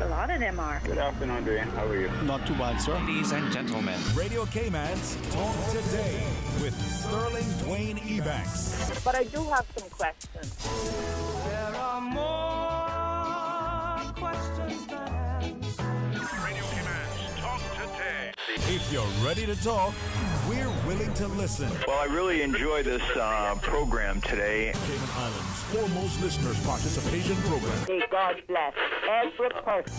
A lot of them are. Good afternoon, Dwayne. How are you? Not too bad, sir. Ladies and gentlemen, Radio Cayman's Talk Today with Sterling Dwayne Ebanks. But I do have some questions. There are more questions than answers. Radio Cayman's Talk Today. If you're ready to talk, we're willing to listen. Well, I really enjoy this program today. Cayman Islands' foremost listeners participation program. May God bless every person.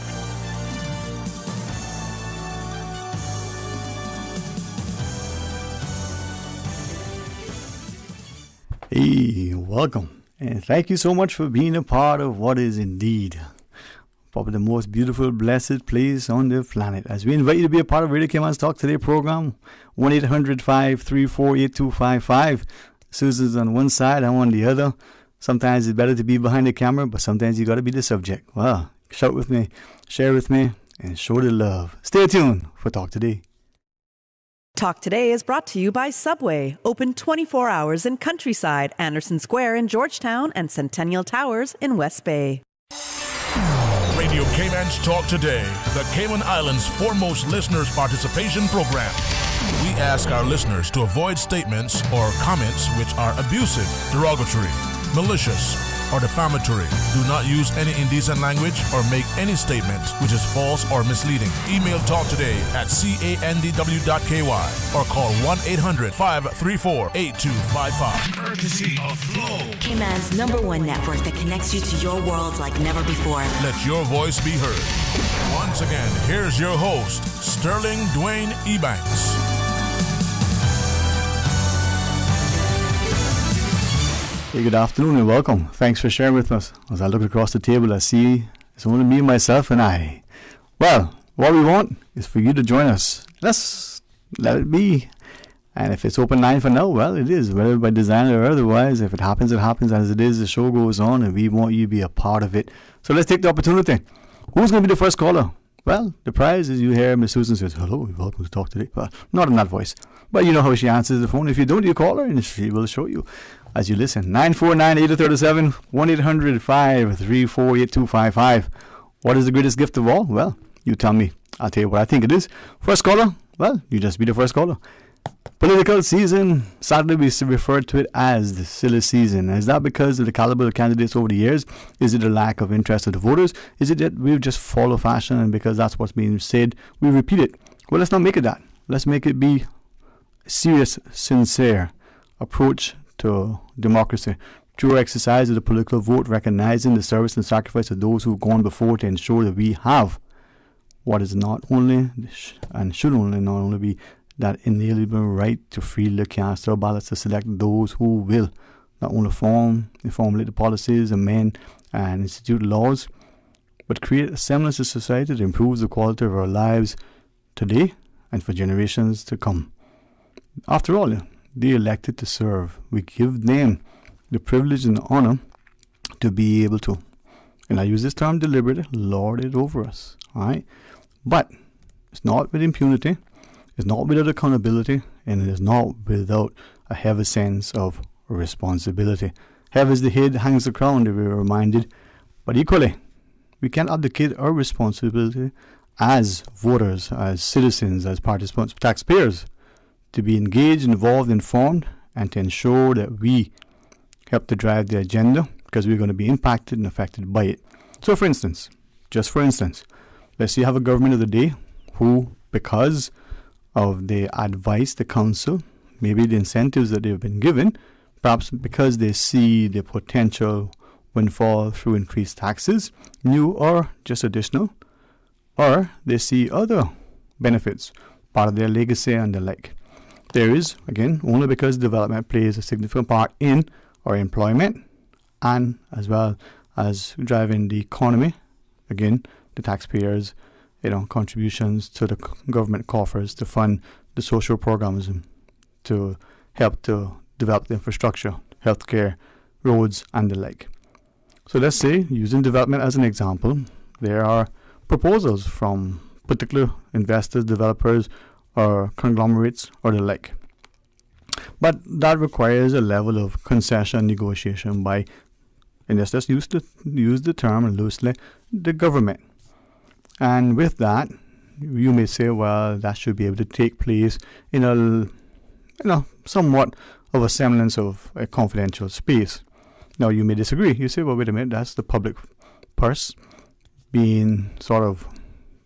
Hey, welcome. And thank you so much for being a part of what is indeed probably the most beautiful, blessed place on the planet. As we invite you to be a part of Radio Cayman's Talk Today program, 1-800-534-8255. Susan's on one side, I'm on the other. Sometimes it's better to be behind the camera, but sometimes you got to be the subject. Well, shout with me, share with me, and show the love. Stay tuned for Talk Today. Talk Today is brought to you by Subway, open 24 hours in Countryside, Anderson Square in Georgetown, and Centennial Towers in West Bay. Radio Cayman's Talk Today, the Cayman Islands' foremost listeners participation program. We ask our listeners to avoid statements or comments which are abusive, derogatory, malicious, or defamatory. Do not use any indecent language or make any statement which is false or misleading. Email talktoday@candw.ky or call 1-800-534-8255. Courtesy of Flow. Cayman's #1 network that connects you to your world like never before. Let your voice be heard. Once again, here's your host, Sterling Dwayne Ebanks. Hey, good afternoon and welcome. Thanks for sharing with us. As I look across the table, I see it's only me, myself, and I. Well, what we want is for you to join us. Let's let it be. And if it's open line for now, well, it is, whether by design or otherwise. If it happens, it happens. As it is, the show goes on, and we want you to be a part of it. So let's take the opportunity. Who's going to be the first caller? Well, the prize is you hear Miss Susan says, "Hello, welcome to Talk Today." Well, not in that voice. But you know how she answers the phone. If you don't, you call her, and she will show you as you listen. 949-8037, 1-800-534-8255. What is the greatest gift of all? Well, you tell me. I'll tell you what I think it is. First caller? Well, you just be the first caller. Political season. Sadly, we refer to it as the silly season. Is that because of the caliber of candidates over the years? Is it a lack of interest of the voters? Is it that we just follow fashion, and because that's what's being said, we repeat it? Well, let's not make it that. Let's make it be a serious, sincere approach to democracy. True exercise of the political vote, recognizing the service and sacrifice of those who've gone before to ensure that we have what is not only and should only not only be that inalienable right to freely cast our ballots to select those who will not only formulate the policies, amend and institute laws, but create a semblance of society that improves the quality of our lives today and for generations to come. After all, they elected to serve. We give them the privilege and the honor to be able to, and I use this term deliberately, lord it over us. All right? But it's not with impunity, it's not without accountability, and it is not without a heavy sense of responsibility. Heavy is the head, hangs the crown, to be reminded. But equally, we can't abdicate our responsibility as voters, as citizens, as participants, taxpayers, to be engaged, involved, informed, and to ensure that we help to drive the agenda, because we're going to be impacted and affected by it. So for instance, let's say you have a government of the day who, because of the advice, the council, maybe the incentives that they've been given, perhaps because they see the potential windfall through increased taxes, new or just additional, or they see other benefits, part of their legacy and the like. There is, again, only because development plays a significant part in our employment and as well as driving the economy, again, the taxpayers, contributions to the government coffers to fund the social programs, to help to develop the infrastructure, healthcare, roads, and the like. So let's say, using development as an example, there are proposals from particular investors, developers, or conglomerates, or the like. But that requires a level of concession negotiation by, and let's just use the term loosely, the government. And with that, you may say, well, that should be able to take place in a somewhat of a semblance of a confidential space. Now, you may disagree. You say, well, wait a minute, that's the public purse being sort of,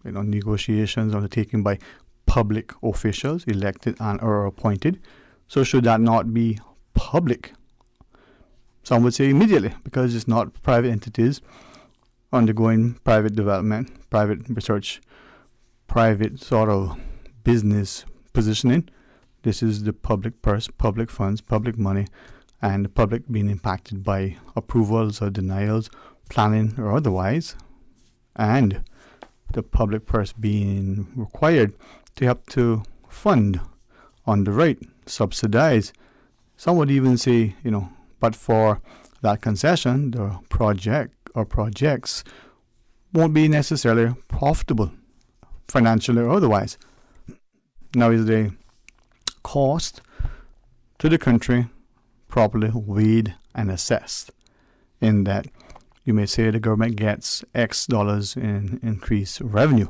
negotiations undertaken by public officials, elected and or appointed. So should that not be public? Some would say immediately, because it's not private entities undergoing private development, private research, private sort of business positioning. This is the public purse, public funds, public money, and the public being impacted by approvals or denials, planning or otherwise, and the public purse being required to help to fund, underwrite, subsidize. Some would even say, but for that concession, the project or projects won't be necessarily profitable, financially or otherwise. Now, is the cost to the country properly weighed and assessed, in that you may say the government gets X dollars in increased revenue,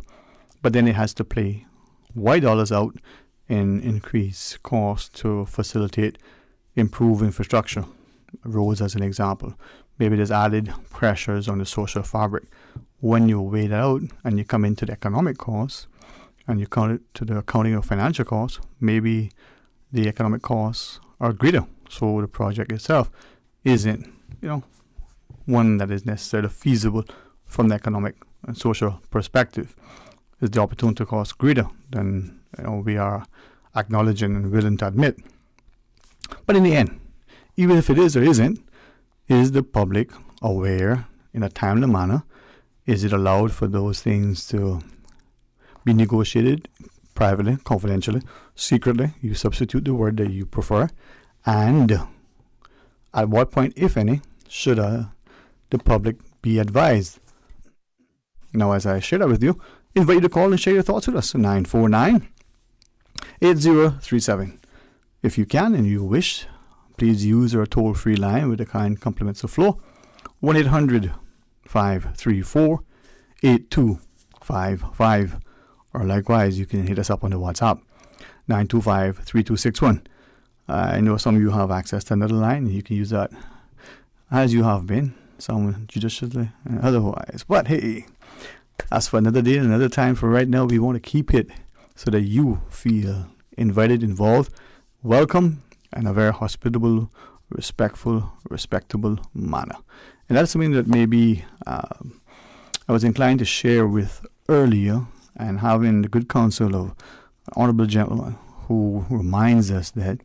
but then it has to pay Y dollars out in increased cost to facilitate improved infrastructure, roads as an example. Maybe there's added pressures on the social fabric. When you weigh that out and you come into the economic costs and you count it to the accounting of financial costs, maybe the economic costs are greater. So the project itself isn't, one that is necessarily feasible from the economic and social perspective. Is the opportunity cost greater than we are acknowledging and willing to admit? But in the end, even if it is or isn't, is the public aware in a timely manner? Is it allowed for those things to be negotiated privately, confidentially, secretly? You substitute the word that you prefer. And at what point, if any, should the public be advised? Now, as I share that with you, invite you to call and share your thoughts with us. 949-8037. If you can and you wish, please use our toll-free line with the kind compliments of flow. 1-800-534-8255. Or likewise, you can hit us up on the WhatsApp, 925-3261. I know some of you have access to another line. You can use that as you have been, some judiciously and otherwise. But hey, that's for another day and another time. For right now, we want to keep it so that you feel invited, involved, welcome, and a very hospitable, respectful, respectable manner. And that's something that maybe I was inclined to share with earlier, and having the good counsel of an honorable gentleman who reminds us that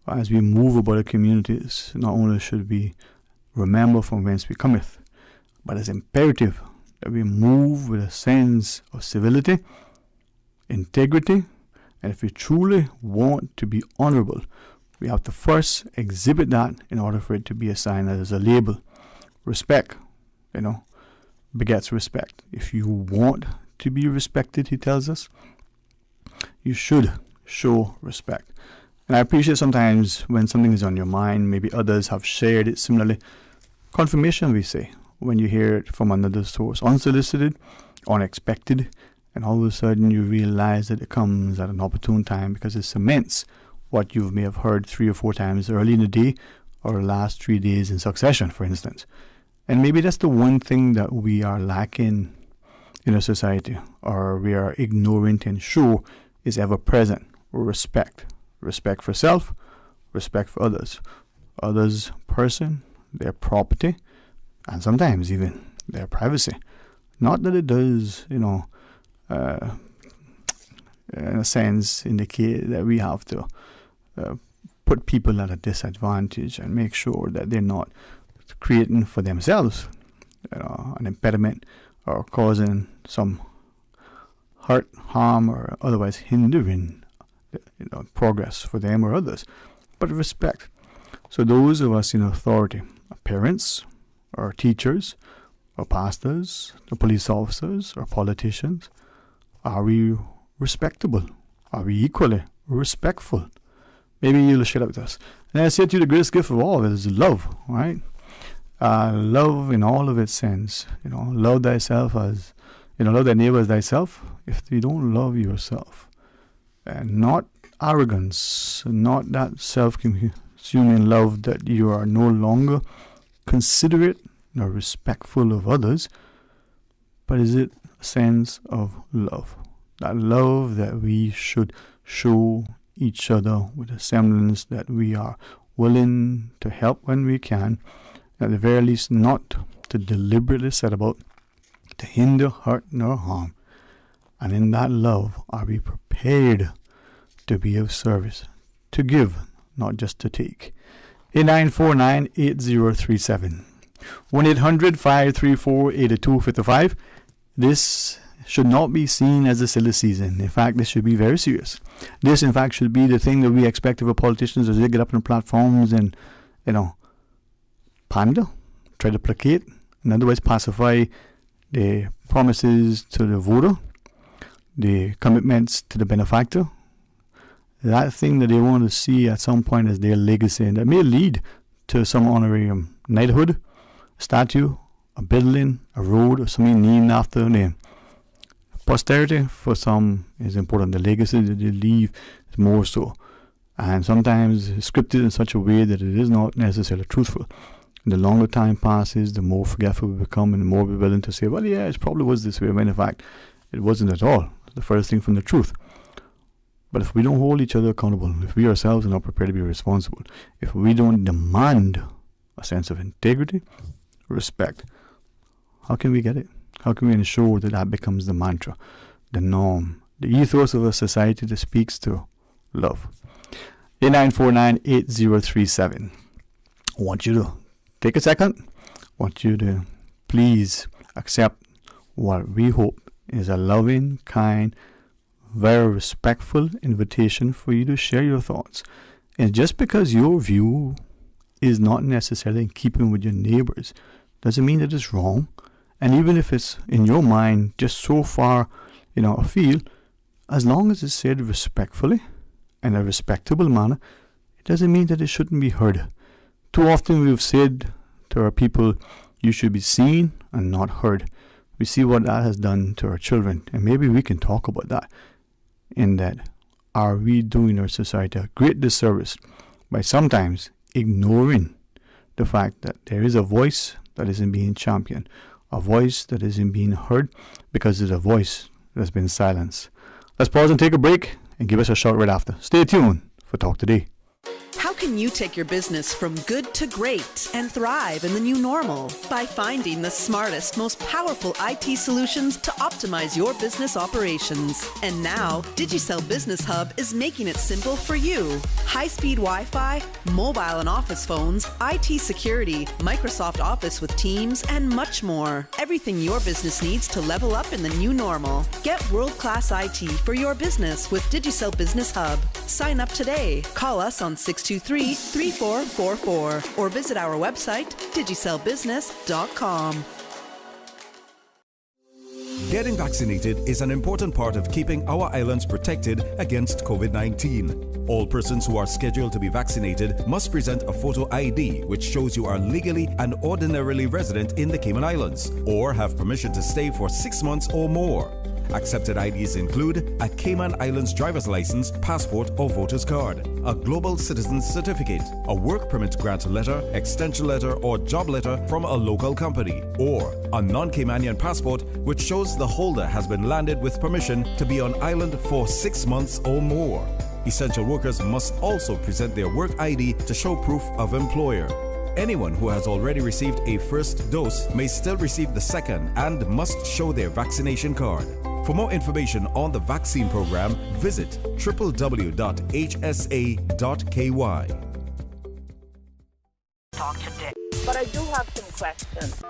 as we move about the communities, not only should we remember from whence we cometh, but it's imperative that we move with a sense of civility, integrity, and if we truly want to be honorable, we have to first exhibit that in order for it to be assigned as a label. Respect, begets respect. If you want to be respected, he tells us, you should show respect. And I appreciate sometimes when something is on your mind, maybe others have shared it similarly. Confirmation, we say, when you hear it from another source, unsolicited, unexpected, and all of a sudden you realize that it comes at an opportune time because it cements what you may have heard 3 or 4 times early in the day or the last 3 days in succession, for instance. And maybe that's the one thing that we are lacking in a society, or we are ignoring to ensure is ever present. Respect. Respect for self, respect for others. Others' person, their property, and sometimes even their privacy. Not that it does, in a sense, indicate that we have to put people at a disadvantage and make sure that they're not creating for themselves an impediment or causing some hurt, harm, or otherwise hindering progress for them or others, but respect. So those of us in authority, our parents, our teachers, our pastors, the police officers, our politicians, are we respectable? Are we equally respectful? Maybe you'll share that with us. And I say to you, the greatest gift of all is love, right? Love in all of its sense. Love thyself as love thy neighbor as thyself. If you don't love yourself, and not arrogance, not that self-consuming love that you are no longer considerate nor respectful of others, but is it a sense of love? That love that we should show each other with a semblance that we are willing to help when we can, at the very least not to deliberately set about to hinder, hurt, nor harm. And in that love, are we prepared to be of service, to give, not just to take? 8949-8037. 1-800-534-8255. This should not be seen as a silly season. In fact, this should be very serious. This, in fact, should be the thing that we expect of our politicians as they get up on platforms and, pander, try to placate, and otherwise pacify the promises to the voter, the commitments to the benefactor, that thing that they want to see at some point as their legacy, and that may lead to some honorarium, knighthood, statue, a building, a road, or something named after a name. Posterity for some is important. The legacy that they leave is more so, and sometimes scripted in such a way that it is not necessarily truthful. The longer time passes, the more forgetful we become, and the more we're willing to say, well, yeah, it probably was this way, when in fact it wasn't at all. It's the furthest thing from the truth. But if we don't hold each other accountable, if we ourselves are not prepared to be responsible, if we don't demand a sense of integrity, respect, how can we get it? How can we ensure that that becomes the mantra, the norm, the ethos of a society that speaks to love? 8949-8037. I want you to take a second. I want you to please accept what we hope is a loving, kind, very respectful invitation for you to share your thoughts. And just because your view is not necessarily in keeping with your neighbors doesn't mean that it's wrong. And even if it's in your mind just so far, afield, as long as it's said respectfully in a respectable manner, it doesn't mean that it shouldn't be heard. Too often we've said to our people, you should be seen and not heard. We see what that has done to our children, and maybe we can talk about that. In that, are we doing our society a great disservice by sometimes ignoring the fact that there is a voice that isn't being championed, a voice that isn't being heard because it's a voice that's been silenced? Let's pause and take a break, and give us a shout right after. Stay tuned for Talk Today. How can you take your business from good to great and thrive in the new normal? By finding the smartest, most powerful IT solutions to optimize your business operations. And now, Digicel Business Hub is making it simple for you. High-speed Wi-Fi, mobile and office phones, IT security, Microsoft Office with Teams, and much more. Everything your business needs to level up in the new normal. Get world-class IT for your business with Digicel Business Hub. Sign up today. Call us on 623-3444 or visit our website, digicelbusiness.com. Getting vaccinated is an important part of keeping our islands protected against COVID-19. All persons who are scheduled to be vaccinated must present a photo ID which shows you are legally and ordinarily resident in the Cayman Islands or have permission to stay for 6 months or more. Accepted IDs include a Cayman Islands driver's license, passport or voter's card, a global citizen's certificate, a work permit grant letter, extension letter or job letter from a local company, or a non-Caymanian passport which shows the holder has been landed with permission to be on island for 6 months or more. Essential workers must also present their work ID to show proof of employer. Anyone who has already received a first dose may still receive the second and must show their vaccination card. For more information on the vaccine program, visit www.hsa.ky. Talk today. But I do have some questions.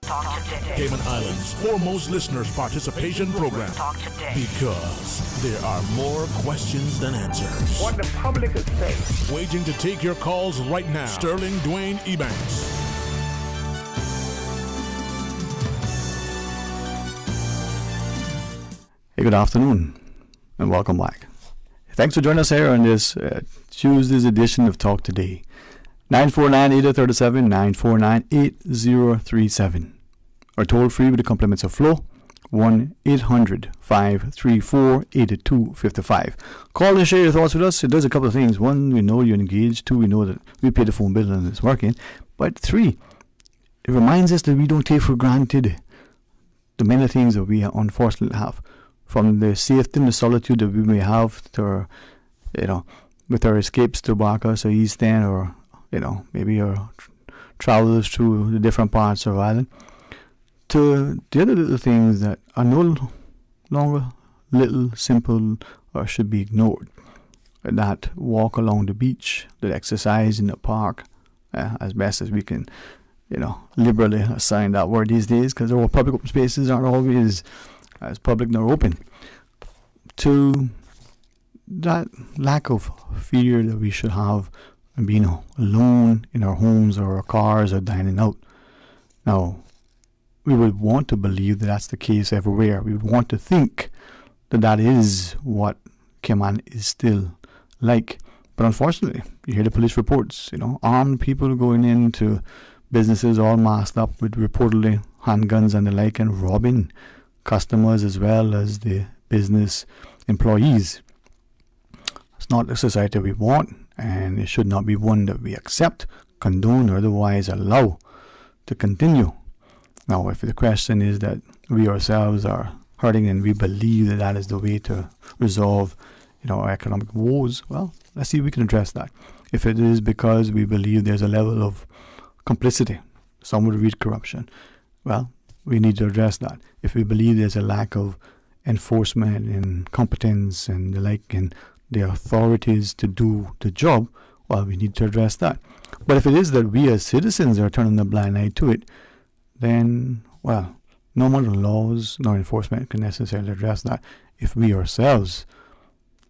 Talk today. Cayman Islands' foremost listeners participation program. Talk today. Because there are more questions than answers. What the public is saying. Waiting to take your calls right now. Sterling Dwayne Ebanks. Hey, good afternoon, and welcome back. Thanks for joining us here on this Tuesday's edition of Talk Today. 949-8037, 949-8037. Or toll free with the compliments of Flo, 1-800-534-8255. Call and share your thoughts with us. It does a couple of things. One, we know you're engaged. Two, we know that we pay the phone bill and it's working. But three, it reminds us that we don't take for granted the many things that we unfortunately have. From the safety and the solitude that we may have to our, with our escapes to Barcus or East End, or, maybe our travels through the different parts of Ireland, to the other little things that are no longer little, simple, or should be ignored. That walk along the beach, that exercise in the park, as best as we can, liberally assign that word these days, because our public open spaces aren't always as public nor open. To that lack of fear that we should have in being alone in our homes or our cars or dining out. Now, we would want to believe that that's the case everywhere. We would want to think that that is what Cayman is still like. But unfortunately, you hear the police reports, armed people going into businesses all masked up with reportedly handguns and the like, and robbing customers as well as the business employees. It's not the society we want, and it should not be one that we accept, condone, or otherwise allow to continue. Now, if the question is that we ourselves are hurting and we believe that that is the way to resolve, our economic woes, well, let's see if we can address that. If it is because we believe there's a level of complicity, some would read corruption, well, we need to address that. If we believe there's a lack of enforcement and competence and the like in the authorities to do the job, well, we need to address that. But if it is that we as citizens are turning a blind eye to it, then, well, no more laws nor enforcement can necessarily address that if we ourselves,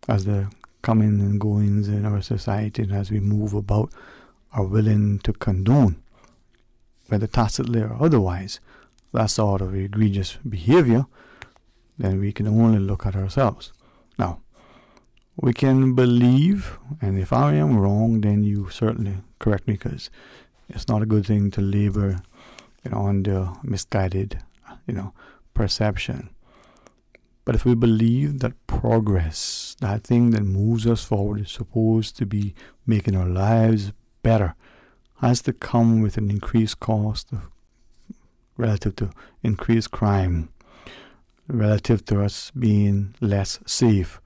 as the coming and goings in our society and as we move about, are willing to condone, whether tacitly or otherwise, that sort of egregious behavior, then we can only look at ourselves. Now, we can believe, and if I am wrong, then you certainly correct me, because it's not a good thing to labor on the misguided, perception. But if we believe that progress, that thing that moves us forward, is supposed to be making our lives better, has to come with an increased cost relative to increased crime, relative to us being less safe,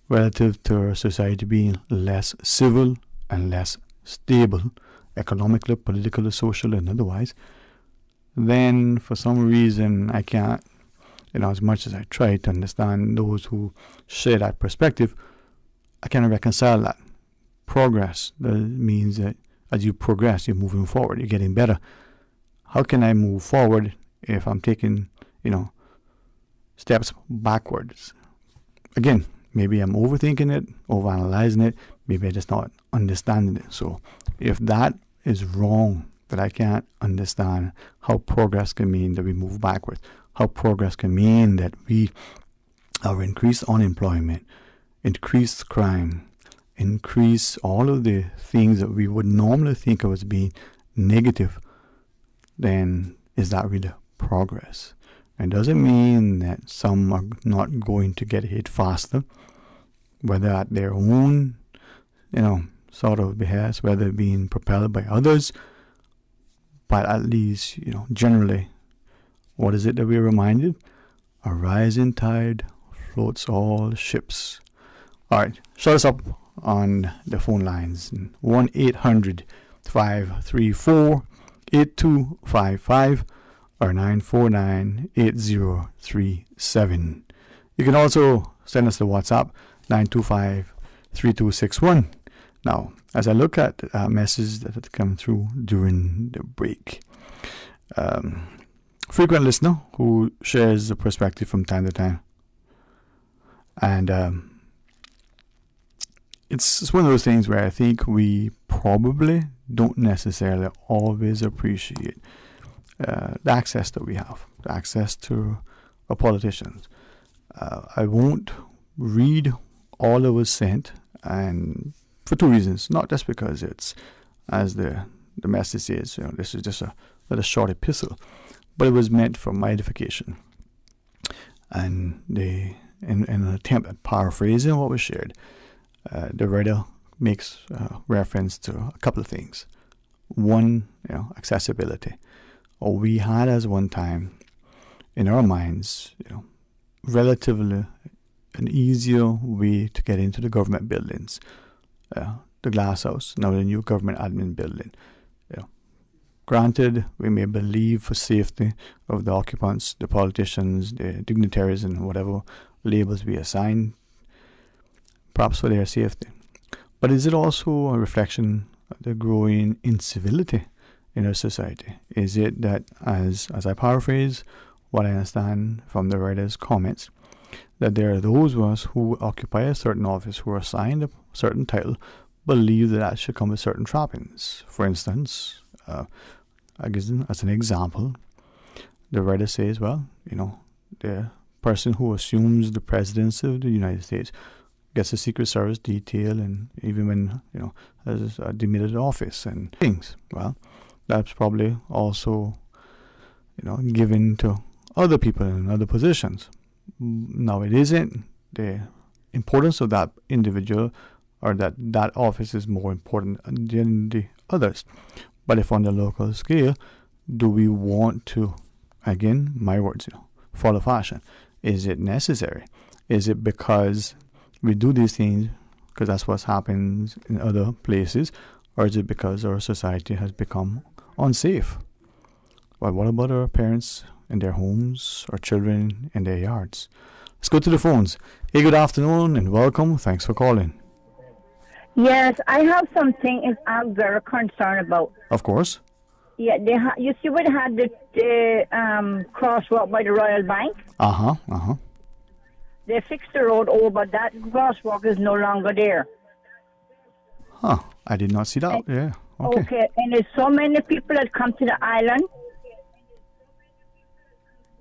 relative to our society being less civil and less stable, economically, politically, socially, and otherwise, then for some reason I can't, as much as I try to understand those who share that perspective, I cannot reconcile that. Progress, that means that as you progress, you're moving forward, you're getting better. How can I move forward if I'm taking, steps backwards? Again, maybe I'm overthinking it, overanalyzing it, maybe I'm just not understanding it. So if that is wrong, that I can't understand how progress can mean that we move backwards, how progress can mean that we have increased unemployment, increased crime, increase all of the things that we would normally think of as being negative, then is that really progress? And does it mean that some are not going to get hit faster, whether at their own, sort of behest, whether being propelled by others? But at least, generally, what is it that we're reminded? A rising tide floats all ships. All right, shut us up on the phone lines. 1-800-534-8255 or 949-8037. You can also send us the WhatsApp 925-3261. Now, as I look at messages that had come through during the break, frequent listener who shares a perspective from time to time, and it's one of those things where I think we probably don't necessarily always appreciate the access that we have, the access to our politicians. I won't read all that was sent, and for two reasons. Not just because it's, as the message says, this is just a short epistle, but it was meant for my edification. And they, in an attempt at paraphrasing what was shared, the writer makes reference to a couple of things. One, accessibility. Or we had as one time in our minds, relatively an easier way to get into the government buildings. The Glass House, now the new government admin building. Granted, we may believe for safety of the occupants, the politicians, the dignitaries, and whatever labels we assign, perhaps for their safety. But is it also a reflection of the growing incivility in our society? Is it that, as I paraphrase what I understand from the writer's comments, that there are those of us who occupy a certain office, who are assigned a certain title, believe that should come with certain trappings? For instance, I guess as an example, the writer says, well, the person who assumes the presidency of the United States gets a Secret Service detail, and even when, has a demoted office and things. Well, that's probably also, given to other people in other positions. Now, it isn't the importance of that individual or that office is more important than the others. But if on the local scale, do we want to, again, my words, follow fashion? Is it necessary? Is it because we do these things because that's what happens in other places, or is it because our society has become unsafe? Well, what about our parents in their homes, or children in their yards? Let's go to the phones. Hey, good afternoon and welcome. Thanks for calling. Yes, I have something I'm very concerned about. Of course. Yeah, you see what had the crosswalk by the Royal Bank? Uh-huh. They fixed the road over, but that crosswalk is no longer there. Huh, I did not see that. Yeah, okay. And there's so many people that come to the island,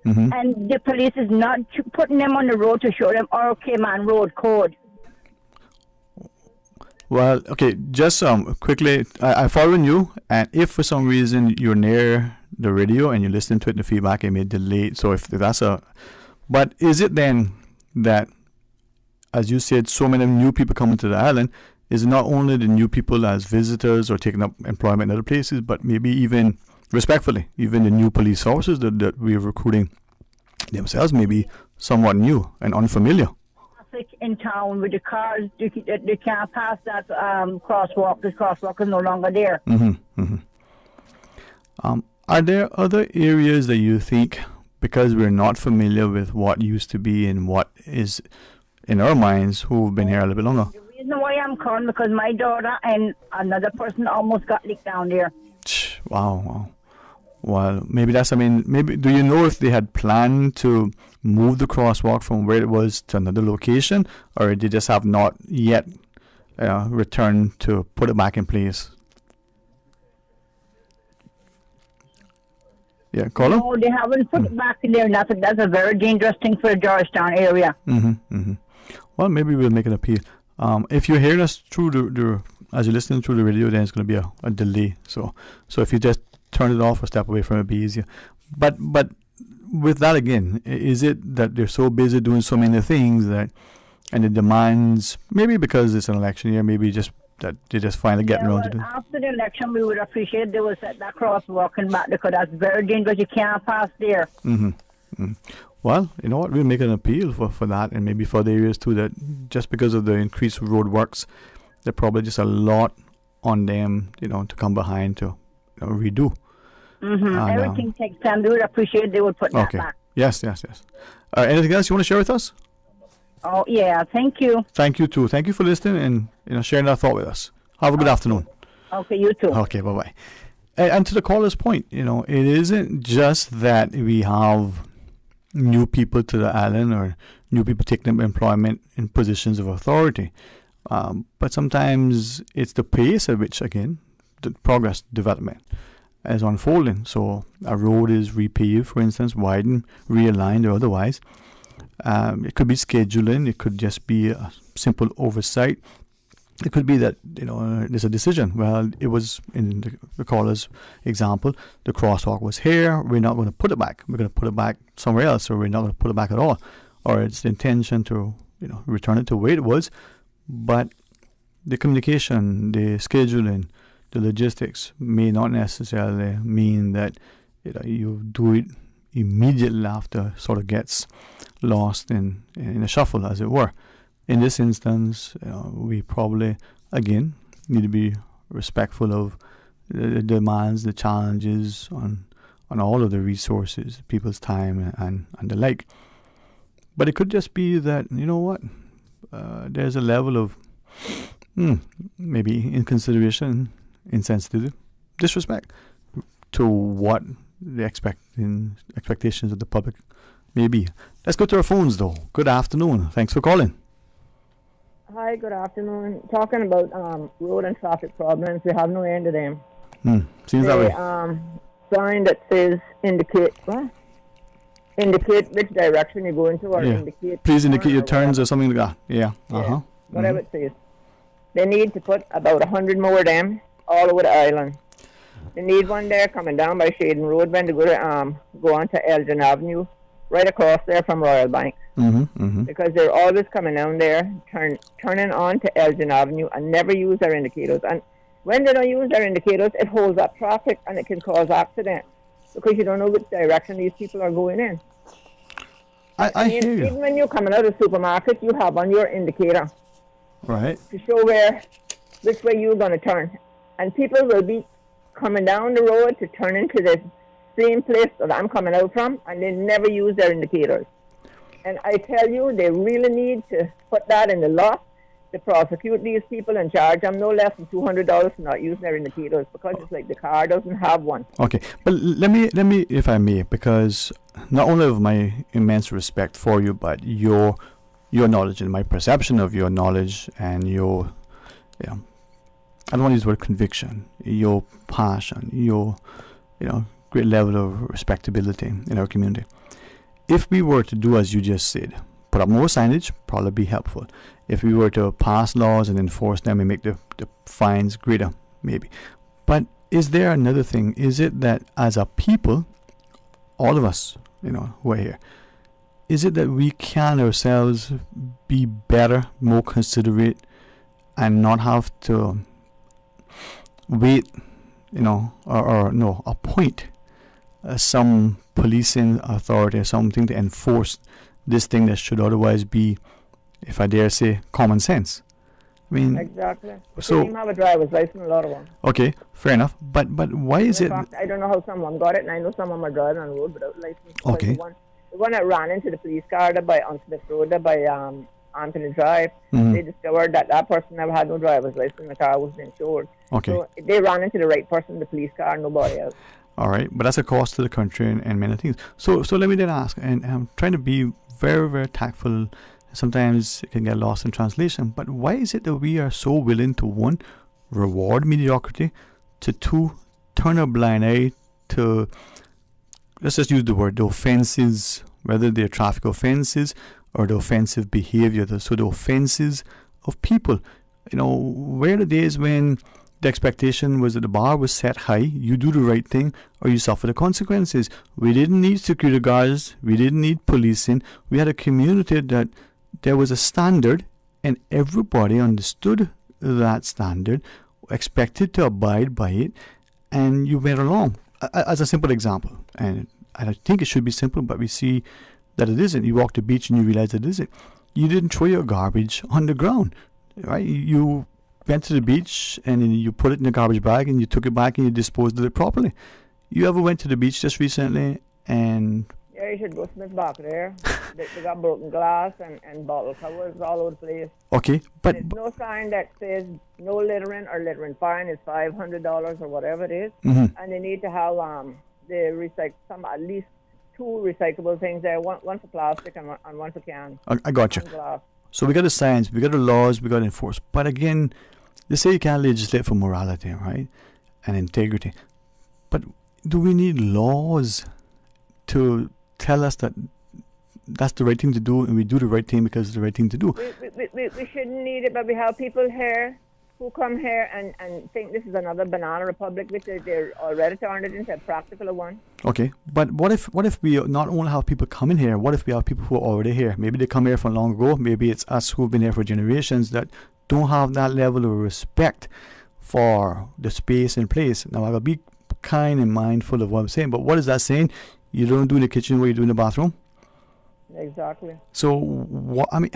and the police is not putting them on the road to show them OK Man road code. Well, okay, just quickly, I follow you, and if for some reason you're near the radio and you listen to it, the feedback, it may delay. So if that's but is it then that, as you said, so many new people coming to the island, is it not only the new people as visitors or taking up employment in other places, but maybe even, respectfully, even the new police officers that we're recruiting themselves may be somewhat new and unfamiliar? In town with the cars, they can't pass that crosswalk. The crosswalk is no longer there. Are there other areas that you think, because we're not familiar with what used to be and what is in our minds who've been here a little bit longer? The reason why I'm calling, because my daughter and another person almost got licked down there. Wow. Well, maybe do you know if they had planned to move the crosswalk from where it was to another location, or they just have not yet returned to put it back in place? Yeah, caller? No, they haven't put it back in there. That's a very dangerous thing for the Georgetown area. Well, maybe we'll make an appeal. If you're hearing us through as you're listening through the radio, then it's going to be a delay. So if you just turn it off or step away from it, be easier. But with that again, is it that they're so busy doing so many things and the demands, maybe because it's an election year, maybe just that they just finally getting around to it? After the election, we would appreciate they would set that crosswalk in back, because that's very dangerous. You can't pass there. Well, you know what? We'll make an appeal for that, and maybe for the areas too, that just because of the increased road works, there probably just a lot on them, to come behind to redo. Everything takes time. They would appreciate they would put that back. Yes. Anything else you want to share with us? Oh, yeah. Thank you. Thank you, too. Thank you for listening and sharing that thought with us. Have a good afternoon. Okay, you too. Okay, bye-bye. And to the caller's point, it isn't just that we have new people to the island or new people taking up employment in positions of authority. But sometimes it's the pace at which, again, the progress, development is unfolding. So a road is repaved, for instance, widened, realigned, or otherwise. It could be scheduling. It could just be a simple oversight. It could be that there's a decision. Well, it was in the caller's example, the crosswalk was here. We're not going to put it back. We're going to put it back somewhere else, or we're not going to put it back at all. or it's the intention to, return it to the way it was, but the communication, the scheduling, the logistics may not necessarily mean that you do it immediately after sort of gets lost in a shuffle, as it were. In this instance, we probably, again, need to be respectful of the demands, the challenges on all of the resources, people's time and the like. But it could just be that, there's a level of maybe inconsideration, insensitivity, disrespect to what the expectations of the public may be. Let's go to our phones, though. Good afternoon. Thanks for calling. Hi, good afternoon. Talking about road and traffic problems, we have no end to them. Seems that way. Sign that says indicate which direction you're going to, or indicate. Please indicate your turns or something like that. Yeah. Whatever it says. They need to put about 100 more of them all over the island. They need one there coming down by Shaden Road when they go on to Elgin Avenue, right across there from Royal Bank. Because they're always coming down there, turning on to Elgin Avenue and never use their indicators. And when they don't use their indicators, it holds up traffic and it can cause accidents because you don't know which direction these people are going in. I hear you. Even when you're coming out of the supermarket, you have on your indicator. Right. To show which way you're going to turn. And people will be coming down the road to turn into the same place that I'm coming out from, and they never use their indicators. And I tell you, they really need to put that in the law to prosecute these people and charge them no less than $200 for not using their indicators, because it's like the car doesn't have one. Okay, but let me, if I may, because not only of my immense respect for you, but your knowledge and my perception of your knowledge and your, I don't want to use the word conviction, your passion, your, great level of respectability in our community. If we were to do as you just said, put up more signage, probably be helpful. If we were to pass laws and enforce them and make the fines greater, maybe. But is there another thing? Is it that as a people, all of us, who are here, is it that we can ourselves be better, more considerate, and not have to wait, or appoint some policing authority or something to enforce this thing that should otherwise be, if I dare say, common sense? I mean, exactly. So you don't even have a driver's license, a lot of them. Okay, fair enough. But why is it? Fact, I don't know how someone got it, and I know someone were driving on the road without license. Okay. The one that ran into the police car there by on Smith Road there by Anthony Drive, they discovered that person never had no driver's license. The car wasn't insured. Okay. So they ran into the right person, the police car, nobody else. All right, but that's a cost to the country and many things. So let me then ask, and I'm trying to be very, very tactful. Sometimes it can get lost in translation, but why is it that we are so willing to, one, reward mediocrity, to two, turn a blind eye to, let's just use the word, the offenses, whether they're traffic offenses or the offensive behavior, so the offenses of people. Where are the days when the expectation was that the bar was set high, you do the right thing or you suffer the consequences? We didn't need security guards, we didn't need policing, we had a community that there was a standard and everybody understood that standard, expected to abide by it, and you went along. As a simple example, and I think it should be simple, but we see that it isn't. You walk the beach and you realize it isn't. You didn't throw your garbage on the ground, right? You went to the beach and then you put it in a garbage bag and you took it back and you disposed of it properly. You ever went to the beach just recently and... Yeah, you should go Smith back there. they got broken glass and bottle covers all over the place. Okay, but... There's no sign that says no littering or littering fine is $500 or whatever it is. And they need to have at least two recyclable things there, one for plastic and one for can. I got you. So we got the science, we got the laws, we got to enforce. But again, they say you can't legislate for morality, right? And integrity. But do we need laws to tell us that that's the right thing to do and we do the right thing because it's the right thing to do? We shouldn't need it, but we have people here who come here and think this is another banana republic, which they're already turned it into a practical one. Okay, but what if we not only have people coming here? What if we have people who are already here? Maybe they come here from long ago. Maybe it's us who've been here for generations that don't have that level of respect for the space and place. Now I gotta be kind and mindful of what I'm saying. But what is that saying? You don't do in the kitchen what you do in the bathroom. Exactly. So what I mean.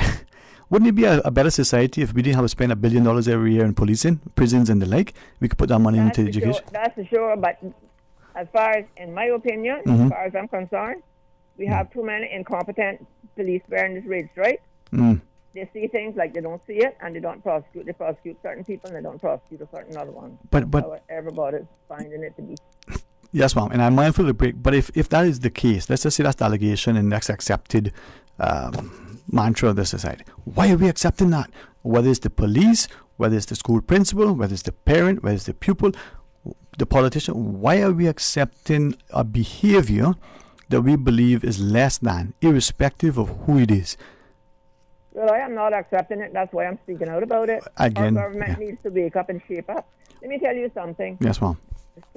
Wouldn't it be a better society if we didn't have to spend $1 billion every year in policing, prisons, and the like? We could put that money into education. That's for sure. But as far as, in my opinion, as far as I'm concerned, we have too many incompetent police bearing this race, right? They see things like they don't see it, and they don't prosecute. They prosecute certain people, and they don't prosecute a certain other one. But everybody's finding it to be. Yes, ma'am, and I'm mindful of the break. But if that is the case, let's just say that's the allegation and that's accepted. Mantra of the society. Why are we accepting that? Whether it's the police, whether it's the school principal, whether it's the parent, whether it's the pupil, the politician, why are we accepting a behavior that we believe is less than, irrespective of who it is? Well, I am not accepting it. That's why I'm speaking out about it. Again, our government needs to wake up and shape up. Let me tell you something. Yes, ma'am.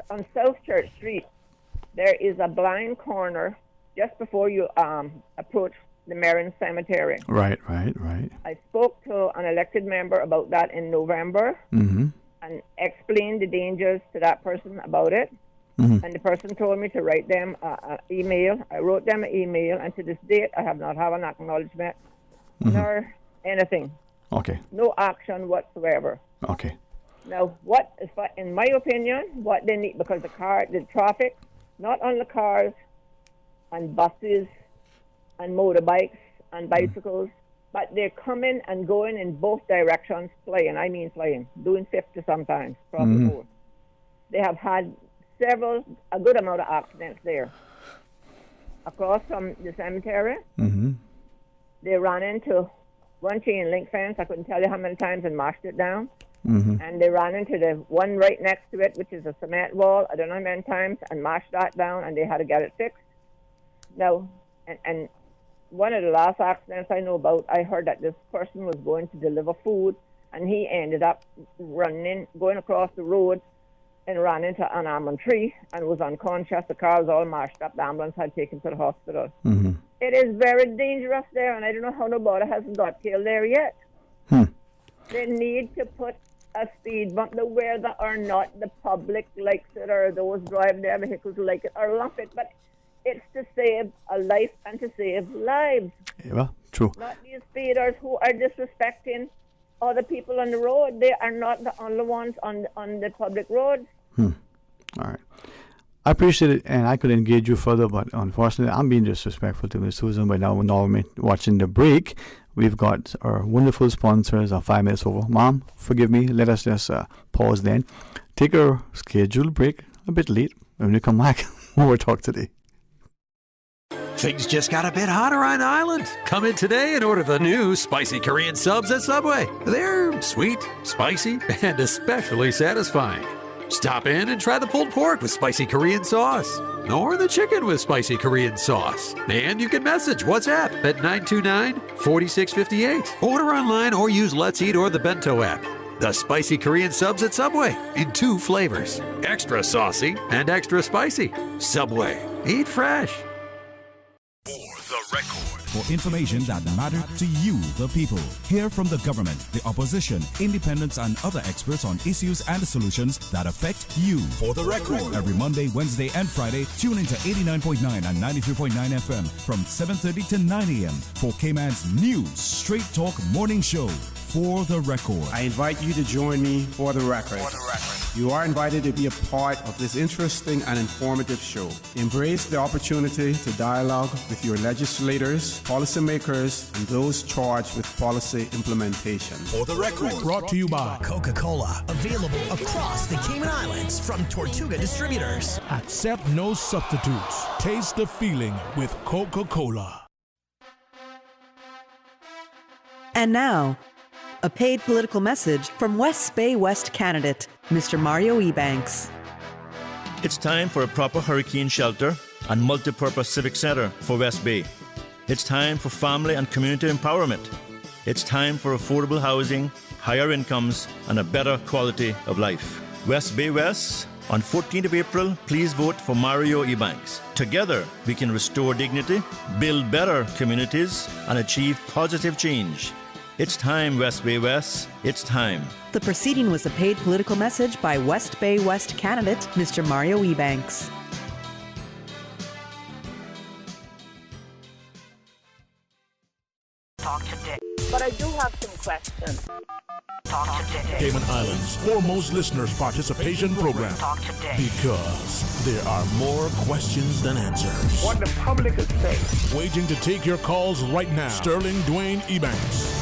On South Church Street, there is a blind corner just before you approach the Marion Cemetery. Right. I spoke to an elected member about that in November and explained the dangers to that person about it. And the person told me to write them an email. I wrote them an email, and to this date, I have not had an acknowledgement nor anything. Okay. No action whatsoever. Okay. Now, in my opinion, what they need, because the traffic, not on the cars and buses and motorbikes and bicycles, but they're coming and going in both directions, flying, doing 50 sometimes, probably more. They have had a good amount of accidents there. Across from the cemetery, they ran into one chain link fence, I couldn't tell you how many times, and mashed it down. And they ran into the one right next to it, which is a cement wall, I don't know how many times, and mashed that down, and they had to get it fixed. Now, and one of the last accidents I know about, I heard that this person was going to deliver food, and he ended up going across the road and ran into an almond tree and was unconscious. The car was all mashed up. The ambulance had taken to the hospital. It is very dangerous there, and I don't know how nobody hasn't got killed there yet. They need to put a speed bump whether or not the public likes it or those driving their vehicles like it or love it, but it's to save a life and to save lives. Yeah, well, true. Not these speeders who are disrespecting other people on the road. They are not the only ones on the public roads. All right. I appreciate it, and I could engage you further, but unfortunately, I'm being disrespectful to Ms. Susan. But now, we're watching the break. We've got our wonderful sponsors 5 minutes over. Mom, forgive me. Let us just pause then. Take our scheduled break a bit late. When we come back, we'll talk today. Things just got a bit hotter on the island. Come in today and order the new spicy Korean subs at Subway. They're sweet, spicy, and especially satisfying. Stop in and try the pulled pork with spicy Korean sauce, or the chicken with spicy Korean sauce. And you can message WhatsApp at 929-4658. Order online or use Let's Eat or the Bento app. The spicy Korean subs at Subway in 2 flavors, extra saucy and extra spicy. Subway, eat fresh. For the record. For information that matters to you, the people. Hear from the government, the opposition, independents, and other experts on issues and solutions that affect you. For the record. Every Monday, Wednesday, and Friday, tune into 89.9 and 93.9 FM from 7:30 to 9 a.m. for Cayman's new Straight Talk Morning Show. For the record. I invite you to join me for the record. You are invited to be a part of this interesting and informative show. Embrace the opportunity to dialogue with your legislators, policymakers, and those charged with policy implementation. For the record. Brought to you by Coca-Cola. Available across the Cayman Islands from Tortuga Distributors. Accept no substitutes. Taste the feeling with Coca-Cola. And now, a paid political message from West Bay West candidate, Mr. Mario Ebanks. It's time for a proper hurricane shelter and multi-purpose civic center for West Bay. It's time for family and community empowerment. It's time for affordable housing higher incomes, and a better quality of life. West Bay West, on 14th of April, please vote for Mario Ebanks. Together, we can restore dignity, build better communities, and achieve positive change. It's time, West Bay West. It's time. The proceeding was a paid political message by West Bay West candidate Mr. Mario Ebanks. Talk today. But I do have some questions. Talk today. Cayman Islands' foremost listeners participation program. Talk today. Because there are more questions than answers. What the public is saying. Waiting to take your calls right now. Sterling Dwayne Ebanks.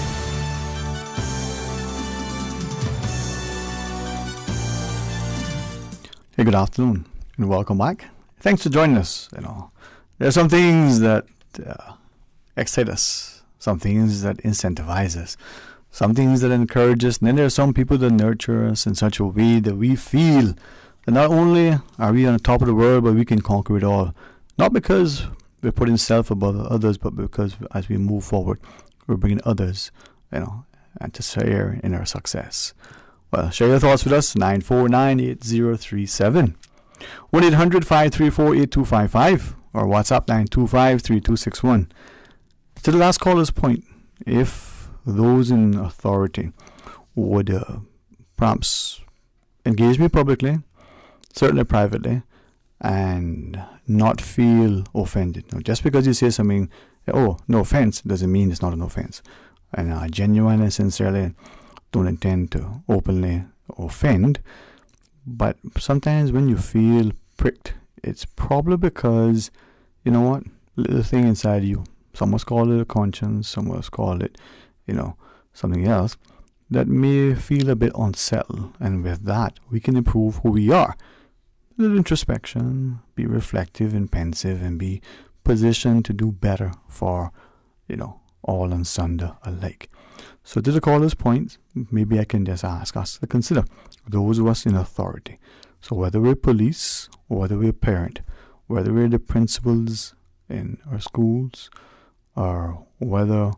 Hey, good afternoon and welcome back. Thanks for joining us. There are some things that excite us, some things that incentivize us, some things that encourage us, and then there are some people that nurture us in such a way that we feel that not only are we on the top of the world, but we can conquer it all. Not because we're putting self above others, but because as we move forward, we're bringing others, and to share in our success. Well, share your thoughts with us, 949-8037, 1-800-534-8255, or WhatsApp 925-3261. To the last caller's point, if those in authority would perhaps engage me publicly, certainly privately, and not feel offended. Now, just because you say something, oh, no offense, doesn't mean it's not an offense. And I genuinely and sincerely don't intend to openly offend, but sometimes when you feel pricked, it's probably because, you know what, little thing inside you, some must call it a conscience, some must call it, something else, that may feel a bit unsettled, and with that, we can improve who we are. A little introspection, be reflective and pensive, and be positioned to do better for, all and sunder alike. So to the caller's point, maybe I can just ask us to consider those of us in authority. So whether we're police, or whether we're parent, whether we're the principals in our schools, or whether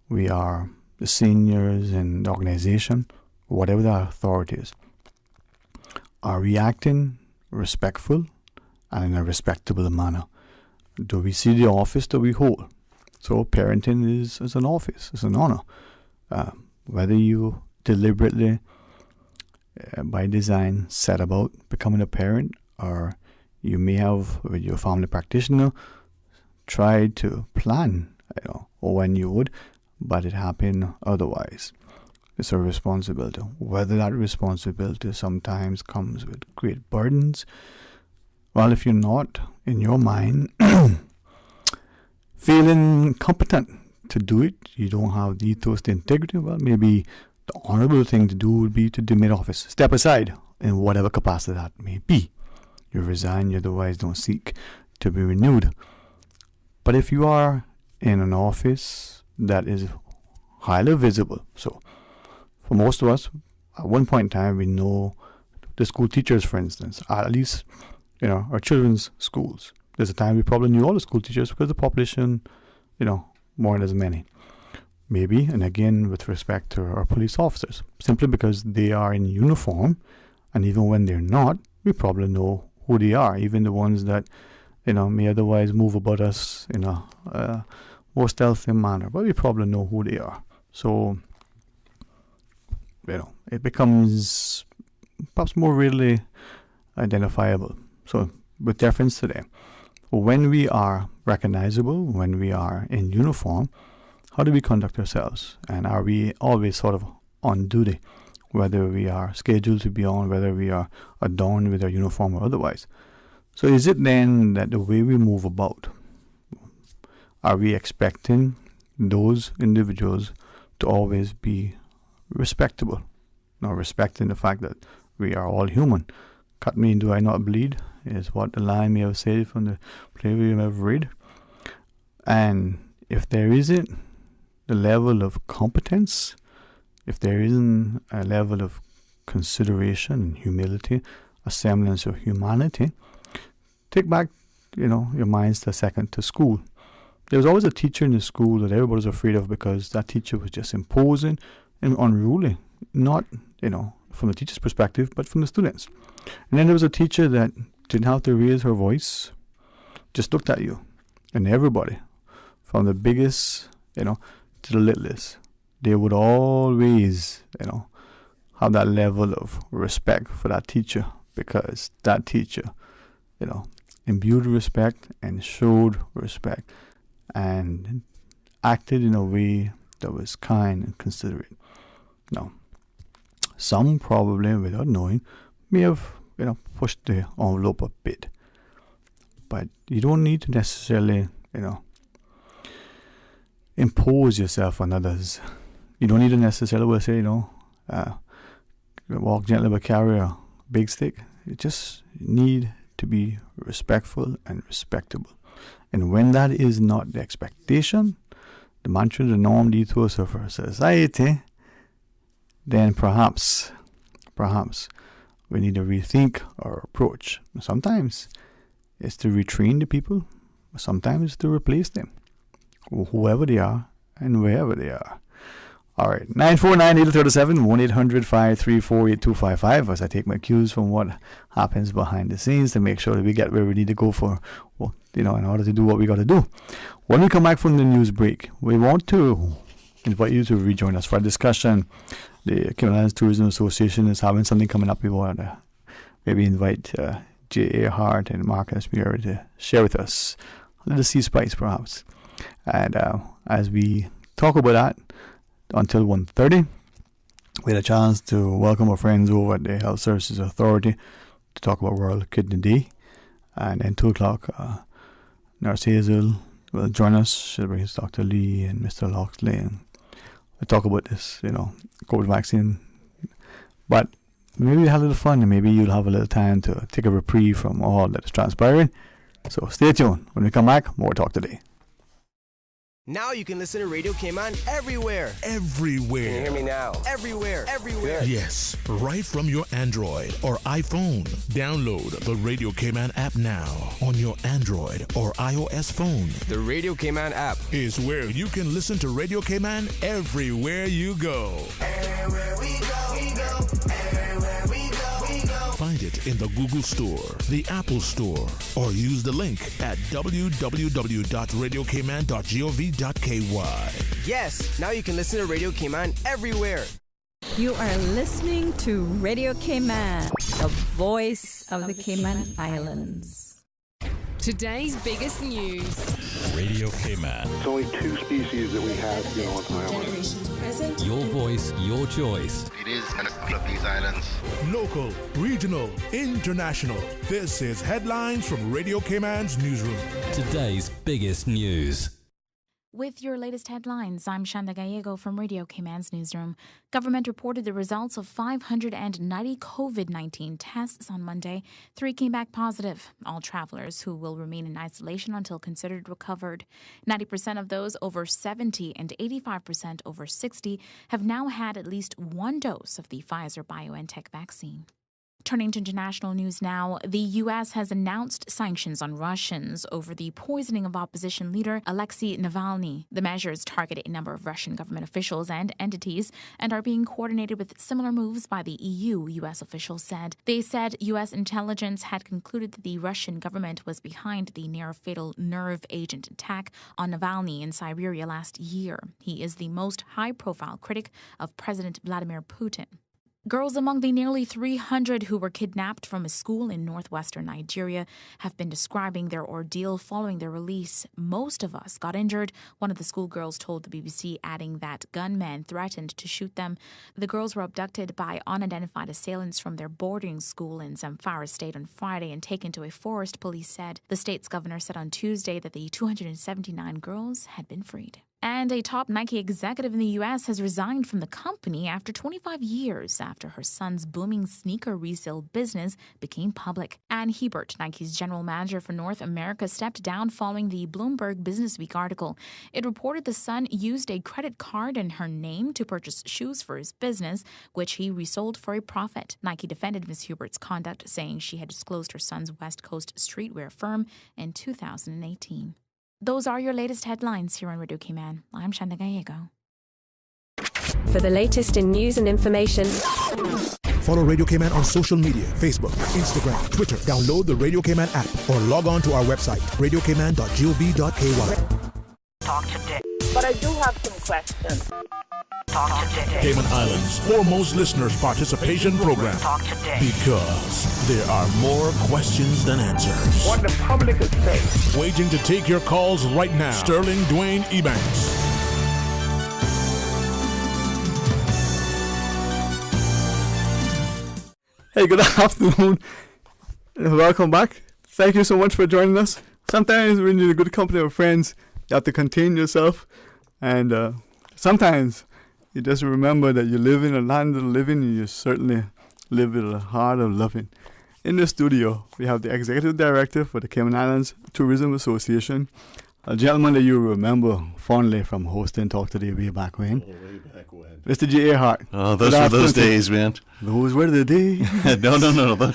we are the seniors in the organization, whatever the authority is, are we acting respectful and in a respectable manner? Do we see the office that we hold? So parenting is an office, it's an honor. Whether you deliberately, by design, set about becoming a parent, or you may have, with your family practitioner, tried to plan, or when you would, but it happened otherwise. It's a responsibility. Whether that responsibility sometimes comes with great burdens, well, if you're not, in your mind, feeling competent to do it, you don't have the ethos, the integrity, well, maybe the honorable thing to do would be to demit office. Step aside in whatever capacity that may be. You resign, you otherwise don't seek to be renewed. But if you are in an office that is highly visible, so for most of us, at one point in time, we know the school teachers, for instance, at least, our children's schools. There's a time we probably knew all the school teachers because the population, more than as many. Maybe, and again, with respect to our police officers, simply because they are in uniform, and even when they're not, we probably know who they are, even the ones that, may otherwise move about us in a more stealthy manner, but we probably know who they are. So, it becomes perhaps more readily identifiable. So, with deference to them, when we are recognizable, when we are in uniform, how do we conduct ourselves? And are we always sort of on duty, whether we are scheduled to be on, whether we are adorned with our uniform or otherwise? So is it then that the way we move about, are we expecting those individuals to always be respectable? Now, respecting the fact that we are all human. Cut me, do I not bleed? Is what the line may have said from the play we have read. And if there isn't the level of competence, if there isn't a level of consideration and humility, a semblance of humanity, take back, your minds a second to school. There was always a teacher in the school that everybody was afraid of because that teacher was just imposing and unruly. not, from the teacher's perspective, but from the students. And then there was a teacher that didn't have to raise her voice, just looked at you. And everybody, from the biggest, to the littlest, they would always, have that level of respect for that teacher, because that teacher, imbued respect and showed respect and acted in a way that was kind and considerate. Now, some probably, without knowing, may have, pushed the envelope a bit. But you don't need to necessarily, impose yourself on others. You don't need to necessarily say, walk gently but carry a big stick. You just need to be respectful and respectable. And when that is not the expectation, the mantra, the norm, the ethos of our society, then perhaps we need to rethink our approach. Sometimes it's to retrain the people, sometimes it's to replace them, whoever they are and wherever they are. All right, 949-837, 1-800-534-8255, as I take my cues from what happens behind the scenes to make sure that we get where we need to go for, in order to do what we got to do. When we come back from the news break, we want to invite you to rejoin us for a discussion. The Cayman Islands Tourism Association is having something coming up. We want to maybe invite J.A. Hart and Marcus Muir to share with us a little sea spice, perhaps. And as we talk about that, until 1:30, we had a chance to welcome our friends over at the Health Services Authority to talk about World Kidney Day. And then 2 o'clock, Nurse Hazel will join us. She'll bring us Dr. Lee and Mr. Loxley, and we'll talk about this, COVID vaccine. But maybe we'll have a little fun, and maybe you'll have a little time to take a reprieve from all that is transpiring. So stay tuned. When we come back, more talk today. Now you can listen to Radio Cayman everywhere. Everywhere. Can you hear me now? Everywhere. Everywhere. Yes, right from your Android or iPhone. Download the Radio Cayman app now on your Android or iOS phone. The Radio Cayman app is where you can listen to Radio Cayman everywhere you go. Everywhere we go, we go. Everywhere we go, we go. Find it in the Google Store, the Apple Store, or use the link at www.radiocayman.gov.ky. Yes, now you can listen to Radio Cayman everywhere. You are listening to Radio Cayman, the voice of the Cayman Islands. Today's biggest news. Radio Cayman. It's only 2 species that we have, on the island. Your voice, your choice. It is a couple of these islands. Local, regional, international. This is Headlines from Radio Cayman's newsroom. Today's biggest news. With your latest headlines, I'm Shanda Gallego from Radio Cayman's newsroom. Government reported the results of 590 COVID-19 tests on Monday. 3 came back positive. All travelers who will remain in isolation until considered recovered. 90% of those over 70 and 85% over 60 have now had at least 1 dose of the Pfizer-BioNTech vaccine. Turning to international news now, the U.S. has announced sanctions on Russians over the poisoning of opposition leader Alexei Navalny. The measures target a number of Russian government officials and entities and are being coordinated with similar moves by the EU, U.S. officials said. They said U.S. intelligence had concluded that the Russian government was behind the near-fatal nerve agent attack on Navalny in Siberia last year. He is the most high-profile critic of President Vladimir Putin. Girls among the nearly 300 who were kidnapped from a school in northwestern Nigeria have been describing their ordeal following their release. Most of us got injured, one of the schoolgirls told the BBC, adding that gunmen threatened to shoot them. The girls were abducted by unidentified assailants from their boarding school in Zamfara State on Friday and taken to a forest, police said. The state's governor said on Tuesday that the 279 girls had been freed. And a top Nike executive in the U.S. has resigned from the company after 25 years after her son's booming sneaker resale business became public. Ann Hebert, Nike's general manager for North America, stepped down following the Bloomberg Businessweek article. It reported the son used a credit card in her name to purchase shoes for his business, which he resold for a profit. Nike defended Ms. Hubert's conduct, saying she had disclosed her son's West Coast streetwear firm in 2018. Those are your latest headlines here on Radio Cayman. I'm Shanda Gallego. For the latest in news and information, Follow Radio Cayman on social media, Facebook, Instagram, Twitter. Download the Radio Cayman app or log on to our website, radiocayman.gov.ky. Talk today. But I do have some questions. Talk today. Cayman Islands' foremost listeners participation program. Talk today. Because there are more questions than answers. What the public is saying. Waiting to take your calls right now. Sterling Dwayne Ebanks. Hey, good afternoon. Welcome back. Thank you so much for joining us. Sometimes when you're in a good company of friends, you have to contain yourself. And sometimes you just remember that you live in a land of living, and you certainly live with a heart of loving. In the studio, we have the Executive Director for the Cayman Islands Tourism Association, a gentleman that you remember fondly from hosting Talk Today way back when. Way back when. Mr. J. Earhart. Oh, those were those days, man. Those were the days. No.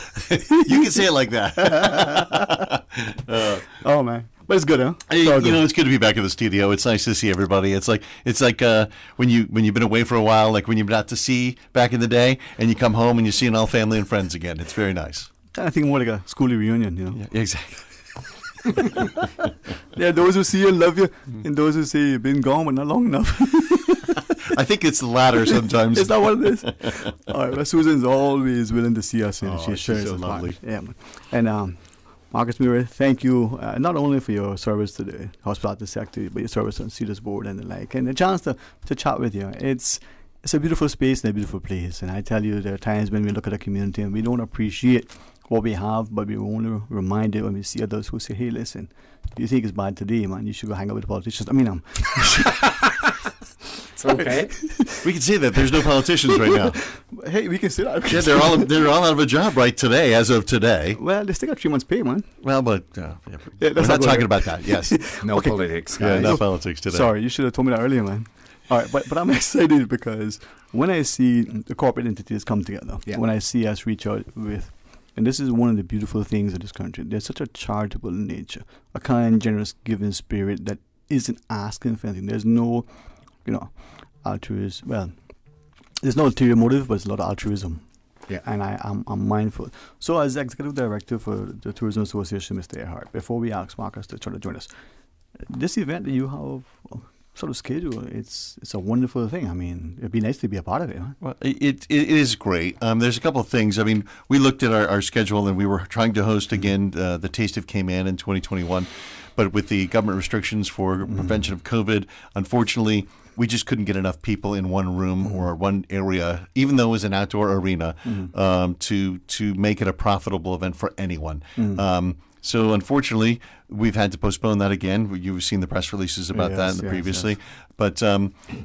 You can say it like that. Oh, man. But it's good, huh? It's good to be back in the studio. It's nice to see everybody. It's like when you've been away for a while, like when you've been out to sea back in the day, and you come home and you're seeing all family and friends again. It's very nice. I think more like a school reunion, you know. Yeah, exactly. There are those who see you and love you, and those who say you've been gone but not long enough. I think it's the latter sometimes. Is that what it is? All right, well, Susan's always willing to see us, and she shares so us. lovely. Yeah, man. And Marcus Murray, thank you not only for your service to the hospitality sector, but your service on Cedars Board and the like, and the chance to chat with you. It's a beautiful space and a beautiful place, and I tell you, there are times when we look at the community and we don't appreciate what we have, but we're only reminded when we see others who say, hey, listen, you think it's bad today, man, you should go hang out with the politicians. I mean, okay. We can say that. There's no politicians right now. Hey, we can say that. Yeah, they're all out of a job right today, as of today. Well, they still got 3 months' pay, man. Well, but we're not talking about that. Yes. No politics, guys. Yeah, no politics today. Sorry, you should have told me that earlier, man. All right, but I'm excited because when I see the corporate entities come together, when I see us reach out with, and this is one of the beautiful things of this country, there's such a charitable nature, a kind, generous, giving spirit that isn't asking for anything. There's no, altruism. Well, there's no ulterior motive, but there's a lot of altruism. Yeah. And I'm mindful. So as Executive Director for the Tourism Association, Mr. Earhart, before we ask Marcus to try to join us, this event that you have sort of schedule, it's a wonderful thing. I mean, it'd be nice to be a part of it. Huh? Well, it is great. There's a couple of things. I mean, we looked at our schedule and we were trying to host again the Taste of Cayman in 2021, but with the government restrictions for prevention of COVID, unfortunately, we just couldn't get enough people in one room or one area, even though it was an outdoor arena, to make it a profitable event for anyone. So unfortunately, we've had to postpone that again. You've seen the press releases about that previously. Yes. But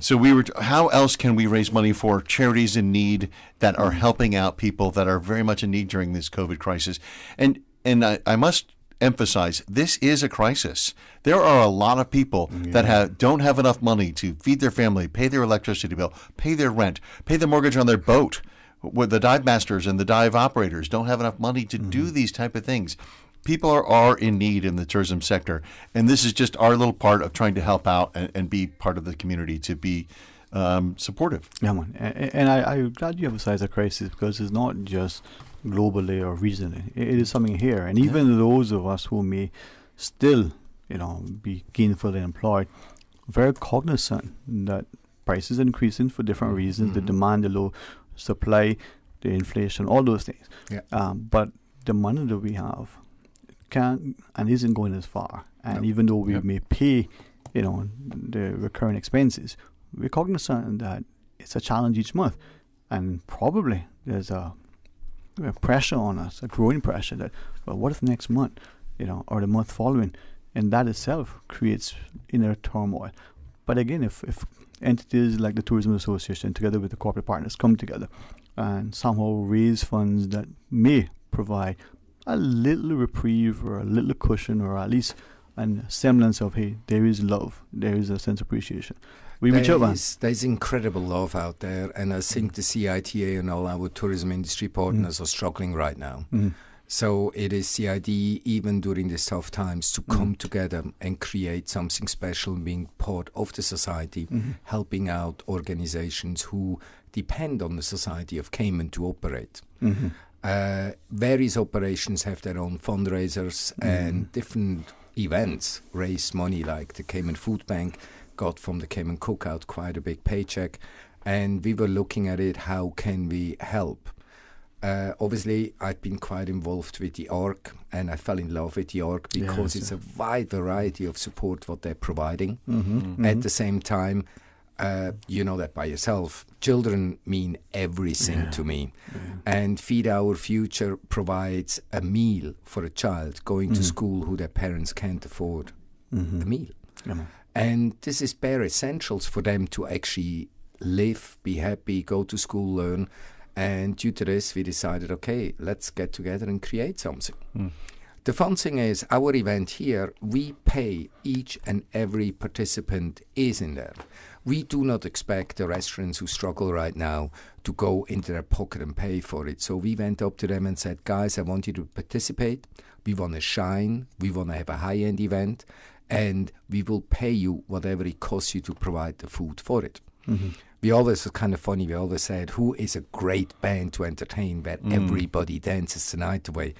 so we were. How else can we raise money for charities in need that are helping out people that are very much in need during this COVID crisis? And I must emphasize, this is a crisis. There are a lot of people that don't have enough money to feed their family, pay their electricity bill, pay their rent, pay the mortgage on their boat. The dive masters and the dive operators don't have enough money to do these type of things. People are in need in the tourism sector, and this is just our little part of trying to help out and be part of the community to be supportive. Yeah, man. And I'm glad you emphasize the crisis, because it's not just globally or regionally. It is something here. And even those of us who may still, be gainfully employed, very cognizant that prices are increasing for different reasons, the demand, the low supply, the inflation, all those things. Yeah. But the money that we have can't and isn't going as far. And even though we may pay, the recurring expenses, we're cognizant that it's a challenge each month. And probably there's a pressure on us, a growing pressure that, well, what if next month, or the month following? And that itself creates inner turmoil. But again, if entities like the Tourism Association, together with the corporate partners, come together and somehow raise funds that may provide a little reprieve or a little cushion, or at least a semblance of, hey, there is love, there is a sense of appreciation. There's incredible love out there, and I think the CITA and all our tourism industry partners are struggling right now. So it is the idea, even during these tough times, to come together and create something special, being part of the society, helping out organizations who depend on the Society of Cayman to operate. Various operations have their own fundraisers and different events raise money, like the Cayman Food Bank got from the Cayman Cookout quite a big paycheck. And we were looking at it, how can we help? Obviously, I've been quite involved with the ARC, and I fell in love with the ARC because it's a wide variety of support what they're providing. At the same time, you know that by yourself, children mean everything to me. And Feed Our Future provides a meal for a child going to school who their parents can't afford a meal. And this is bare essentials for them to actually live, be happy, go to school, learn. And due to this, we decided, okay, let's get together and create something. The fun thing is, our event here, we pay each and every participant is in there. We do not expect the restaurants who struggle right now to go into their pocket and pay for it. So we went up to them and said, guys, I want you to participate. We want to shine. We want to have a high-end event. And we will pay you whatever it costs you to provide the food for it. We always, it's kind of funny, we always said, who is a great band to entertain where everybody dances the night away?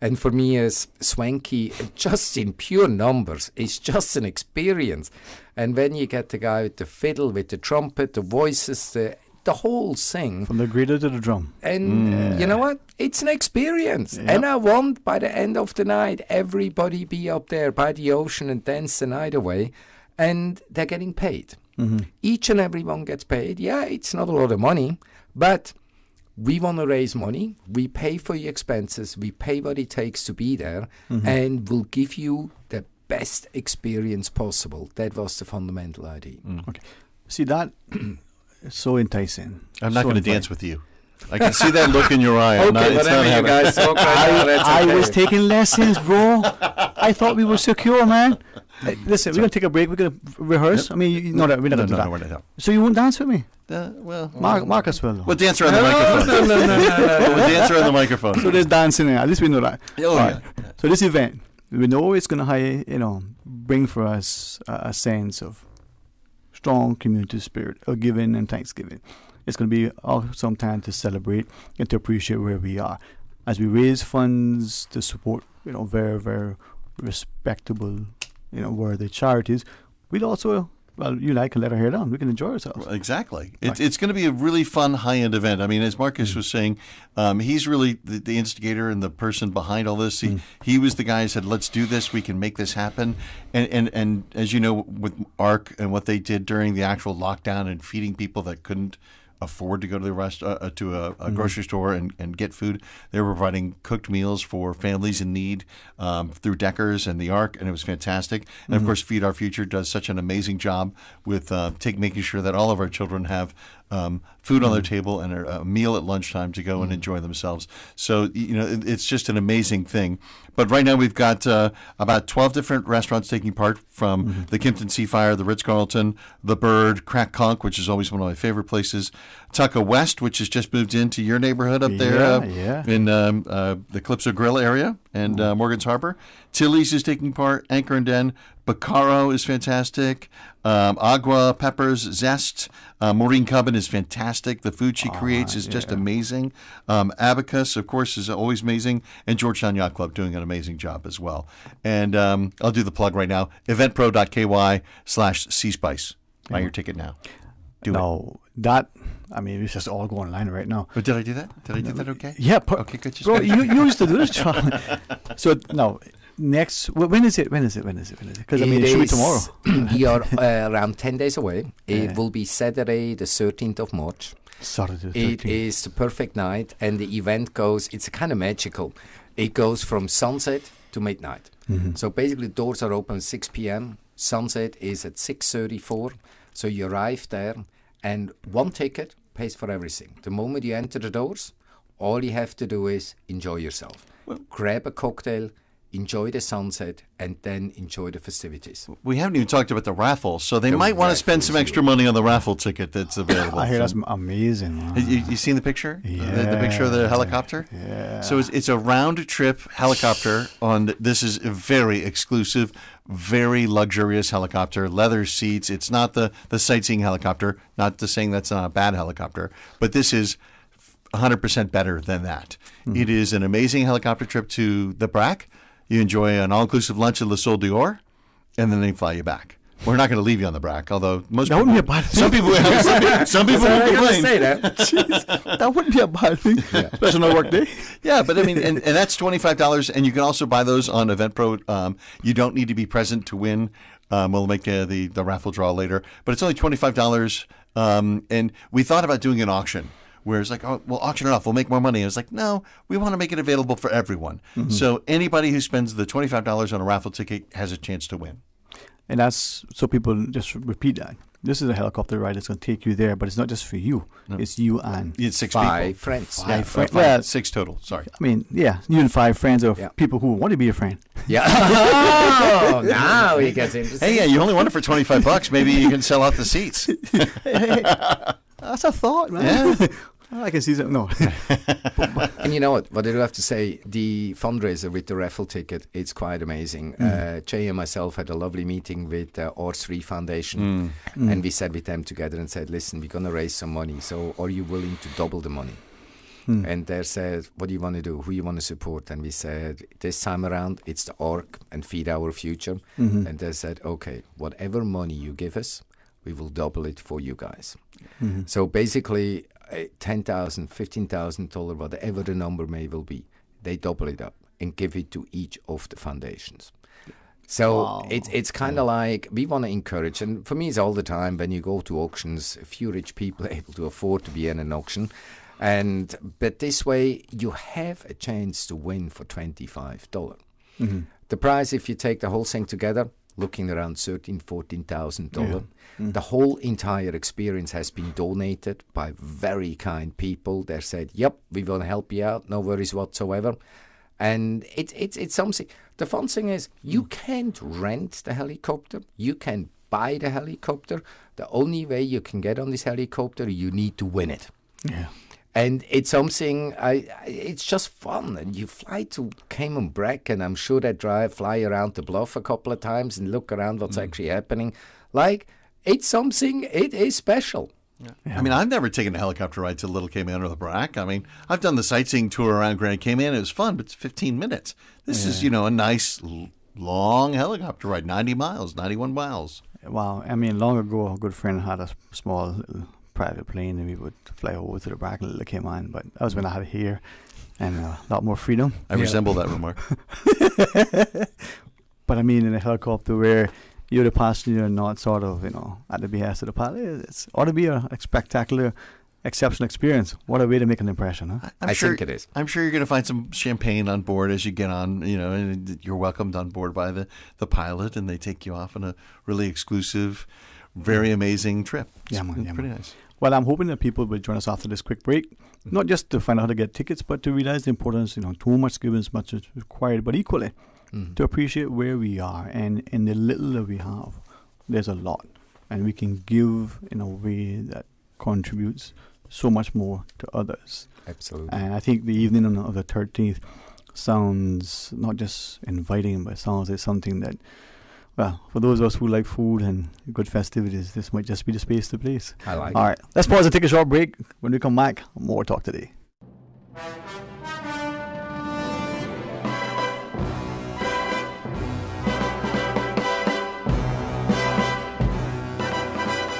And for me as Swanky, just in pure numbers, it's just an experience. And when you get the guy with the fiddle, with the trumpet, the voices, the whole thing. From the greeter to the drum. And you know what? It's an experience. And I want, by the end of the night, everybody be up there by the ocean and dance the night away. And they're getting paid. Each and every one gets paid. Yeah, it's not a lot of money, but we want to raise money. We pay for your expenses. We pay what it takes to be there, and we'll give you the best experience possible. That was the fundamental idea. Okay. See, that is so enticing. I'm not going to dance with you. I can see that look in your eye. You guys talk right now, I was taking lessons, bro. I thought we were secure, man. Listen, we're going to take a break. We're going to rehearse. I mean, we're not going to do that. No. So you won't dance with me? Well, Marcus will. We'll dance around the microphone. No. We'll dance around the microphone. So there's dancing there. At least we know that. Oh, yeah. So this event, we know it's going to, bring for us a sense of strong community spirit of giving and thanksgiving. It's going to be some time to celebrate and to appreciate where we are as we raise funds to support, very, very respectable, worthy charities. We'd also, you can let our hair down. We can enjoy ourselves. Well, exactly. It's going to be a really fun high-end event. I mean, as Marcus was saying, he's really the instigator and the person behind all this. He was the guy who said, let's do this. We can make this happen. And as you know, with ARC and what they did during the actual lockdown and feeding people that couldn't afford to go to the to a grocery store and get food. They were providing cooked meals for families in need through Deckers and the ARC, and it was fantastic. And of course, Feed Our Future does such an amazing job with making sure that all of our children have food on their table and a meal at lunchtime to go and enjoy themselves. So, it's just an amazing thing. But right now we've got about 12 different restaurants taking part, from the Kimpton Seafire, the Ritz-Carlton, the Bird, Crack Conch, which is always one of my favorite places, Tucka West, which has just moved into your neighborhood up there in the Calypso Grill area, and Morgan's Harbor. Tilly's is taking part, Anchor and Den, Bacaro is fantastic, Agua, Peppers, Zest, Maureen Cubbin is fantastic. The food she creates is just amazing. Abacus, of course, is always amazing, and Georgetown Yacht Club doing an amazing job as well. And I'll do the plug right now, eventpro.ky/cspice. Buy your ticket now. It's just all going online right now. But did I do that? Did I do that okay? Yeah. Okay, good. Bro, you used to do this, John. So, no. Next, when is it? Because it should be tomorrow. We are around 10 days away. It will be Saturday, the 13th of March. Saturday, the 13th. It is the perfect night, and the event it's kind of magical. It goes from sunset to midnight. So basically, doors are open at 6 p.m. Sunset is at 6:34. So you arrive there, and one ticket pays for everything. The moment you enter the doors, all you have to do is enjoy yourself. Grab a cocktail, enjoy the sunset, and then enjoy the festivities. We haven't even talked about the raffle, so they might want to spend some extra money on the raffle ticket that's available. I hear that's amazing. Wow. You seen the picture? Yeah. The picture of the helicopter? Yeah. So it's a round-trip helicopter. This is a very exclusive, very luxurious helicopter, leather seats. It's not the sightseeing helicopter, not saying that's not a bad helicopter, but this is 100% better than that. It is an amazing helicopter trip to the BRAC. You enjoy an all-inclusive lunch at Le Sol d'Or, and then they fly you back. We're not going to leave you on the BRAC, although most wouldn't be a bad thing. Some people will complain. Say that. Jeez, that wouldn't be a bad thing, especially on a work day. Yeah, but I mean, and that's $25, and you can also buy those on Eventbrite. You don't need to be present to win. We'll make the raffle draw later, but it's only $25. And we thought about doing an auction, where it's like, oh, we'll auction it off, we'll make more money. And it's like, no, we want to make it available for everyone. So anybody who spends the $25 on a raffle ticket has a chance to win. And that's, so people just repeat that. This is a helicopter ride that's going to take you there, but it's not just for you. No. It's you and it's 6 5 people. Friends. Five, 6 total, sorry. I mean, you and 5 friends or people who want to be your friend. Yeah. Oh, now he gets interesting. Hey, you only want it for $25. Maybe you can sell out the seats. Hey, that's a thought, man. Yeah. I can see that. No. And you know what I do have to say, the fundraiser with the raffle ticket, it's quite amazing. Jay and myself had a lovely meeting with R3 Foundation, and we sat with them together and said, listen, we're going to raise some money, so are you willing to double the money? And they said, what do you want to do? Who you want to support? And we said, this time around, it's the ARC and Feed Our Future. And they said, okay, whatever money you give us, we will double it for you guys. So basically, $10,000, $15,000, whatever the number may will be, they double it up and give it to each of the foundations. So it's kind of like we want to encourage, and for me it's all the time when you go to auctions, a few rich people are able to afford to be in an auction, but this way you have a chance to win for $25. The price, if you take the whole thing together, looking around $13,000, $14,000. The whole entire experience has been donated by very kind people. They said, yep, we will help you out, no worries whatsoever. And it's something. The fun thing is you can't rent the helicopter. You can buy the helicopter. The only way you can get on this helicopter, you need to win it. Yeah. And it's something, it's just fun. And you fly to Cayman Brac, and I'm sure they fly around the bluff a couple of times and look around what's actually happening. Like, it's something, it is special. Yeah. I mean, I've never taken a helicopter ride to Little Cayman or the BRAC. I mean, I've done the sightseeing tour around Grand Cayman. It was fun, but it's 15 minutes. This is, a nice, long helicopter ride, 90 miles, 91 miles. Wow. I mean, long ago, a good friend had a small little private plane, and we would fly over to the BRAC and Little Cayman, but that was when I had it here, and a lot more freedom. I resemble that remark. But I mean, in a helicopter where you're the passenger and not sort of, at the behest of the pilot, it ought to be a spectacular, exceptional experience. What a way to make an impression, huh? I think it is. I'm sure you're going to find some champagne on board as you get on, and you're welcomed on board by the pilot, and they take you off on a really exclusive, very amazing trip. It's pretty nice. Well, I'm hoping that people will join us after this quick break, not just to find out how to get tickets, but to realize the importance, too much given as much as required, but equally to appreciate where we are, and in the little that we have, there's a lot, and we can give in a way that contributes so much more to others. Absolutely. And I think the evening of the 13th sounds not just inviting, but sounds like something that, well, for those of us who like food and good festivities, this might just be the space to place. I like it. All right, let's pause and take a short break. When we come back, more talk today.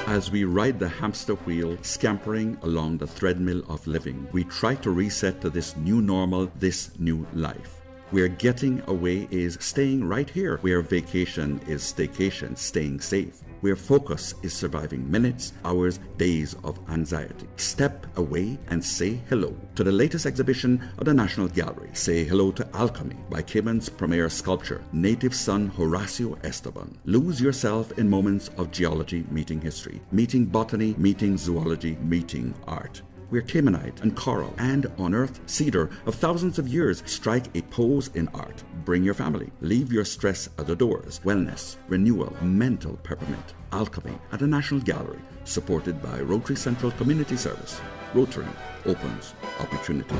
As we ride the hamster wheel, scampering along the treadmill of living, we try to reset to this new normal, this new life. Where getting away is staying right here. Where vacation is staycation, staying safe. Where focus is surviving minutes, hours, days of anxiety. Step away and say hello to the latest exhibition of the National Gallery. Say hello to Alchemy by Cayman's premier sculptor, native son Horacio Esteban. Lose yourself in moments of geology meeting history, meeting botany, meeting zoology, meeting art. where Caymanite and coral and unearthed cedar of thousands of years strike a pose in art. Bring your family. Leave your stress at the doors. Wellness, renewal, mental peppermint, alchemy at the National Gallery, supported by Rotary Central Community Service. Rotary opens opportunities.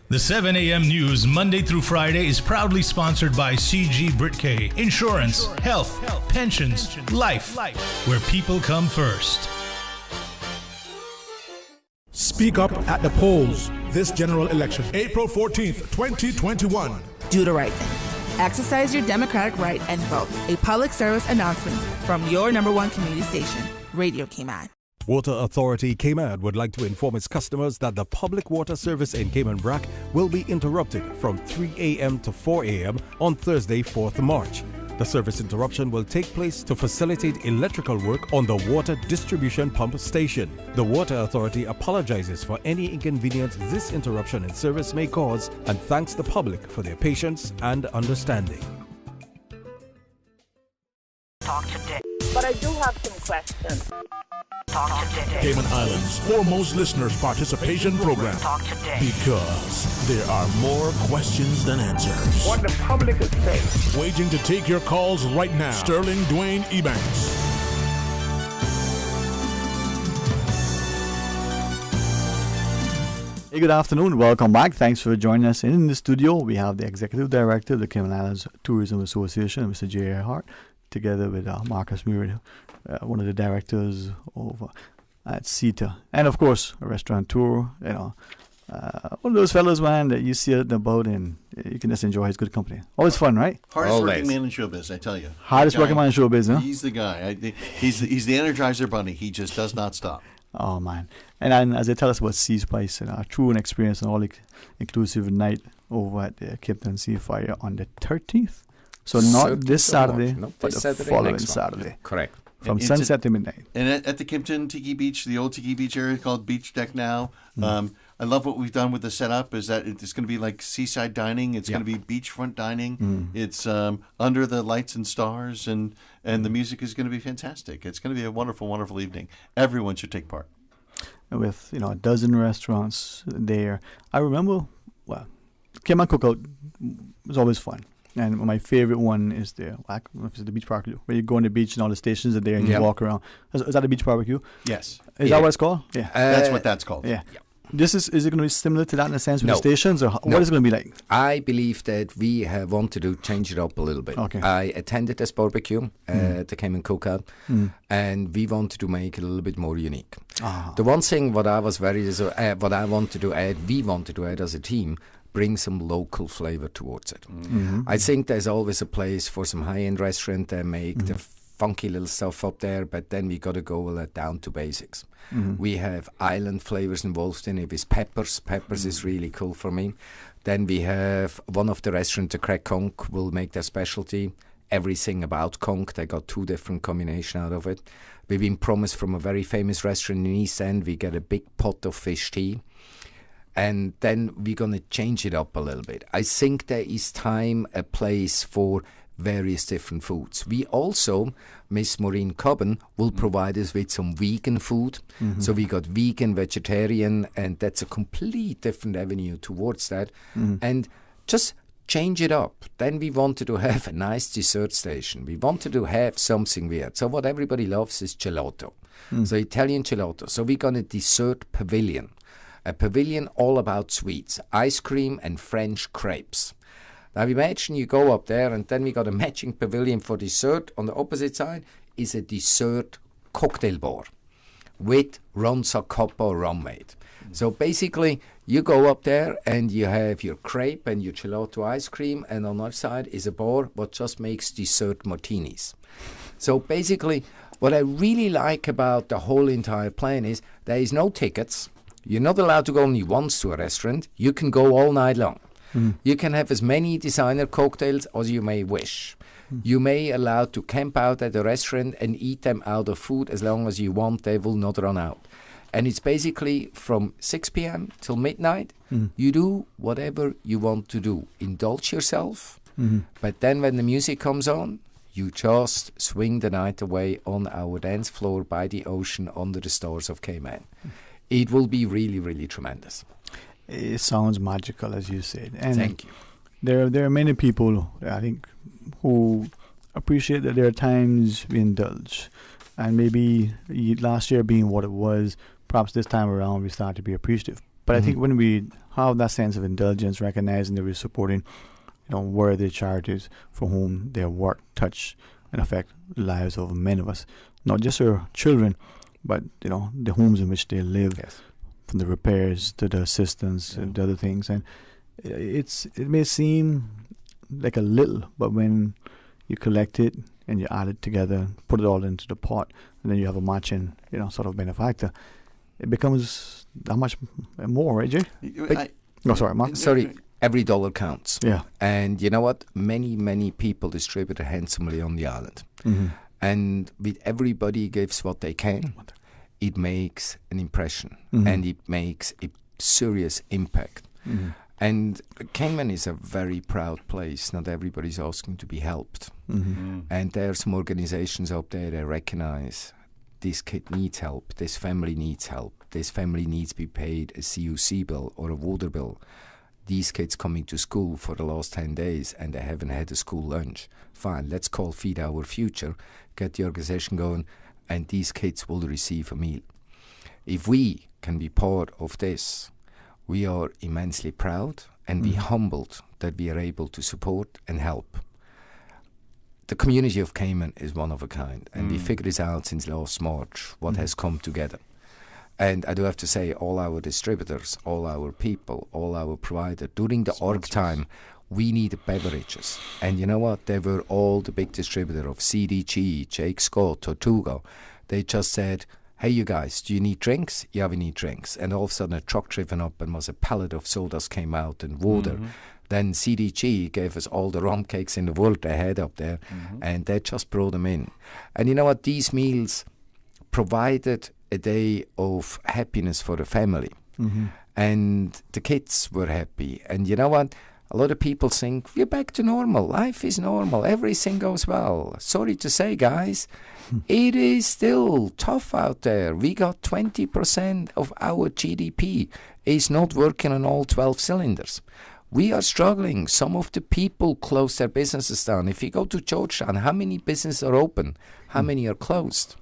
The 7 a.m. news Monday through Friday is proudly sponsored by CG Britke Insurance, Health, Pensions, Life, where people come first. Speak up at the polls this general election, April 14th, 2021. Do the right thing. Exercise your democratic right and vote. A public service announcement from your #1 community station, Radio Cayman. Water Authority Cayman would like to inform its customers that the public water service in Cayman Brac will be interrupted from 3 a.m. to 4 a.m. on Thursday, 4th March. The service interruption will take place to facilitate electrical work on the water distribution pump station. The Water Authority apologizes for any inconvenience this interruption in service may cause and thanks the public for their patience and understanding. Talk today. But I do have some questions. Talk today. Cayman Islands' foremost listeners participation program. Talk today. Because there are more questions than answers. What the public is saying. Waiting to take your calls right now. Sterling Dwayne Ebanks. Hey, good afternoon. Welcome back. Thanks for joining us in the studio. We have the Executive Director of the Cayman Islands Tourism Association, Mr. J.A. Hart, together with Marcus Muir, one of the directors over at CETA. And, of course, a restaurateur, one of those fellows, man, that you see out and about and you can just enjoy his good company. Always fun, right? Hardest working man in showbiz, I tell you. Hardest working man in showbiz, huh? He's the guy. He's the Energizer Bunny. He just does not stop. Oh, man. And as they tell us about Sea Spice, a true and experience and all-inclusive night over at the Cape Town Sea Fire on the 13th. So not this Saturday, but the following Saturday. Correct. From sunset to midnight. And at the Kimpton Tiki Beach, the old Tiki Beach area called Beach Deck now. I love what we've done with the setup is that it's going to be like seaside dining. It's going to be beachfront dining. It's under the lights and stars, and the music is going to be fantastic. It's going to be a wonderful, wonderful evening. Everyone should take part. With a dozen restaurants there. I remember, Cayman Cookout was always fun. And my favorite one is the beach barbecue, where you go on the beach and all the stations are there and you walk around. Is that the beach barbecue? Yes. Is that what it's called? Yeah. That's what that's called. Yeah. Is it going to be similar to that in a sense with the stations, or what is it going to be like? I believe that we want to change it up a little bit. Okay. I attended this barbecue at the Cayman Cookout, and we wanted to make it a little bit more unique. The one thing what I wanted to add, we wanted to add as a team, bring some local flavor towards it. I think there's always a place for some high-end restaurant that make the funky little stuff up there, but then we got to go down to basics. We have island flavors involved in it with peppers. Peppers is really cool for me. Then we have one of the restaurants, the Crack Conch, will make their specialty. Everything about conch. They got 2 different combinations out of it. We've been promised from a very famous restaurant in East End, we get a big pot of fish tea. And then we're going to change it up a little bit. I think there is time, a place for various different foods. We also, Miss Maureen Cobban will provide us with some vegan food. So we got vegan, vegetarian, and that's a complete different avenue towards that. And just change it up. Then we wanted to have a nice dessert station. We wanted to have something weird. So what everybody loves is gelato. So Italian gelato. So we got a dessert pavilion. A pavilion all about sweets, ice cream and French crepes. Now imagine you go up there and then we got a matching pavilion for dessert. On the opposite side is a dessert cocktail bar with ron Zacapa rum made. So basically you go up there and you have your crepe and your gelato ice cream, and on the other side is a bar what just makes dessert martinis. So basically what I really like about the whole entire plan is there is no tickets. You're not allowed to go only once to a restaurant. You can go all night long. You can have as many designer cocktails as you may wish. You may allow to camp out at a restaurant and eat them out of food as long as you want. They will not run out. And it's basically from 6 p.m. till midnight. You do whatever you want to do. Indulge yourself. But then when the music comes on, You just swing the night away on our dance floor by the ocean under the stars of Cayman. It will be really, really tremendous. It sounds magical, as you said. And thank you. There are many people, I think, who appreciate that there are times we indulge. And maybe last year being what it was, perhaps this time around we start to be appreciative. But I think when we have that sense of indulgence, recognizing that we're supporting worthy charities for whom their work touch and affect the lives of many of us, not just our children, but the homes in which they live, from the repairs to the assistance and the other things. And it may seem like a little, but when you collect it and you add it together, put it all into the pot, and then you have a matching, sort of benefactor, it becomes that much more, right, Jay? Sorry, Mark. Sorry. Every dollar counts. Yeah. And you know what? Many people distributed handsomely on the island. Mm-hmm. And with everybody gives what they can, it makes an impression. Mm-hmm. And it makes a serious impact. Mm-hmm. And Cayman is a very proud place. Not everybody's asking to be helped. Mm-hmm. And there are some organizations out there that recognize this kid needs help, this family needs help, this family needs to be paid a CUC bill or a water bill. These kids coming to school for the last 10 days and they haven't had a school lunch. Fine, let's call Feed Our Future, get the organization going, and these kids will receive a meal. If we can be part of this, we are immensely proud and be humbled that we are able to support and help. The community of Cayman is one of a kind, and we figured this out since last March, what has come together. And I do have to say, all our distributors, all our people, all our providers, during the org time, we needed beverages. And you know what? They were all the big distributor of CDG, Jake Scott, Tortuga. They just said, hey, you guys, do you need drinks? Yeah, we need drinks. And all of a sudden, a truck driven up and was a pallet of sodas came out and water. Then CDG gave us all the rum cakes in the world they had up there, and they just brought them in. And you know what? These meals provided a day of happiness for the family. And the kids were happy. And you know what? A lot of people think, we're back to normal. Life is normal. Everything goes well. Sorry to say, guys, it is still tough out there. We got 20% of our GDP is not working on all 12 cylinders. We are struggling. Some of the people close their businesses down. If you go to Georgetown, how many businesses are open? How many are closed?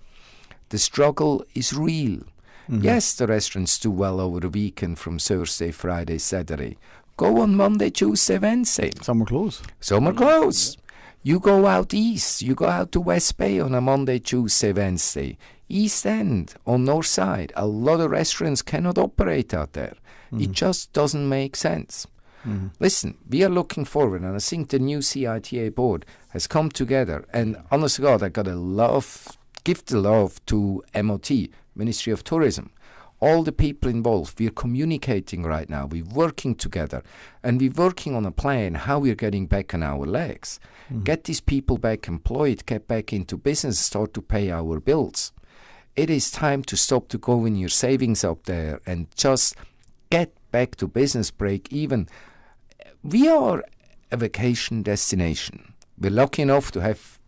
The struggle is real. Yes, the restaurants do well over the weekend from Thursday, Friday, Saturday. Go on Monday, Tuesday, Wednesday. Some are closed. Some are closed. You go out east. You go out to West Bay on a Monday, Tuesday, Wednesday. East End, on North Side. A lot of restaurants cannot operate out there. It just doesn't make sense. Listen, we are looking forward, and I think the new CITA board has come together. And honest to God, I got give the love to MOT, Ministry of Tourism. All the people involved, we're communicating right now, we're working together, and we're working on a plan how we're getting back on our legs. Get these people back employed, get back into business, start to pay our bills. It is time to stop to go in your savings up there and just get back to business, break even. We are a vacation destination. We're lucky enough to have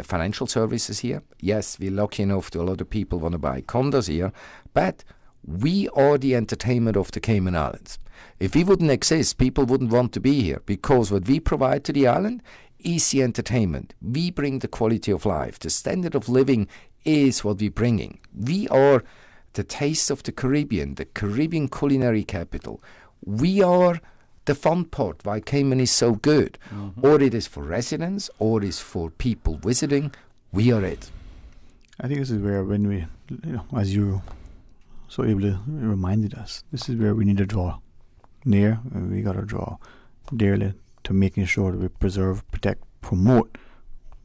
financial services here. Yes, we're lucky enough to a lot of people want to buy condos here, but we are the entertainment of the Cayman Islands. If we wouldn't exist, people wouldn't want to be here, because what we provide to the island is the entertainment. We bring the quality of life. The standard of living is what we're bringing. We are the taste of the Caribbean culinary capital. We are the fun part, why Cayman is so good. Or it is for residents, or it is for people visiting. We are it. I think this is where, when we, as you so ably reminded us, this is where we need to draw near, and we got to draw dearly to making sure that we preserve, protect, promote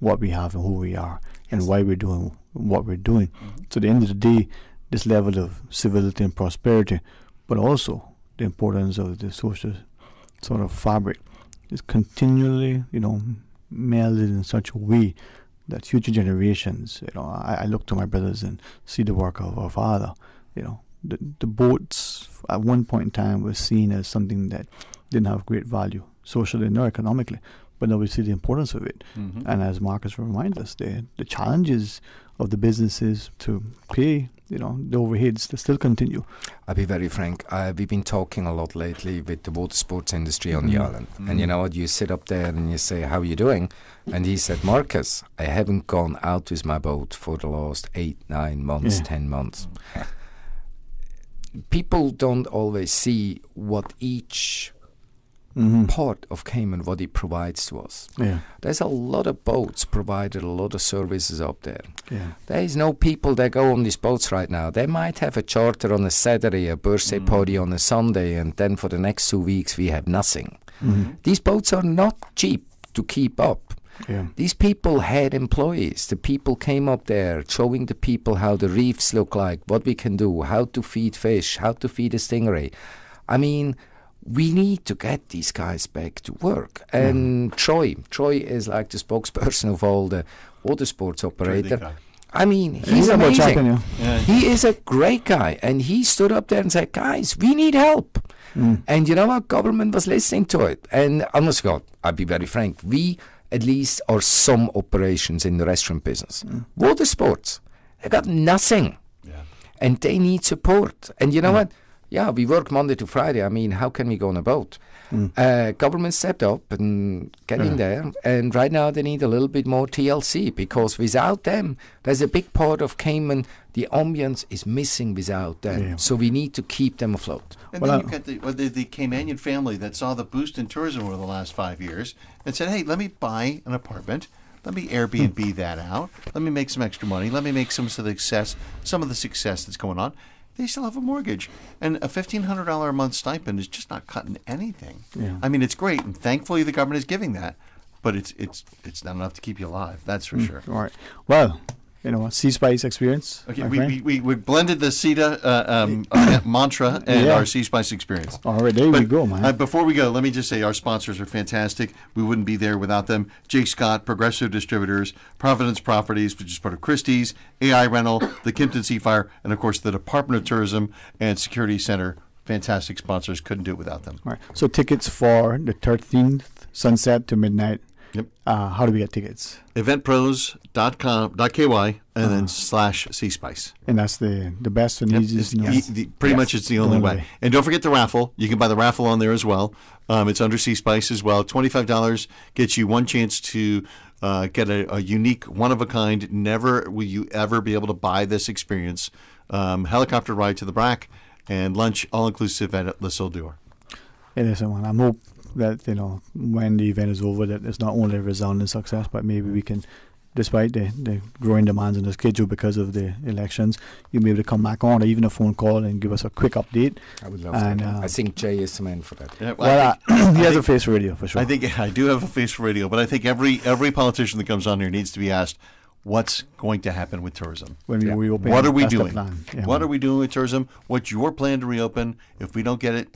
what we have and who we are, and why we're doing what we're doing. So at the end of the day, this level of civility and prosperity, but also the importance of the social sort of fabric is continually, melded in such a way that future generations, I look to my brothers and see the work of our father. The boats at one point in time was seen as something that didn't have great value socially nor economically, but nobody see the importance of it. And as Marcus reminds us, the challenges of the businesses to pay, the overheads that still continue. I'll be very frank. We've been talking a lot lately with the water sports industry on the island. And you know what? You sit up there and you say, how are you doing? And he said, Marcus, I haven't gone out with my boat for the last 8, 9 months, 10 months. People don't always see what each part of Cayman, what it provides to us. There's a lot of boats provided, a lot of services up there. There is no people that go on these boats right now. They might have a charter on a Saturday, a birthday party on a Sunday, and then for the next 2 weeks we have nothing. These boats are not cheap to keep up. These people had employees. The people came up there showing the people how the reefs look like, what we can do, how to feed fish, how to feed a stingray. I mean, we need to get these guys back to work. And Troy is like the spokesperson of all the water sports operator. I mean, he's amazing. He is a great guy. And he stood up there and said, guys, we need help. And you know what? Government was listening to it. And honest God, I'll be very frank, we at least are some operations in the restaurant business. Water sports, they got nothing. And they need support. And you know what? Yeah, we work Monday to Friday. I mean, how can we go on a boat? Government stepped up and getting there. And right now they need a little bit more TLC, because without them, there's a big part of Cayman, the ambience is missing without them. So we need to keep them afloat. And then you've got the Caymanian family that saw the boost in tourism over the last 5 years and said, hey, let me buy an apartment. Let me Airbnb that out. Let me make some extra money. Let me make some of the success that's going on. They still have a mortgage, and a $1,500 a month stipend is just not cutting anything. I mean, it's great, and thankfully the government is giving that, but it's not enough to keep you alive. That's for sure. All right. Well, Sea Spice experience. Okay, we blended the CETA mantra and our Sea Spice experience. All right, there we go, man. Before we go, let me just say our sponsors are fantastic. We wouldn't be there without them. Jake Scott, Progressive Distributors, Providence Properties, which is part of Christie's, AI Rental, the Kimpton Seafire, and of course the Department of Tourism and Security Center. Fantastic sponsors. Couldn't do it without them. All right. So tickets for the 13th, sunset to midnight. Yep. How do we get tickets? Eventpros.ky and then /CSpice. And that's the best and easiest. Pretty much it's the only way. And don't forget the raffle. You can buy the raffle on there as well. It's under CSpice as well. $25 gets you one chance to get a unique, one-of-a-kind, never will you ever be able to buy this experience. Helicopter ride to the BRAC and lunch all-inclusive at Le Sol d'Or. It is, man. I'm hoping that when the event is over, that it's not only a resounding success, but maybe we can, despite the growing demands on the schedule because of the elections, you'll be able to come back on, or even a phone call and give us a quick update. I would love that. I think Jay is the man for that. Yeah, he has a face for radio for sure. I think I do have a face for radio, but I think every politician that comes on here needs to be asked, what's going to happen with tourism? When we reopen, what are we doing? What are we doing with tourism? What's your plan to reopen? If we don't get it,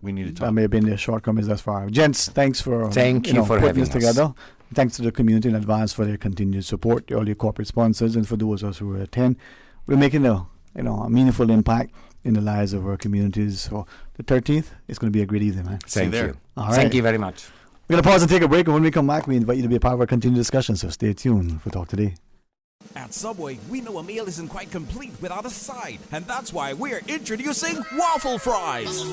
we need to talk. That may have been the shortcomings thus far. Gents, thanks for Thank you for putting having this together. Thanks to the community in advance for their continued support, all your corporate sponsors, and for those of us who attend. We're making a meaningful impact in the lives of our communities. So the 13th, it's going to be a great evening, man. Thank you. All right. Thank you very much. We're going to pause and take a break, and when we come back, we invite you to be a part of our continued discussion. So stay tuned for Talk Today. At Subway, we know a meal isn't quite complete without a side, and that's why we're introducing waffle fries.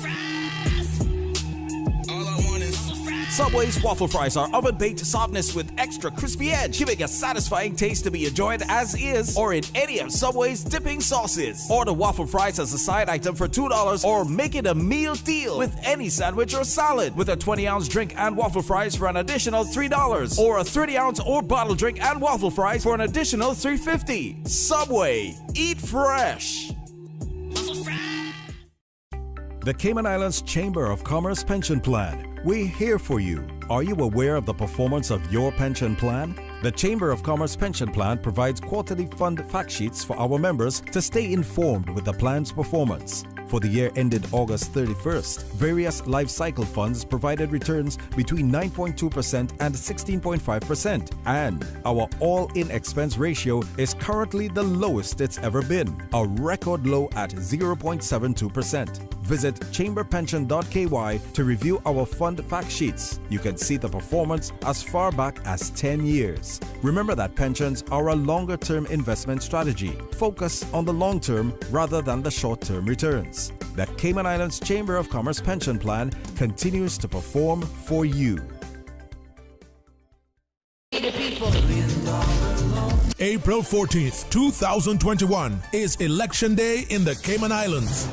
Subway's waffle fries are oven-baked softness with extra crispy edge, giving a satisfying taste to be enjoyed as is or in any of Subway's dipping sauces. Order waffle fries as a side item for $2 or make it a meal deal with any sandwich or salad with a 20-ounce drink and waffle fries for an additional $3 or a 30-ounce or bottle drink and waffle fries for an additional $3.50. Subway, eat fresh. The Cayman Islands Chamber of Commerce Pension Plan. We're here for you. Are you aware of the performance of your pension plan? The Chamber of Commerce Pension Plan provides quarterly fund fact sheets for our members to stay informed with the plan's performance. For the year ended August 31st, various life cycle funds provided returns between 9.2% and 16.5%, and our all-in expense ratio is currently the lowest it's ever been, a record low at 0.72%. Visit chamberpension.ky to review our fund fact sheets. You can see the performance as far back as 10 years. Remember that pensions are a longer-term investment strategy. Focus on the long term rather than the short-term returns. The Cayman Islands Chamber of Commerce Pension Plan continues to perform for you. April 14th, 2021 is Election Day in the Cayman Islands.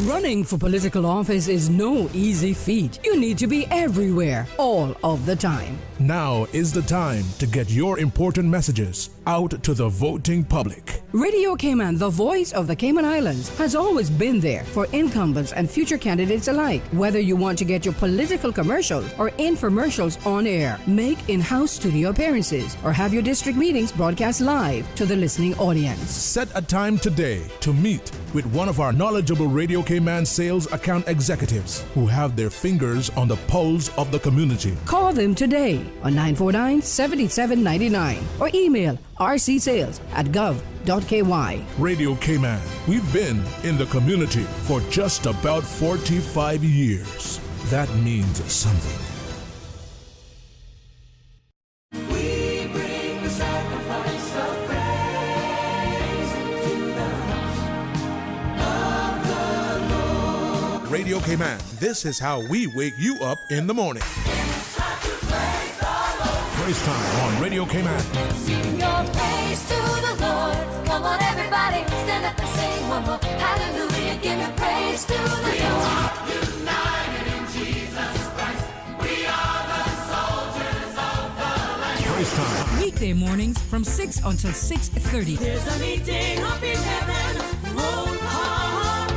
Running for political office is no easy feat. You need to be everywhere, all of the time. Now is the time to get your important messages out to the voting public. Radio Cayman, the voice of the Cayman Islands, has always been there for incumbents and future candidates alike. Whether you want to get your political commercials or infomercials on air, make in-house studio appearances, or have your district meetings broadcast live to the listening audience. Set a time today to meet with one of our knowledgeable Radio Cayman sales account executives who have their fingers on the pulse of the community. Call them today on 949-7799 or email rcsales@gov.ky. Radio Cayman, we've been in the community for just about 45 years. That means something. We bring the sacrifice of praise to the house of the Lord. Radio Cayman, this is how we wake you up in the morning. Praise time on Radio Cayman. Sing your praise to the Lord. Come on, everybody, stand up and sing one more. Hallelujah, give me praise to the Lord. We are united in Jesus Christ. We are the soldiers of the land. Praise time. Weekday mornings from 6 until 6:30. There's a meeting up in heaven. Roll call.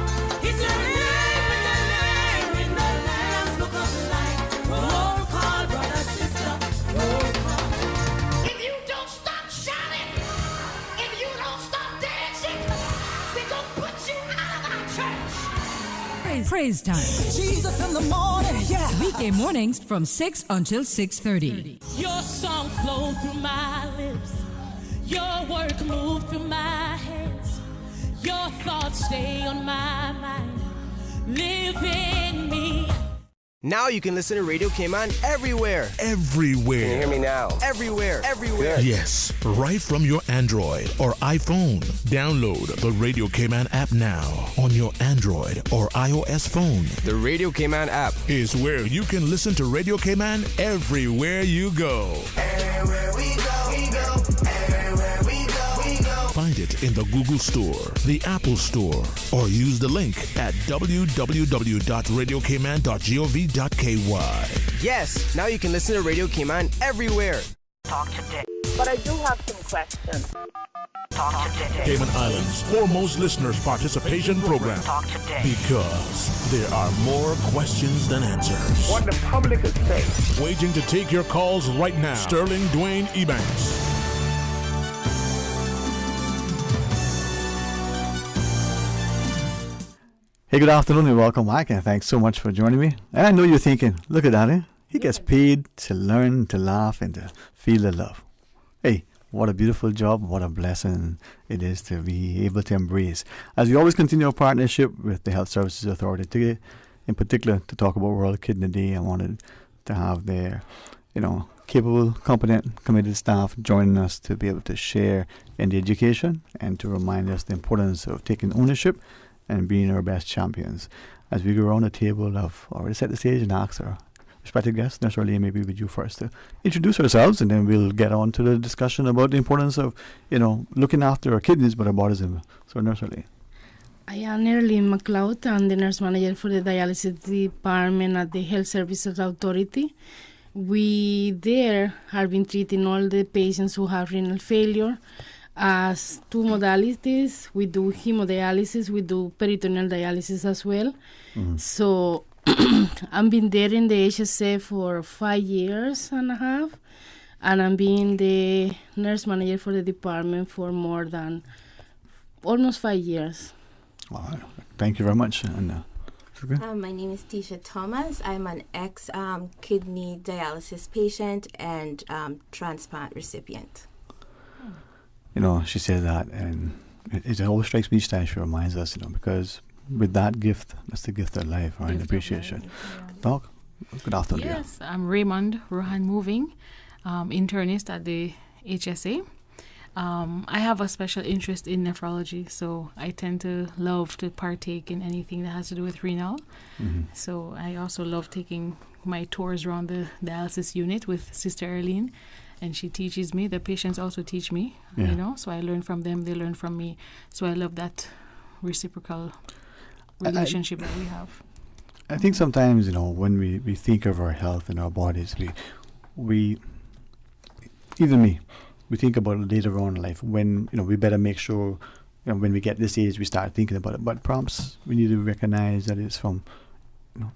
He's a name in the name in the Lamb's book of life. Roll call, brother, sister. Roll call. If you don't stop shouting, if you don't stop dancing, we're gonna put you out of our church. Praise time. Jesus in the morning, yeah. Weekday mornings from 6 until 6:30. Your song flowed through my lips. Your work moved through my hands. Your thoughts stay on my mind, living me. Now you can listen to Radio Cayman everywhere. Everywhere. Can you hear me now? Everywhere. Everywhere. Yes, right from your Android or iPhone. Download the Radio Cayman app now on your Android or iOS phone. The Radio Cayman app is where you can listen to Radio Cayman everywhere you go. Everywhere we go, we go. Everywhere we go, we go. Find it in the Google Store, the Apple Store, or use the link at www.radiocayman.gov.ky. Yes, now you can listen to Radio Cayman everywhere. Talk today. But I do have some questions. Talk today. Cayman Islands' foremost listeners participation program. Talk today. Because there are more questions than answers. What the public is saying. Waiting to take your calls right now. Sterling Dwayne Ebanks. Hey, good afternoon and welcome back, and thanks so much for joining me. And I know you're thinking, look at that, eh? He gets paid to learn, to laugh, and to feel the love. Hey, what a beautiful job, what a blessing it is to be able to embrace. As we always continue our partnership with the Health Services Authority today, in particular to talk about World Kidney Day, I wanted to have their, capable, competent, committed staff joining us to be able to share in the education and to remind us the importance of taking ownership and being our best champions. As we go around the table, I've already set the stage and asked our respected guests, Nurse Arlene, maybe with you first, to introduce ourselves, and then we'll get on to the discussion about the importance of, looking after our kidneys, but our bodies as well. So, Nurse Arlene. I am Nerlene McLeod. I'm the nurse manager for the dialysis department at the Health Services Authority. We there have been treating all the patients who have renal failure as two modalities. We do hemodialysis, we do peritoneal dialysis as well. So I've been there in the HSA for 5 years and a half, and I'm being the nurse manager for the department for more than almost 5 years. Wow. Thank you very much. And, my name is Tisha Thomas. I'm an ex-kidney dialysis patient and transplant recipient. She says that, and it always strikes me each time she reminds us, because with that gift. That's the gift of life, right? Gift of Appreciation. life, Doc, good afternoon. Yes, I'm Raymond Rohan Moving, internist at the HSA. I have a special interest in nephrology, so I tend to love to partake in anything that has to do with renal. So I also love taking my tours around the dialysis unit with Sister Arlene, and she teaches me. The patients also teach me, Yeah. you know, so I learn from them, they learn from me. So I love that reciprocal relationship that we have. I think sometimes, when we think of our health and our bodies, we even me, we think about it later on in life when, we better make sure, when we get this age, we start thinking about it. But perhaps we need to recognize that it's from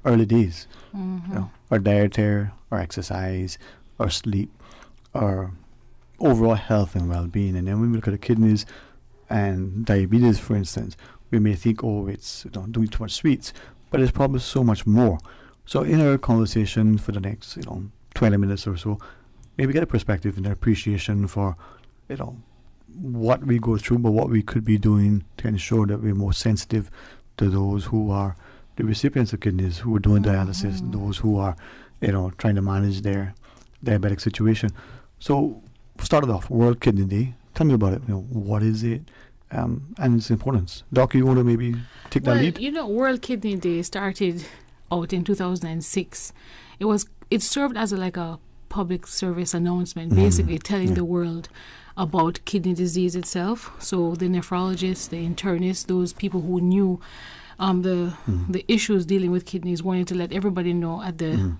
early days. Our dietary, our exercise, our sleep, our overall health and well-being. And then when we look at the kidneys and diabetes, for instance, we may think, it's doing too much sweets, but it's probably so much more. So in our conversation for the next 20 minutes or so, maybe get a perspective and an appreciation for what we go through, but what we could be doing to ensure that we're more sensitive to those who are the recipients of kidneys, who are doing dialysis, those who are trying to manage their diabetic situation. So started off World Kidney Day. Tell me about it. What is it? And its importance. Doc, you want to maybe take that lead? World Kidney Day started out in 2006. It served as a public service announcement, basically telling the world about kidney disease itself. So the nephrologists, the internists, those people who knew the issues dealing with kidneys, wanted to let everybody know at the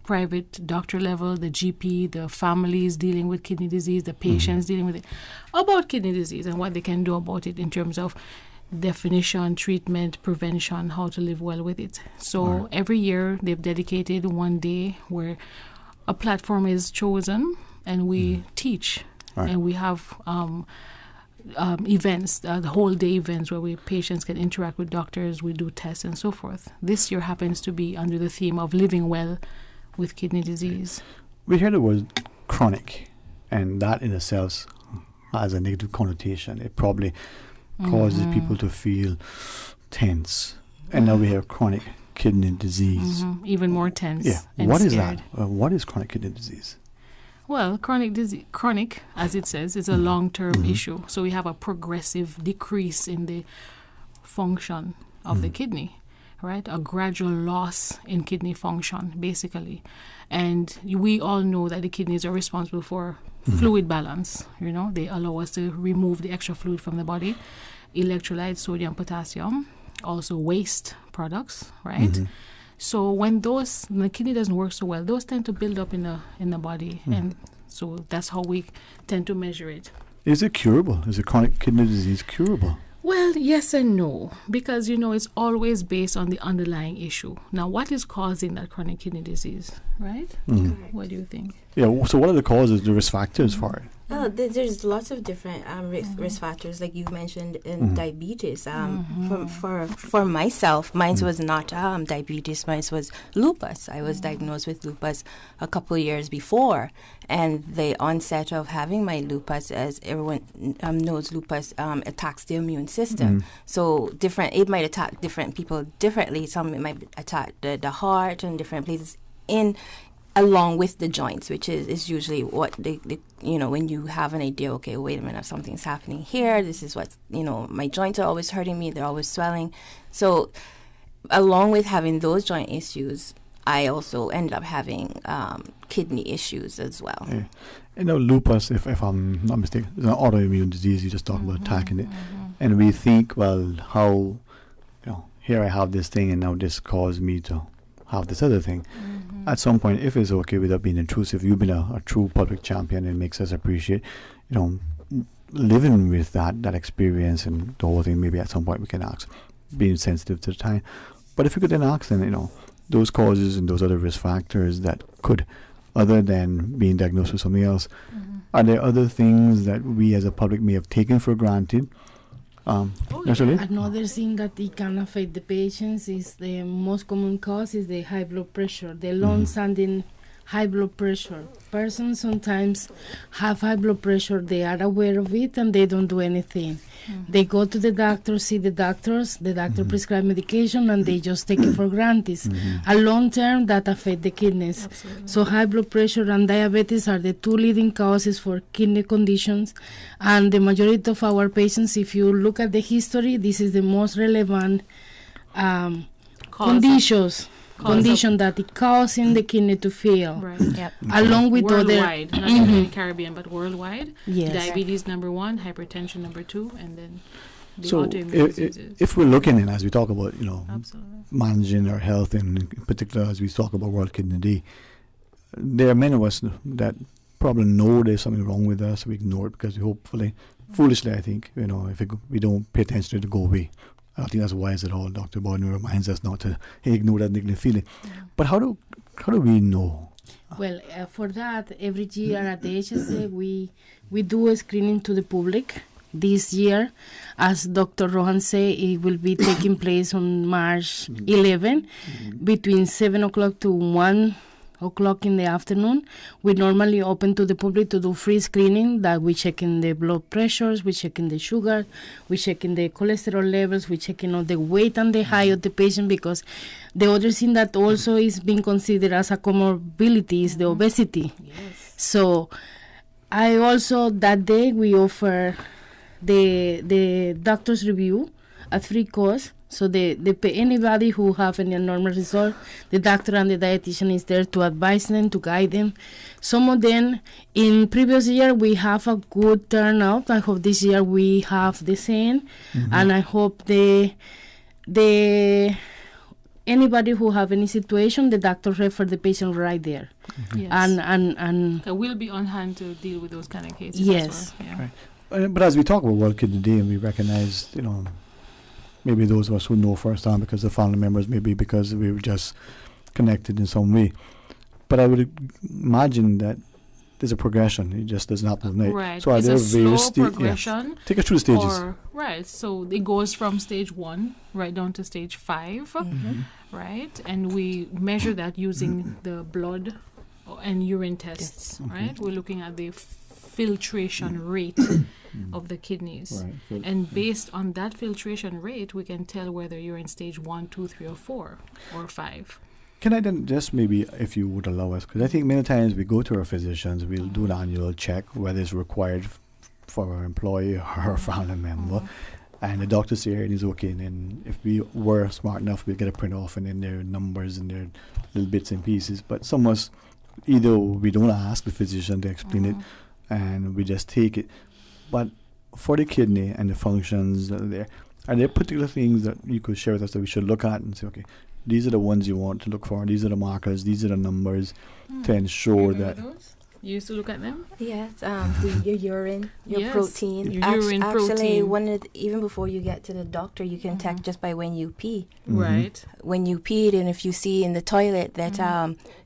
private doctor level, the GP, the families dealing with kidney disease, the patients dealing with it, about kidney disease and what they can do about it in terms of definition, treatment, prevention, how to live well with it. So every year they've dedicated one day where a platform is chosen and we teach and we have events, the whole day events where patients can interact with doctors, we do tests and so forth. This year happens to be under the theme of living well with kidney disease. We hear the word chronic, and that in itself has a negative connotation. It probably causes people to feel tense. And now we have chronic kidney disease. Even more tense. Yeah. And What scared. is that? What is chronic kidney disease? Well, chronic, as it says, is a long-term issue. So we have a progressive decrease in the function of the kidney, right? A gradual loss in kidney function, basically. And we all know that the kidneys are responsible for fluid balance. They allow us to remove the extra fluid from the body, electrolytes, sodium, potassium, also waste products, right? So when the kidney doesn't work so well, those tend to build up in the body, and so that's how we tend to measure it. Is it curable? Is a chronic kidney disease curable? Well, yes and no, because it's always based on the underlying issue. Now, what is causing that chronic kidney disease, right? What do you think? Yeah. So what are the causes, the risk factors for it? Oh, there's lots of different risk factors, like you mentioned in diabetes. For myself, mine was not diabetes. Mine was lupus. I was diagnosed with lupus a couple of years before, and the onset of having my lupus, as everyone knows, lupus attacks the immune system. So it might attack different people differently. Some it might attack the heart and different places along with the joints, which is usually what they when you have an idea, okay, wait a minute, something's happening here, this is what, my joints are always hurting me, they're always swelling. So along with having those joint issues, I also ended up having kidney issues as well. Yeah. Lupus, if I'm not mistaken, is an autoimmune disease. You just talk about attacking it. And we think, well, how, here I have this thing and now this caused me to have this other thing. At some point, if it's okay without being intrusive, you've been a true public champion, and it makes us appreciate, living with that experience and the whole thing. Maybe at some point we can ask, being sensitive to the time. But if we could then ask them, those causes and those other risk factors that could, other than being diagnosed with something else, are there other things that we as a public may have taken for granted? Another thing that it can affect the patients is the most common cause is the high blood pressure, the long-standing high blood pressure. Persons sometimes have high blood pressure. They are aware of it and they don't do anything. They go to the doctor, see the doctors. The doctor prescribe medication and they just take it for granted. A long term that affect the kidneys. So high blood pressure and diabetes are the two leading causes for kidney conditions. And the majority of our patients, if you look at the history, this is the most relevant condition that it causing the kidney to fail. Right. Yep. Along with worldwide, other not even in the Caribbean, but worldwide. Yes. Diabetes number 1, hypertension number 2, and then the So autoimmune diseases. if we're looking in, as we talk about, Absolutely. managing our health, and in particular as we talk about World Kidney Day, there are many of us that probably know there's something wrong with us. We ignore it because we hopefully, foolishly, I think, if we don't pay attention to it, to go away. I don't think that's wise at all. Dr. Borden reminds us not to ignore that niggling feeling. But how do we know? Well, for that, every year at the HSA, we do a screening to the public. This year, as Dr. Rohan said, it will be taking place on March 11 between 7 o'clock to 1 o'clock in the afternoon. We normally open to the public to do free screening that we check in the blood pressures, we check in the sugar, we check in the cholesterol levels, we check in on the weight and the height of the patient, because the other thing that also is being considered as a comorbidity is the obesity. So I also, that day we offer the doctor's review at free cost. So anybody who have any abnormal result, the doctor and the dietitian is there to advise them, to guide them. Some of them, in previous year, we have a good turnout. I hope this year we have the same. And I hope anybody who have any situation, the doctor refer the patient right there. Yes. And we'll be on hand to deal with those kind of cases yes. as well. Yeah. Right. But as we talk about World Kidney Day, and we recognize, maybe those of us who know firsthand because of family members, maybe because we were just connected in some way. But I would imagine that there's a progression. It just does not overnight. Right. So are it's there a various slow progression. Yes. Take us through the stages. Right. So it goes from stage 1 right down to stage 5. Right. And we measure that using the blood and urine tests. Right. We're looking at the filtration rate of the kidneys. Right. And based on that filtration rate, we can tell whether you're in stage 1, 2, 3, or 4, or 5. Can I then just maybe, if you would allow us, because I think many times we go to our physicians, we'll do an annual check, whether it's required for our employee or our family member, and the doctor says it is okay, and then if we were smart enough, we'll get a print off, and then there are numbers and there are little bits and pieces. But some of us, either we don't ask the physician to explain it, and we just take it. But for the kidney and the functions that are there particular things that you could share with us that we should look at and say, okay, these are the ones you want to look for, these are the markers, these are the numbers to ensure that... You used to look at them? Yes, your urine, your protein. Your urine, actually, protein. Even before you get to the doctor, you can check just by when you pee. Right. When you peed, and if you see in the toilet that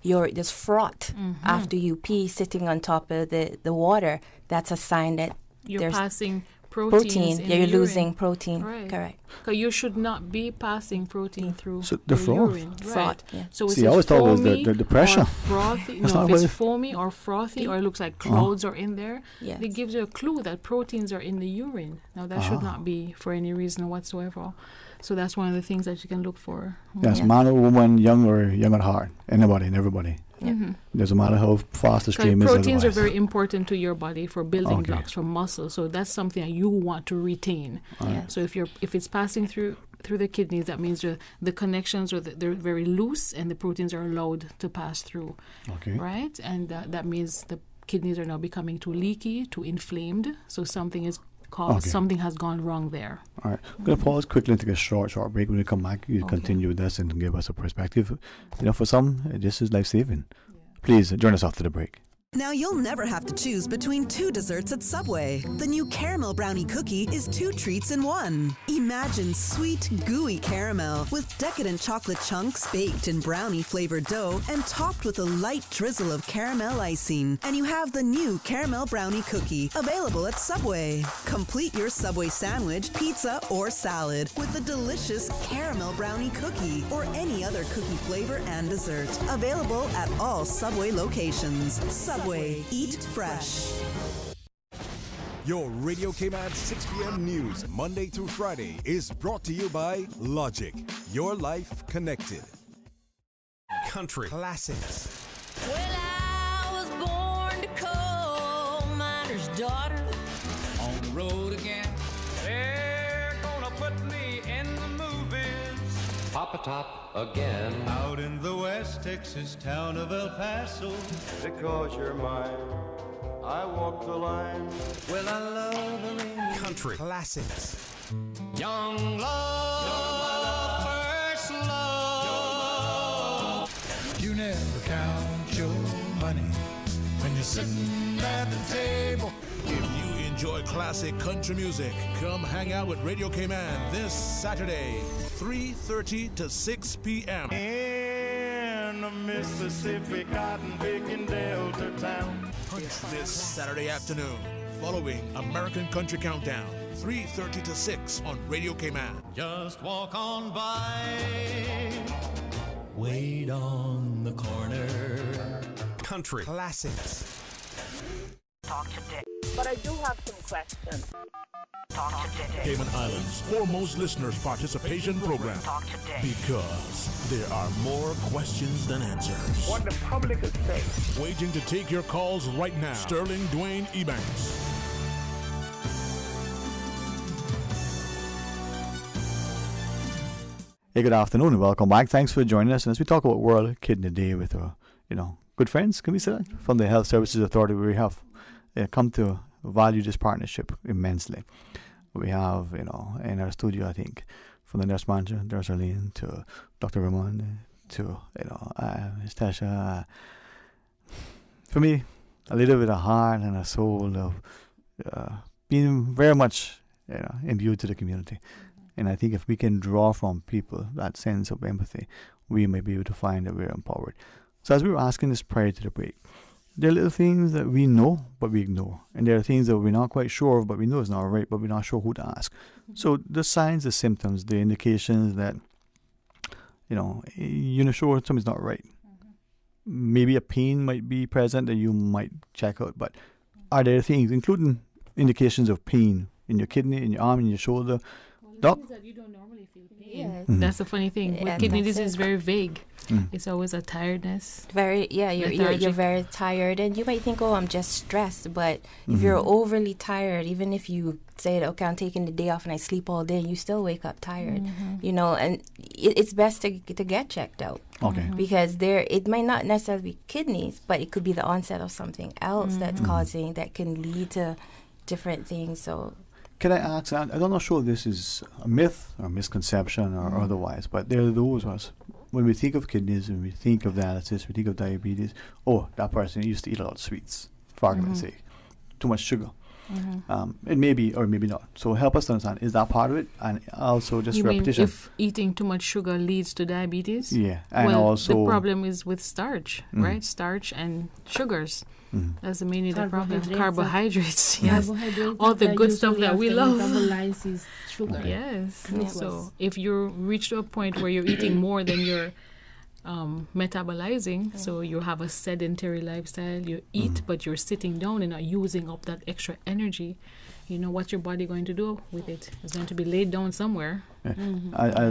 there's froth after you pee sitting on top of the water, that's a sign that you're there's passing protein. You're losing protein. Right. Correct. Because you should not be passing protein through the froth. Urine. Froth. Right. Yeah. So see, I always thought it was the pressure. Frothy. No, if it's foamy or frothy or it looks like clouds are in there, it gives you a clue that proteins are in the urine. Now, that should not be for any reason whatsoever. So that's one of the things that you can look for. Yes, man or woman, young or young at heart, anybody and everybody. Doesn't matter how fast the stream is. Proteins are very important to your body for building blocks, for muscle. So that's something that you want to retain. So if it's passing through the kidneys, that means the connections they're very loose and the proteins are allowed to pass through. Right, and that means the kidneys are now becoming too leaky, too inflamed. So something has gone wrong there. All right. I'm going to pause quickly and take a short break. When we come back, you continue with us and give us a perspective. For some, this is life-saving. Please join us after the break. Now you'll never have to choose between two desserts at Subway. The new Caramel Brownie Cookie is 2 treats in 1. Imagine sweet, gooey caramel with decadent chocolate chunks baked in brownie-flavored dough and topped with a light drizzle of caramel icing. And you have the new Caramel Brownie Cookie, available at Subway. Complete your Subway sandwich, pizza, or salad with the delicious Caramel Brownie Cookie or any other cookie flavor and dessert. Available at all Subway locations. Subway, eat fresh. Your Radio Cayman 6 p.m. news, Monday through Friday, is brought to you by Logic. Your life connected. Country classics. Well, I was born to coal miner's daughter. On the road again. They're gonna put me in the movies. Papa Top again. Out in the West Texas town of El Paso. Because you're mine, I walk the line. Well, I love them in Country classics. young love, first love. You never count your money when you're sitting at the table. If you enjoy classic country music, come hang out with Radio Cayman this Saturday, 3:30 to 6 p.m. In the Mississippi cotton picking Delta town. This Saturday afternoon, following American Country Countdown, 3:30 to 6 on Radio Cayman. Just walk on by. Wait on the corner. Country classics. Talk today. But I do have some questions. Talk today. Cayman Islands' foremost listeners' participation program. Talk today. Because there are more questions than answers. What the public is saying. Waiting to take your calls right now. Sterling Dwayne Ebanks. Hey, good afternoon and welcome back. Thanks for joining us. And as we talk about World Kidney Day with our, good friends, can we say that? From the Health Services Authority, we have come to value this partnership immensely. We have, in our studio, I think, from the nurse manager, Nurse Arlene, to Dr. Ramon, to, Ms. Tasha. For me, a little bit of heart and a soul of being very much, imbued to the community. And I think if we can draw from people that sense of empathy, we may be able to find that we're empowered. So as we were asking this prior to the break, there are little things that we know, but we ignore. And there are things that we're not quite sure of, but we know it's not right, but we're not sure who to ask. So the signs, the symptoms, the indications that, you're not sure something's not right. Maybe a pain might be present that you might check out, but are there things, including indications of pain in your kidney, in your arm, in your shoulder? Doc? That you don't normally feel pain. Yeah. That's the funny thing. Yeah, With kidney that's disease, it. is very vague. It's always a tiredness. You're very tired, and you might think, oh, I'm just stressed. But if you're overly tired, even if you say, okay, I'm taking the day off and I sleep all day, you still wake up tired. And it's best to get checked out. Okay. Because it might not necessarily be kidneys, but it could be the onset of something else that can lead to different things. So. Can I ask, I'm not sure if this is a myth or misconception or otherwise, but there are those of us, when we think of kidneys, when we think of dialysis, we think of diabetes, that person used to eat a lot of sweets, for argument's sake, too much sugar. It may be or maybe not. So help us to understand, is that part of it? And also just repetition. Mean if eating too much sugar leads to diabetes? Yeah, and well, also the problem is with starch, right? Starch and sugars. That's mainly the problem. Carbohydrates, yes. All the good stuff that we love. Metabolizes sugar. Yes. So if you reach to a point where you're eating more than you're metabolizing, so you have a sedentary lifestyle, you eat but you're sitting down and not using up that extra energy, what's your body going to do with it? It's going to be laid down somewhere. Yeah.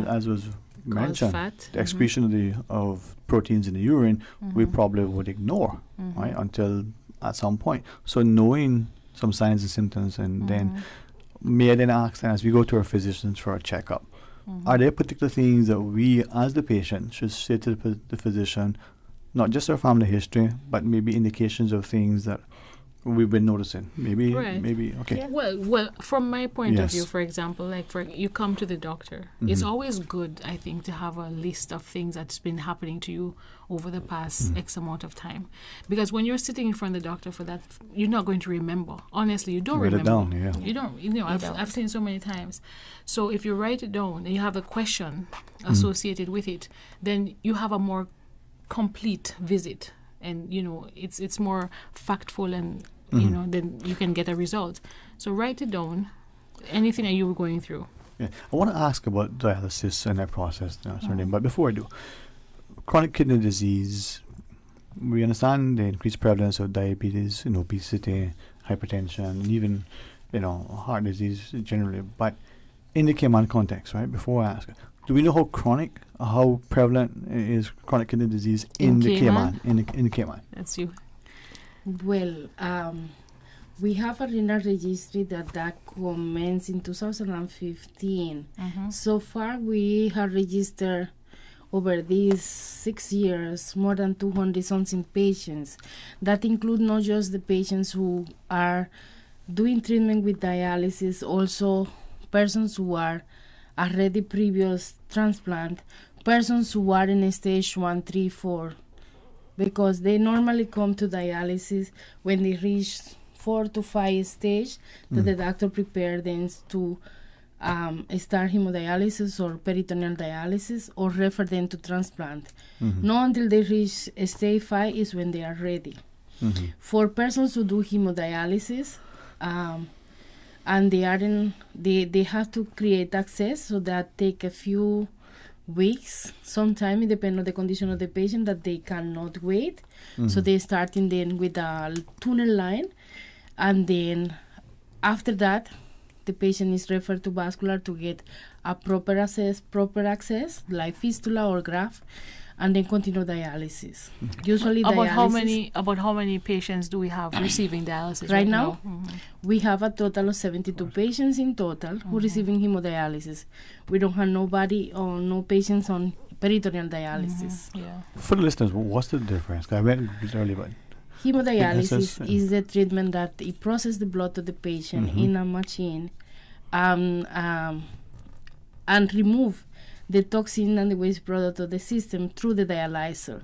As was mentioned, fat. the excretion of proteins in the urine, we probably would ignore, right, until at some point. So knowing some signs and symptoms, and then may I then ask, as we go to our physicians for a checkup, are there particular things that we, as the patient, should say to the physician, not just our family history, but maybe indications of things that we've been noticing? Maybe, Right. okay. Well, from my point of Yes. view, for example, like you come to the doctor, it's always good, I think, to have a list of things that's been happening to you over the past X amount of time, because when you're sitting in front of the doctor for that, you're not going to remember. Honestly, you don't Write it remember. down, yeah. You don't. You know, I've seen so many times. So if you write it down and you have a question associated with it, then you have a more complete visit, and you know it's more factful, and you know then you can get a result. So write it down, anything that you were going through. Yeah, I want to ask about dialysis and that process, but before I do, chronic kidney disease, we understand the increased prevalence of diabetes, obesity, hypertension, and even, heart disease generally. But in the Cayman context, right, before I ask, do we know how prevalent is chronic kidney disease in the Cayman? In the Cayman. That's you. Well, we have a renal registry that commenced in 2015. So far, we have registered over these 6 years more than 200 something patients. That include not just the patients who are doing treatment with dialysis, also persons who are already previous transplant, persons who are in stage 1, 3, 4, because they normally come to dialysis when they reach 4 to 5 stage, that the doctor prepare them to start hemodialysis or peritoneal dialysis or refer them to transplant. Not until they reach stage 5 is when they are ready. For persons who do hemodialysis, and they have to create access, so that take a few weeks. Sometimes it depends on the condition of the patient that they cannot wait. So they starting then with a tunnel line, and then after that the patient is referred to vascular to get a proper access like fistula or graft, and then continue dialysis. Usually About how many patients do we have receiving dialysis right now? We have a total of 72 patients in total who receiving hemodialysis. We don't have nobody or no patients on peritoneal dialysis. For the listeners, what's the difference? I went a bit early, but Hemodialysis is the treatment that it processes the blood to the patient in a machine and remove the toxin and the waste product of the system through the dialyzer.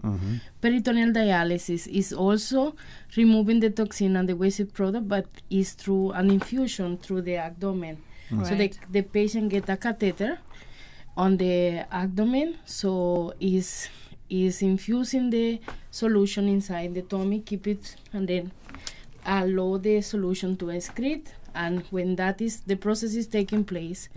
Peritoneal dialysis is also removing the toxin and the waste product, but is through an infusion through the abdomen. So the patient get a catheter on the abdomen, so is infusing the solution inside the tummy, keep it, and then allow the solution to excrete. And when the process is taking place,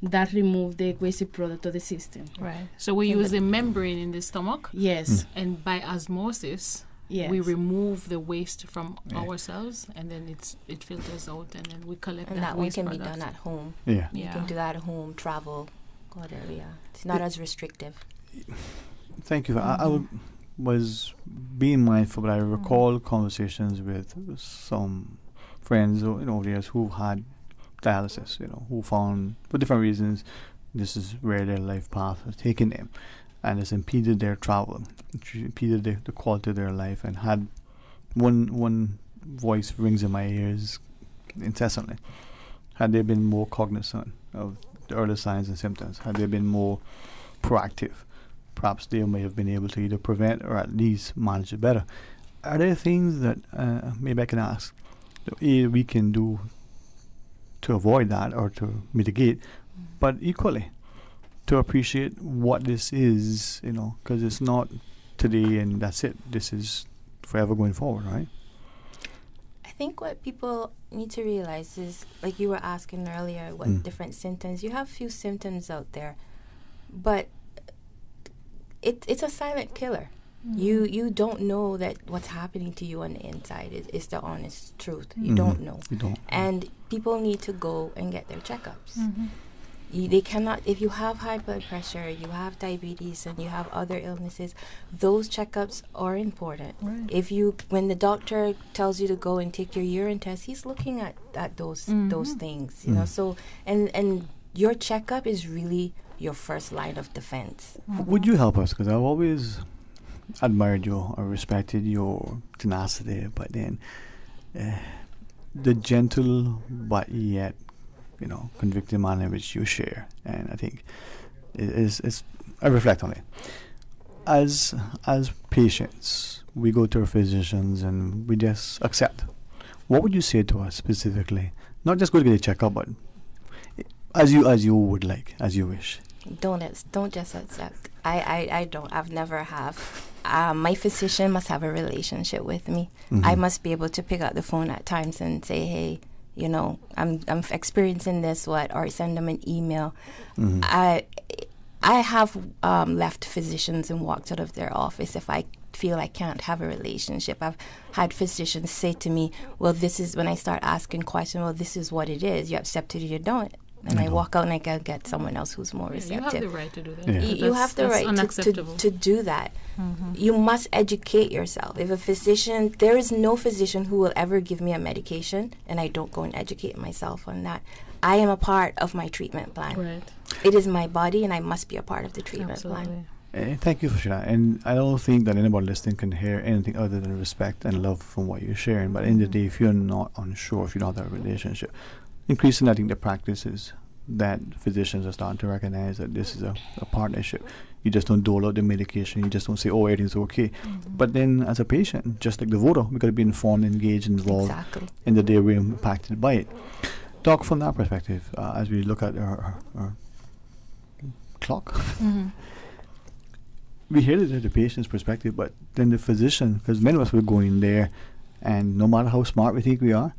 that remove the waste product of the system. Right. So we use the membrane in the stomach. Yes. And by osmosis, we remove the waste from ourselves, and then it filters out, and then we collect and that waste one can product. be done at home. Yeah. You can do that at home, travel, whatever. It's not as restrictive. Thank you. I was being mindful, but I recall conversations with some friends over the years who had dialysis, who found, for different reasons, this is where their life path has taken them, and it's impeded their travel, impeded the quality of their life, and had one voice rings in my ears incessantly. Had they been more cognizant of the early signs and symptoms, had they been more proactive, perhaps they may have been able to either prevent or at least manage it better. Are there things that maybe I can ask that we can do to avoid that or to mitigate, but equally to appreciate what this is, because it's not today and that's it. This is forever going forward, right? I think what people need to realize is, like you were asking earlier, what different symptoms. You have few symptoms out there, but it's a silent killer. You don't know that what's happening to you on the inside is the honest truth. You don't know. You don't. And people need to go and get their checkups. They cannot, if you have high blood pressure, you have diabetes, and you have other illnesses, those checkups are important. Right. When the doctor tells you to go and take your urine test, he's looking at those things, So and your checkup is really your first line of defense. Would you help us? Because I've always admired you or respected your tenacity, but then the gentle but yet, convicting manner which you share, and I think I reflect on it. As patients, we go to our physicians and we just accept. What would you say to us specifically? Not just go to get a checkup, but as you would like, as you wish. Don't just accept. I don't. I've never have. My physician must have a relationship with me. Mhm. I must be able to pick up the phone at times and say, hey, I'm experiencing this, or send them an email. Mhm. I have left physicians and walked out of their office if I feel I can't have a relationship. I've had physicians say to me, well, this is when I start asking questions, well, this is what it is. You accept it or you don't. And I walk out and I can get someone else who's more receptive. You have the right to do that. Yeah. You have the That's right unacceptable. to do that. Mhm. You must educate yourself. If a physician, there is no physician who will ever give me a medication and I don't go and educate myself on that. I am a part of my treatment plan. Right. It is my body and I must be a part of the treatment plan. Thank you for sharing that. And I don't think that anybody listening can hear anything other than respect and love from what you're sharing. But in the day, if you're not unsure, if you don't have a relationship, increasingly, I think the practices that physicians are starting to recognize that this is a partnership. You just don't dole out the medication. You just don't say, oh, everything's okay. But then as a patient, just like the voter, we got to be informed, engaged, involved in the day we're impacted by it. Doc, from that perspective, as we look at our clock, Mhm. we hear it at the patient's perspective, but then the physician, because many of us will go in there, and no matter how smart we think we are,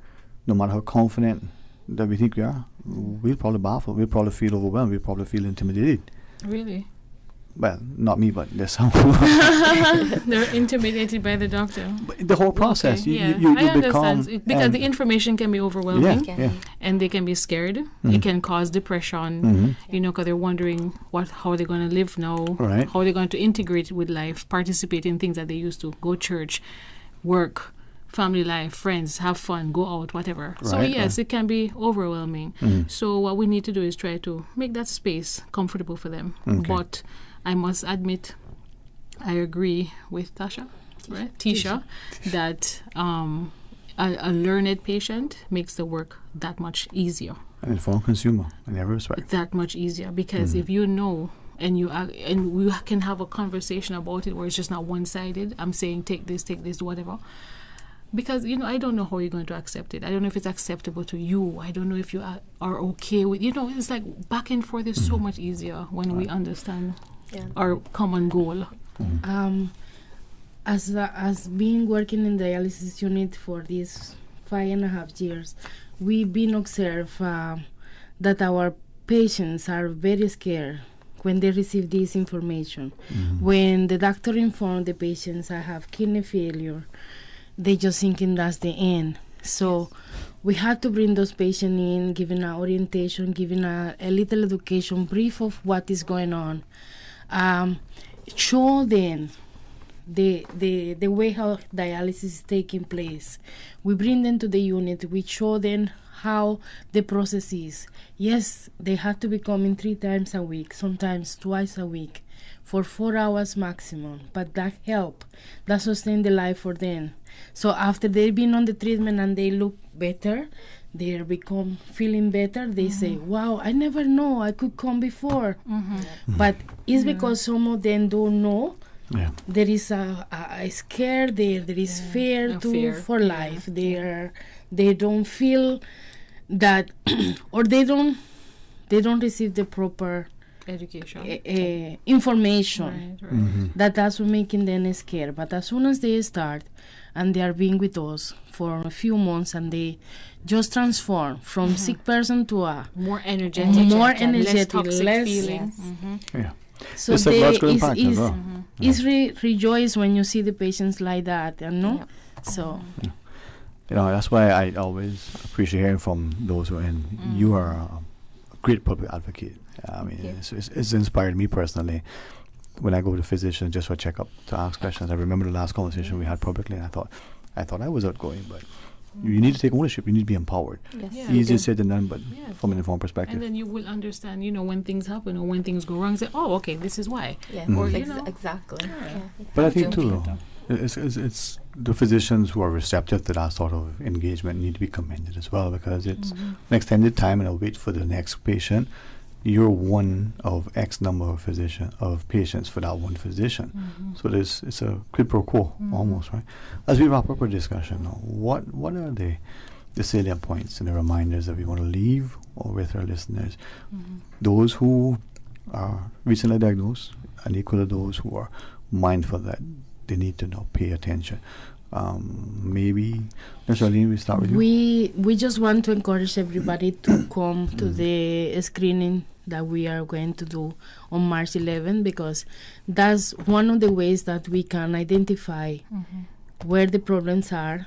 no matter how confident that we think we are, we'll probably baffle, we'll probably feel overwhelmed, we'll probably feel intimidated. Really? Well, not me, but there's some. They're intimidated by the doctor. The whole process, Okay, you I become... understand. Because the information can be overwhelming. Yeah. And they can be scared. Mhm. It can cause depression, Mhm. because they're wondering how they're going to live now, Right. how they're going to integrate with life, participate in things that they used to, go church, work, family life, friends, have fun, go out, whatever. So Right, yes, right. it can be overwhelming. Mhm. So what we need to do is try to make that space comfortable for them. Okay. But I must admit, I agree with Tisha, that a learned patient makes the work that much easier. An informed consumer in every respect. That much easier, because if you know and we can have a conversation about it where it's just not one-sided. I'm saying take this, whatever. Because I don't know how you're going to accept it. I don't know if it's acceptable to you. I don't know if you are okay with. It's like back and forth is so much easier when we understand our common goal. As being working in dialysis unit for these 5.5 years, we've been observed that our patients are very scared when they receive this information. When the doctor informed the patients I have kidney failure, they just thinking that's the end. So we had to bring those patients in, giving an orientation, giving a little education brief of what is going on. Show them the way how dialysis is taking place. We bring them to the unit. We show them how the process is. Yes, they have to be coming 3 times a week, sometimes twice a week, for 4 hours maximum. But that help, that sustain the life for them. So after they've been on the treatment and they look better, they become feeling better, they say, wow, I never know I could come before. But it's because some of them don't know. There is a scare there is fear for life. They don't feel that or they don't receive the proper education, information. Right. That's what making them scared. But as soon as they start and they are being with us for a few months and they just transform from sick person to a more energetic, less toxic feeling. So it's psychological impact as well. It's rejoice when you see the patients like that, So that's why I always appreciate hearing from those who are in. You are a great public advocate. I mean, it's inspired me personally. When I go to physicians just for a checkup to ask questions, I remember the last conversation we had publicly, and I thought I was outgoing, but you need to take ownership. You need to be empowered. Easier said than done, but from an informed perspective. And then you will understand, when things happen or when things go wrong, say, oh, okay, this is why. Yeah, Or, exactly. But I think too, It's the physicians who are receptive to that sort of engagement need to be commended as well, because it's an extended time and I'll wait for the next patient. You're one of X number of patients for that one physician. So it's a quid pro quo almost, right? As we wrap up our discussion now, what are the salient points and the reminders that we want to leave with our listeners? Those who are recently diagnosed and equally those who are mindful that they need to now pay attention. Maybe, Charlene, we start with you. We just want to encourage everybody to come to the screening that we are going to do on March 11, because that's one of the ways that we can identify where the problems are.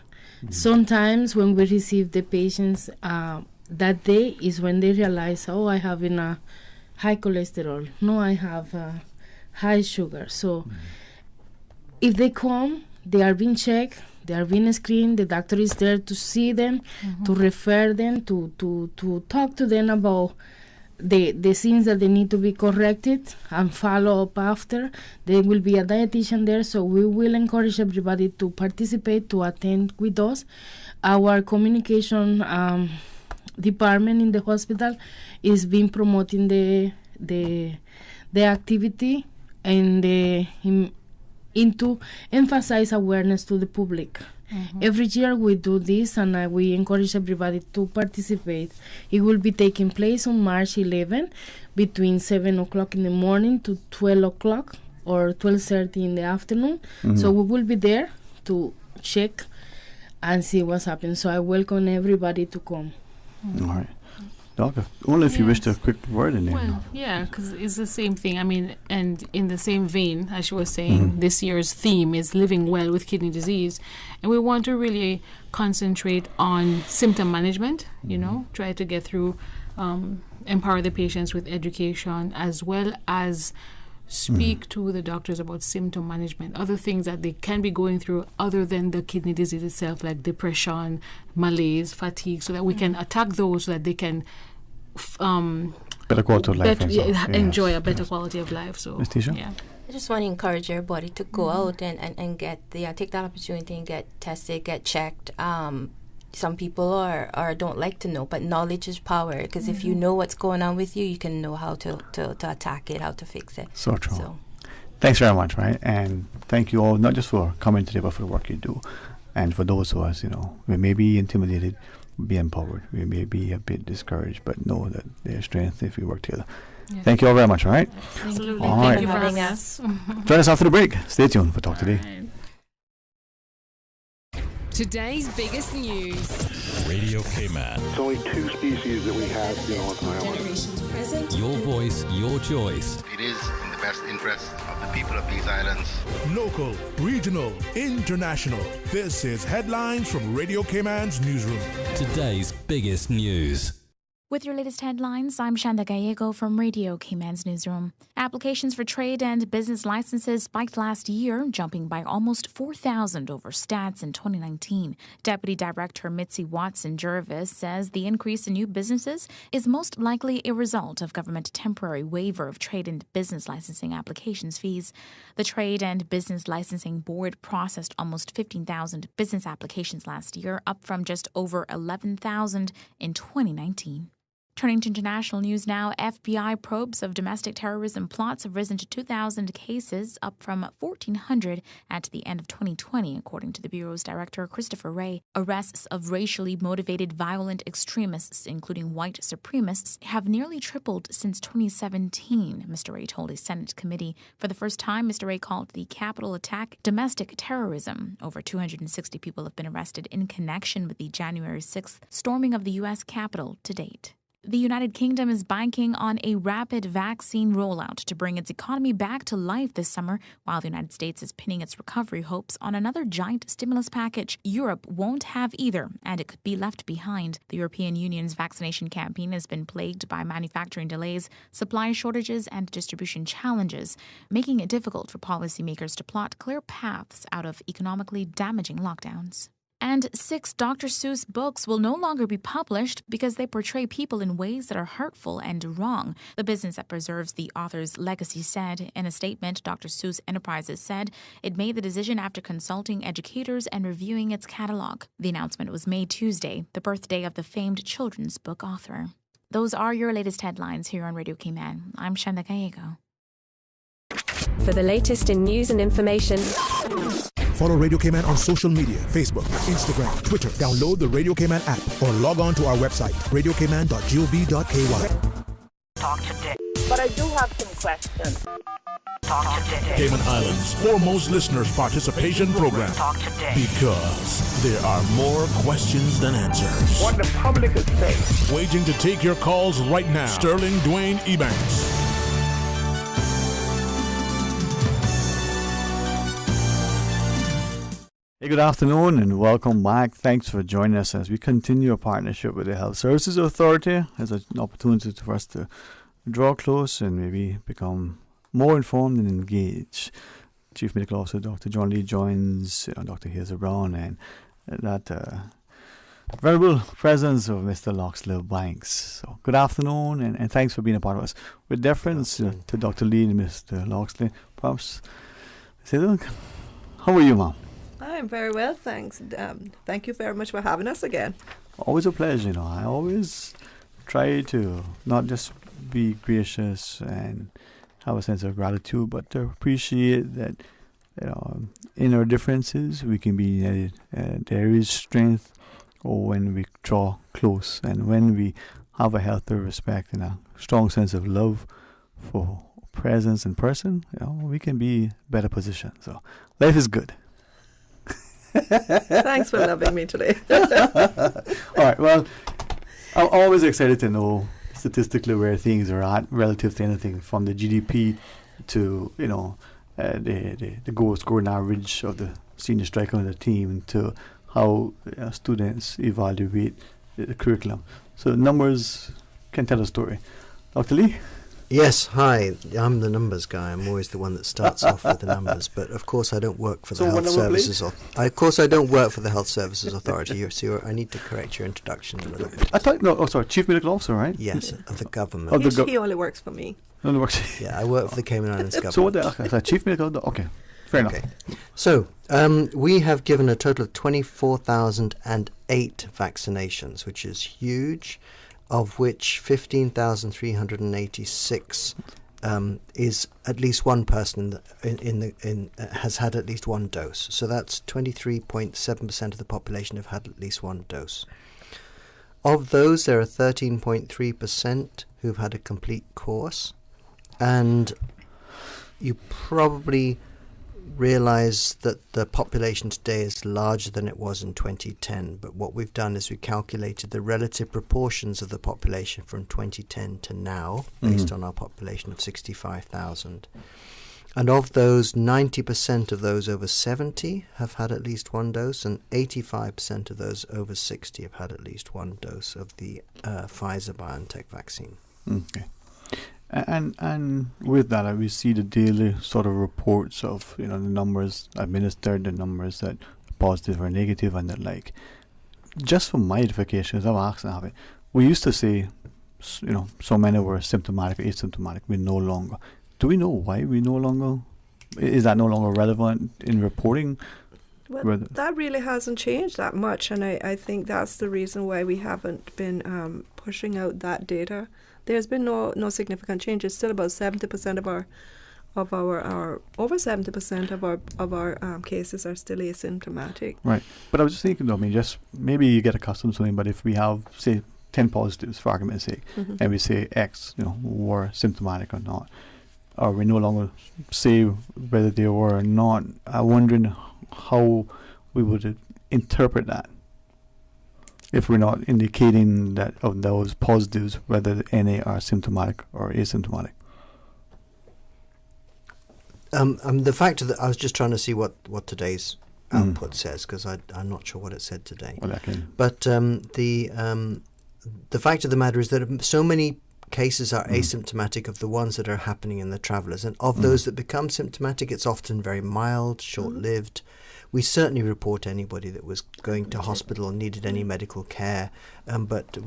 Sometimes when we receive the patients, that day is when they realize, I have a high cholesterol. No, I have high sugar. So if they come, they are being checked, they are being screened, the doctor is there to see them, to refer them, to talk to them about the things that they need to be corrected and follow up after. There will be a dietitian there, so we will encourage everybody to participate, to attend with us. Our communication department in the hospital is being promoting the activity and into emphasize awareness to the public. Every year we do this, and we encourage everybody to participate. It will be taking place on March 11 between 7 o'clock in the morning to 12 o'clock or 12:30 in the afternoon. So we will be there to check and see what's happening. So I welcome everybody to come. All right. Doctor, only if you wish to quick word in there. Well, yeah, because it's the same thing. I mean, and in the same vein, as she was saying, this year's theme is living well with kidney disease. And we want to really concentrate on symptom management, try to get through, empower the patients with education, as well as speak to the doctors about symptom management, other things that they can be going through other than the kidney disease itself, like depression, malaise, fatigue, so that we can attack those so that they can better quality of life, enjoy a better quality of life. So, I just want to encourage everybody to go out and get take that opportunity and get tested, get checked. Some people are don't like to know, but knowledge is power. Because if you know what's going on with you, you can know how to attack it, how to fix it. So true. Thanks very much, right? And thank you all, not just for coming today, but for the work you do. And for those of us, we may be intimidated, be empowered. We may be a bit discouraged, but know that there's strength if we work together. Yeah. Thank you all very much, all right? Absolutely. All Thank right. you for having us. Join us after the break. Stay tuned for Talk Today. Today's biggest news. Radio Cayman. It's only 2 species that we have, on the island. Generations present. Your voice, your choice. It is in the best interest of the people of these islands. Local, regional, international. This is Headlines from Radio Cayman's newsroom. Today's biggest news. With your latest headlines, I'm Shanda Gallego from Radio Cayman's newsroom. Applications for trade and business licenses spiked last year, jumping by almost 4,000 over stats in 2019. Deputy Director Mitzi Watson-Jervis says the increase in new businesses is most likely a result of government temporary waiver of trade and business licensing applications fees. The Trade and Business Licensing Board processed almost 15,000 business applications last year, up from just over 11,000 in 2019. Turning to international news now, FBI probes of domestic terrorism plots have risen to 2,000 cases, up from 1,400 at the end of 2020, according to the Bureau's director, Christopher Wray. Arrests of racially motivated violent extremists, including white supremacists, have nearly tripled since 2017, Mr. Wray told a Senate committee. For the first time, Mr. Wray called the Capitol attack domestic terrorism. Over 260 people have been arrested in connection with the January 6th storming of the U.S. Capitol to date. The United Kingdom is banking on a rapid vaccine rollout to bring its economy back to life this summer, while the United States is pinning its recovery hopes on another giant stimulus package. Europe won't have either, and it could be left behind. The European Union's vaccination campaign has been plagued by manufacturing delays, supply shortages, and distribution challenges, making it difficult for policymakers to plot clear paths out of economically damaging lockdowns. And 6 Dr. Seuss books will no longer be published because they portray people in ways that are hurtful and wrong. The business that preserves the author's legacy said. In a statement, Dr. Seuss Enterprises said it made the decision after consulting educators and reviewing its catalog. The announcement was made Tuesday, the birthday of the famed children's book author. Those are your latest headlines here on Radio Cayman. I'm Shanda Gallego. For the latest in news and information, Follow Radio Cayman on social media, Facebook, Instagram, Twitter. Download the Radio Cayman app or log on to our website, radiocayman.gov.ky. Talk today. But I do have some questions. Talk today. Cayman Islands' foremost listeners participation program. Talk today. Because there are more questions than answers. What the public is saying. Waging to take your calls right now. Sterling Dwayne Ebanks. Hey, good afternoon and welcome back. Thanks for joining us as we continue our partnership with the Health Services Authority as an opportunity for us to draw close and maybe become more informed and engaged. Chief Medical Officer Dr. John Lee joins Dr. Hazel Brown and that venerable presence of Mr. Loxley Banks. So good afternoon and thanks for being a part of us. With deference to Dr. Lee and Mr. Loxley, perhaps say, look, how are you, ma'am? I'm very well, thanks. Thank you very much for having us again. Always a pleasure, I always try to not just be gracious and have a sense of gratitude, but to appreciate that, in our differences, we can be united. There is strength when we draw close and when we have a healthy respect and a strong sense of love for presence and person, we can be in a better position. So life is good. Thanks for loving me today. All right, well, I'm always excited to know statistically where things are at relative to anything from the GDP to, the goal scoring average of the senior striker on the team to how students evaluate the curriculum. So numbers can tell a story. Dr. Lee? Yes, hi. I'm the numbers guy. I'm always the one that starts off with the numbers. But of course, I don't work for the Health Services. Of course, I don't work for the Health Services Authority. So I need to correct your introduction a little bit. I thought, Chief Medical Officer, right? Yes, of the government. He only works for me. Only works. Yeah, I work for the Cayman Islands government. So what? Chief Medical. Okay, fair enough. So we have given a total of 24,008 vaccinations, which is huge. Of which 15,386 is at least one person has had at least one dose. So that's 23.7% of the population have had at least one dose. Of those, there are 13.3% who've had a complete course, and you probably realize that the population today is larger than it was in 2010, but what we've done is we calculated the relative proportions of the population from 2010 to now based on our population of 65,000. And of those, 90% of those over 70 have had at least one dose, and 85% of those over 60 have had at least one dose of the Pfizer-BioNTech vaccine. Okay. And with that, we see the daily sort of reports of the numbers administered, the numbers that are positive or negative, and that like. Just for my edification, as I've asked, we used to say, so many were symptomatic or asymptomatic. We no longer. Do we know why we no longer? Is that no longer relevant in reporting? Well, that really hasn't changed that much, and I think that's the reason why we haven't been pushing out that data. There's been no significant change. It's still about 70% of our over 70% of our cases are still asymptomatic. Right, but I was just thinking, just maybe you get accustomed to something. But if we have, say, 10 positives, for argument's sake, and we say X, were symptomatic or not, or we no longer say whether they were or not, I'm wondering how we would interpret that. If we're not indicating that of those positives, whether any are symptomatic or asymptomatic. The fact that I was just trying to see what today's output says, because I'm not sure what it said today. Well, but the fact of the matter is that so many cases are asymptomatic of the ones that are happening in the travellers. And of those that become symptomatic, it's often very mild, short-lived. We certainly report anybody that was going to hospital or needed any medical care, but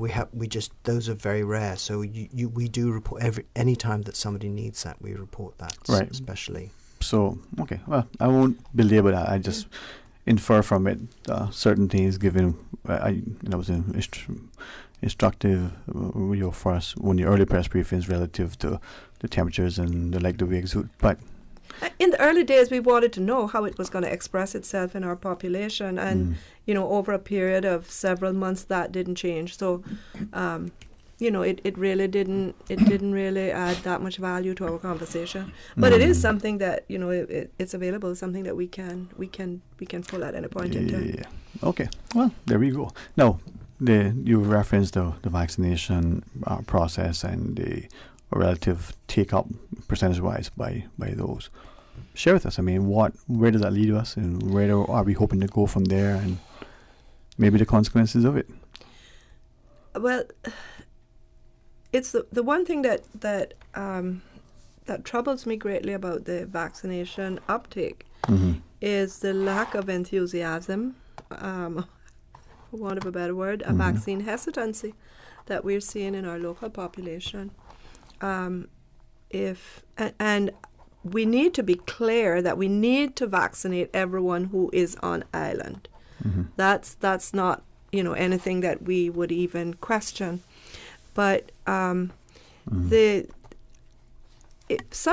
those are very rare. So we do report any time that somebody needs that, we report that, right. Especially. So, okay, well, I won't belabor that. I just infer from it certain things given, it was instructive for us when the early press briefings relative to the temperatures and the length we exude. But in the early days, we wanted to know how it was going to express itself in our population, and over a period of several months, that didn't change. So, it really didn't. It didn't really add that much value to our conversation. But it is something that it's available, something that we can pull at any point in time. Yeah. Okay. Well, there we go. Now, you referenced the vaccination process and the relative take-up percentage-wise by those. Share with us. I mean, where does that lead us, and where are we hoping to go from there, and maybe the consequences of it? Well, it's the one thing that troubles me greatly about the vaccination uptake is the lack of enthusiasm, for want of a better word, a vaccine hesitancy that we're seeing in our local population. And we need to be clear that we need to vaccinate everyone who is on island. That's not anything that we would even question. But some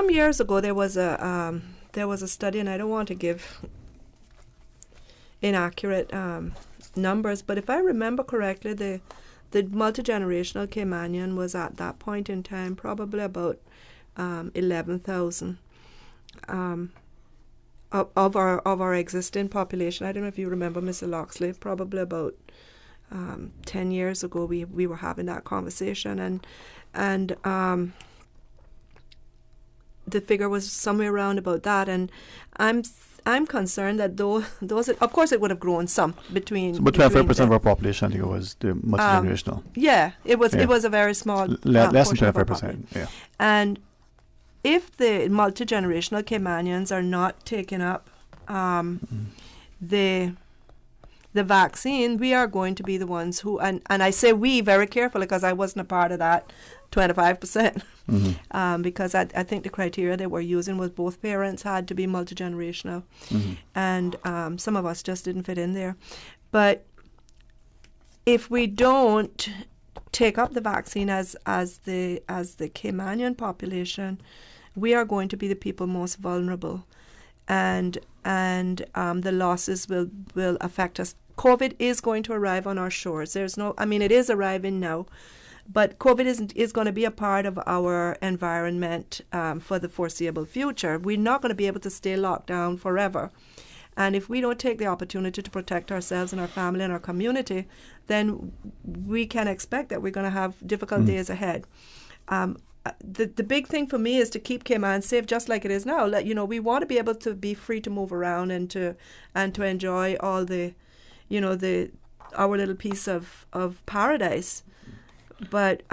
years ago there was a study, and I don't want to give inaccurate numbers, but if I remember correctly, the multi-generational Caymanian was at that point in time probably about 11,000 of our existing population. I don't know if you remember, Mr. Loxley, probably about 10 years ago we were having that conversation, and the figure was somewhere around about that, and I'm concerned that those of course it would have grown some between. But 25% of our population, I think it was the multi-generational. It was a very small less than 25%. Yeah. And if the multi-generational Caymanians are not taking up the vaccine, we are going to be the ones who, and I say we very carefully because I wasn't a part of that 25%, because I think the criteria they were using was both parents had to be multi-generational, and some of us just didn't fit in there. But if we don't take up the vaccine as the Caymanian population, we are going to be the people most vulnerable, and the losses will affect us. COVID is going to arrive on our shores. It is arriving now, but COVID is going to be a part of our environment for the foreseeable future. We're not going to be able to stay locked down forever. And if we don't take the opportunity to protect ourselves and our family and our community, then we can expect that we're going to have difficult days ahead. The big thing for me is to keep Cayman safe, just like it is now. We want to be able to be free to move around and to enjoy all the, our little piece of paradise. But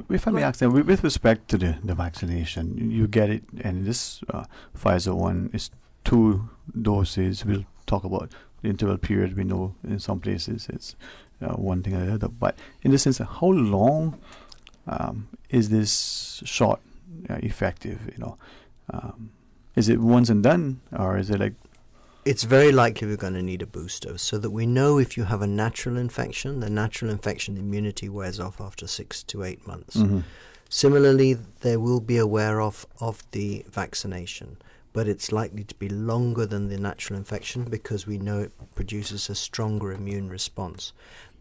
if I may ask, with respect to the vaccination, you get it, and this Pfizer one is 2 doses. We'll talk about the interval period. We know in some places it's one thing or the other. But in the sense of how long is this shot effective? Is it once and done, or is it like? It's very likely we're going to need a booster, so that we know if you have a natural infection, the natural infection immunity wears off after 6 to 8 months. Similarly, there will be a wear off of the vaccination, but it's likely to be longer than the natural infection because we know it produces a stronger immune response.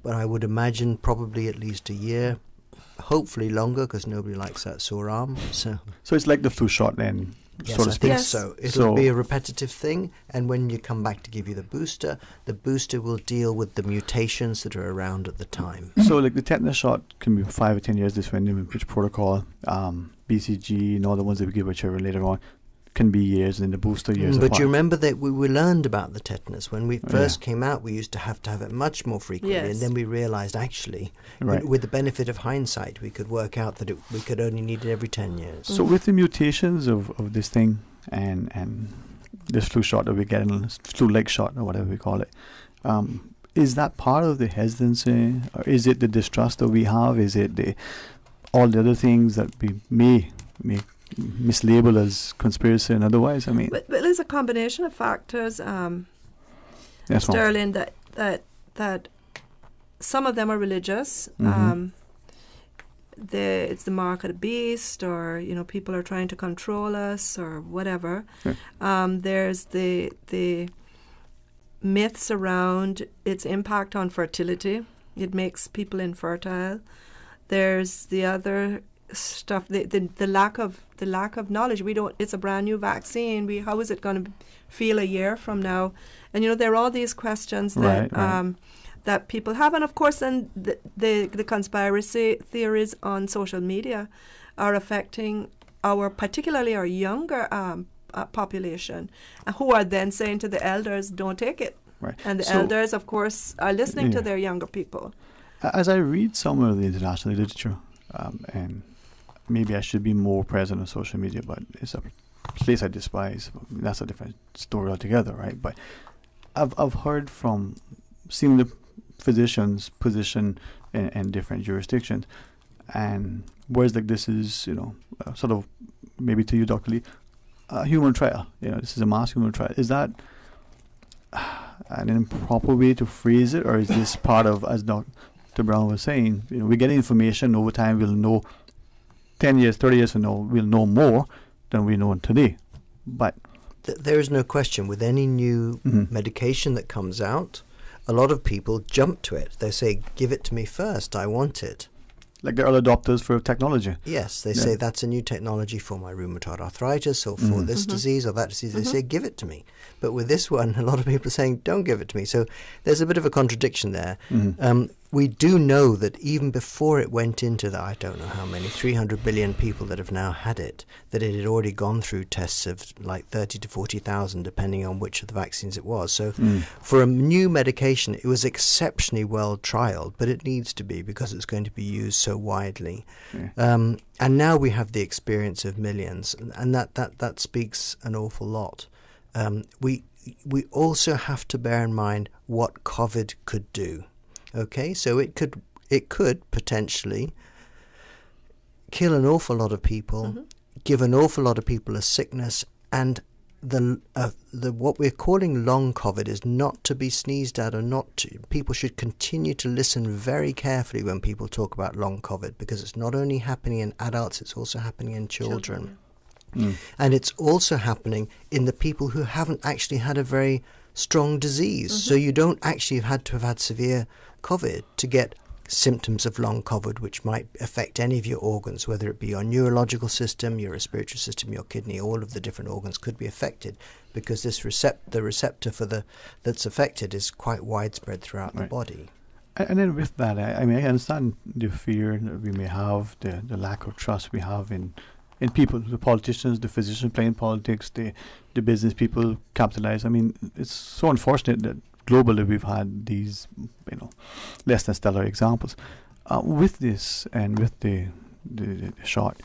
But I would imagine probably at least a year, hopefully longer, because nobody likes that sore arm. So it's like the flu shot then. Yes, so to I speak. think so. It'll be a repetitive thing, and when you come back to give you the booster will deal with the mutations that are around at the time. So like the tetanus shot can be 5 or 10 years, depending on which protocol, BCG and all the ones that we give whichever later on. can be years and the booster years. But apart. you remember that we learned about the tetanus when we first came out. We used to have it much more frequently, Yes. and then we realised actually, Right. with the benefit of hindsight, we could work out that we could only need it every 10 years. So with the mutations of this thing and this flu shot that we get, flu-like shot or whatever we call it, is that part of the hesitancy, or is it the distrust that we have? Is it all the other things that we may mislabel as conspiracy and otherwise? I mean, But there's a combination of factors, Yes, ma'am. Sterling, that some of them are religious. Mhm. It's the mark of the beast, or people are trying to control us, or whatever. Yeah. There's the myths around its impact on fertility. It makes people infertile. There's the other stuff, the lack of knowledge. It's a brand new vaccine. How is it going to feel a year from now? And there are all these questions that Right. that people have, and of course, then the conspiracy theories on social media are affecting particularly our younger population, who are then saying to the elders, "Don't take it." Right. And the So- elders, of course, are listening to Yeah. their younger people. As I read some of the international literature, and maybe I should be more present on social media, but it's a place I despise. That's a different story altogether, right? But I've heard from senior physicians position in different jurisdictions, and whereas like this is, sort of maybe to you, Dr. Lee, a human trial. This is a mass human trial. Is that an improper way to phrase it, or is this part of, as Dr. Brown was saying, we get information over time, we'll know 10 years, 30 years from now, we'll know more than we know today. But There is no question, with any new medication that comes out, a lot of people jump to it. They say, give it to me first, I want it. like they're early adopters for technology. Yes, they say that's a new technology for my rheumatoid arthritis or for this disease or that disease. They say, give it to me. But with this one, a lot of people are saying, don't give it to me. So there's a bit of a contradiction there. We do know that even before it went into the, I don't know how many, 300 billion people that have now had it, that it had already gone through tests of like 30 to 40,000, depending on which of the vaccines it was. So for a new medication, it was exceptionally well trialed, but it needs to be because it's going to be used so widely. And now we have the experience of millions, and that speaks an awful lot. We also have to bear in mind what COVID could do. Okay, so it could potentially kill an awful lot of people, give an awful lot of people a sickness, and the what we're calling long COVID is not to be sneezed at, or not to. People should continue to listen very carefully when people talk about long COVID, because it's not only happening in adults, it's also happening in children. And it's also happening in the people who haven't actually had a very strong disease. So you don't actually have had severe COVID to get symptoms of long COVID, which might affect any of your organs, whether it be your neurological system, your respiratory system, your kidney. All of the different organs could be affected, because this the receptor for that's affected is quite widespread throughout the body. And then with that, I understand the fear that we may have, the lack of trust we have in people, the politicians, the physicians playing politics, the business people capitalize. I mean, it's so unfortunate that globally we've had these, less than stellar examples. With this and with the shot,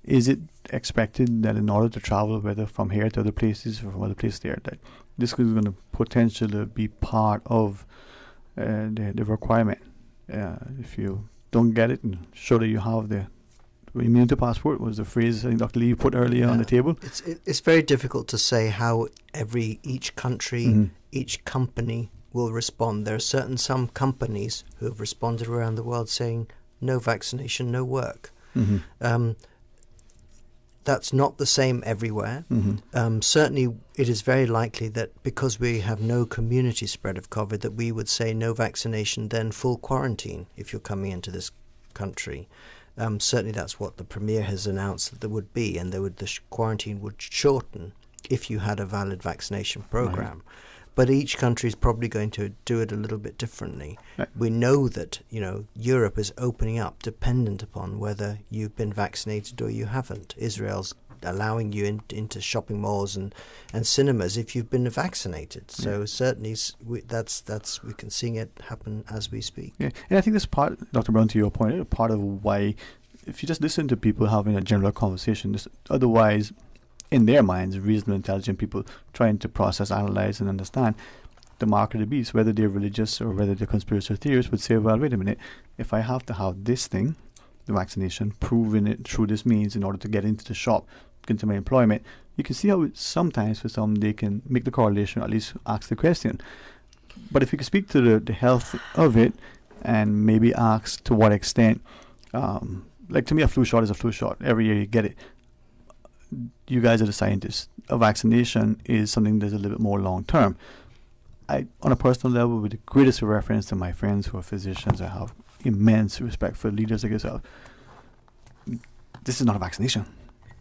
is it expected that in order to travel, whether from here to other places or from other places there, that this is going to potentially be part of the requirement? If you don't get it and show that you have the immunity passport, was the phrase I think Dr. Lee put earlier on the table. It's very difficult to say how each country, each company will respond. There are some companies who have responded around the world saying no vaccination, no work. That's not the same everywhere. Certainly it is very likely that because we have no community spread of COVID, that we would say no vaccination, then full quarantine if you're coming into this country. Certainly that's what the Premier has announced that there would be, and the quarantine would shorten if you had a valid vaccination program. But each country is probably going to do it a little bit differently. We know that Europe is opening up dependent upon whether you've been vaccinated or you haven't. Israel's allowing you into shopping malls and cinemas if you've been vaccinated. So certainly we can see it happen as we speak. Yeah, and I think this part, Dr. Brown, to your point, part of why, if you just listen to people having a general conversation, otherwise, in their minds, reasonable, intelligent people trying to process, analyze, and understand the mark of the beast, whether they're religious or whether they're conspiracy theorists, would say, well, wait a minute, if I have to have this thing, the vaccination, proving it through this means in order to get into the shop, get into my employment, you can see how sometimes for some they can make the correlation, or at least ask the question. But if you can speak to the health of it and maybe ask to what extent, like to me, a flu shot is a flu shot. Every year you get it. You guys are the scientists. A vaccination is something that's a little bit more long term. On a personal level, with the greatest reference to my friends who are physicians, I have immense respect for leaders like yourself. This is not a vaccination,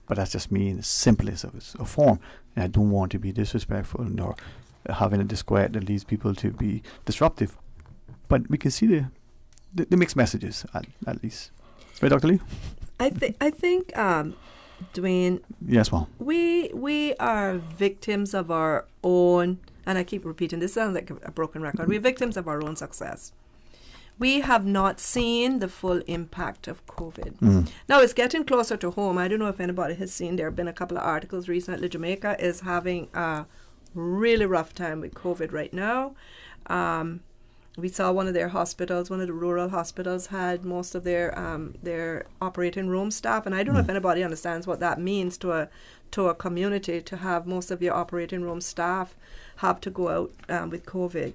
but that's just me in the simplest of its form. And I don't want to be disrespectful nor having a disquiet that leads people to be disruptive. But we can see the mixed messages at least. Right, Dr. Lee? I think, Dwayne. Yes, ma'am. We are victims of our own. And I keep repeating, this sounds like a broken record. We're victims of our own success. We have not seen the full impact of COVID. Now, it's getting closer to home. I don't know if anybody has seen, there have been a couple of articles recently. Jamaica is having a really rough time with COVID right now. We saw one of their hospitals, one of the rural hospitals, had most of their operating room staff. And I don't know if anybody understands what that means to a community, to have most of your operating room staff have to go out with COVID.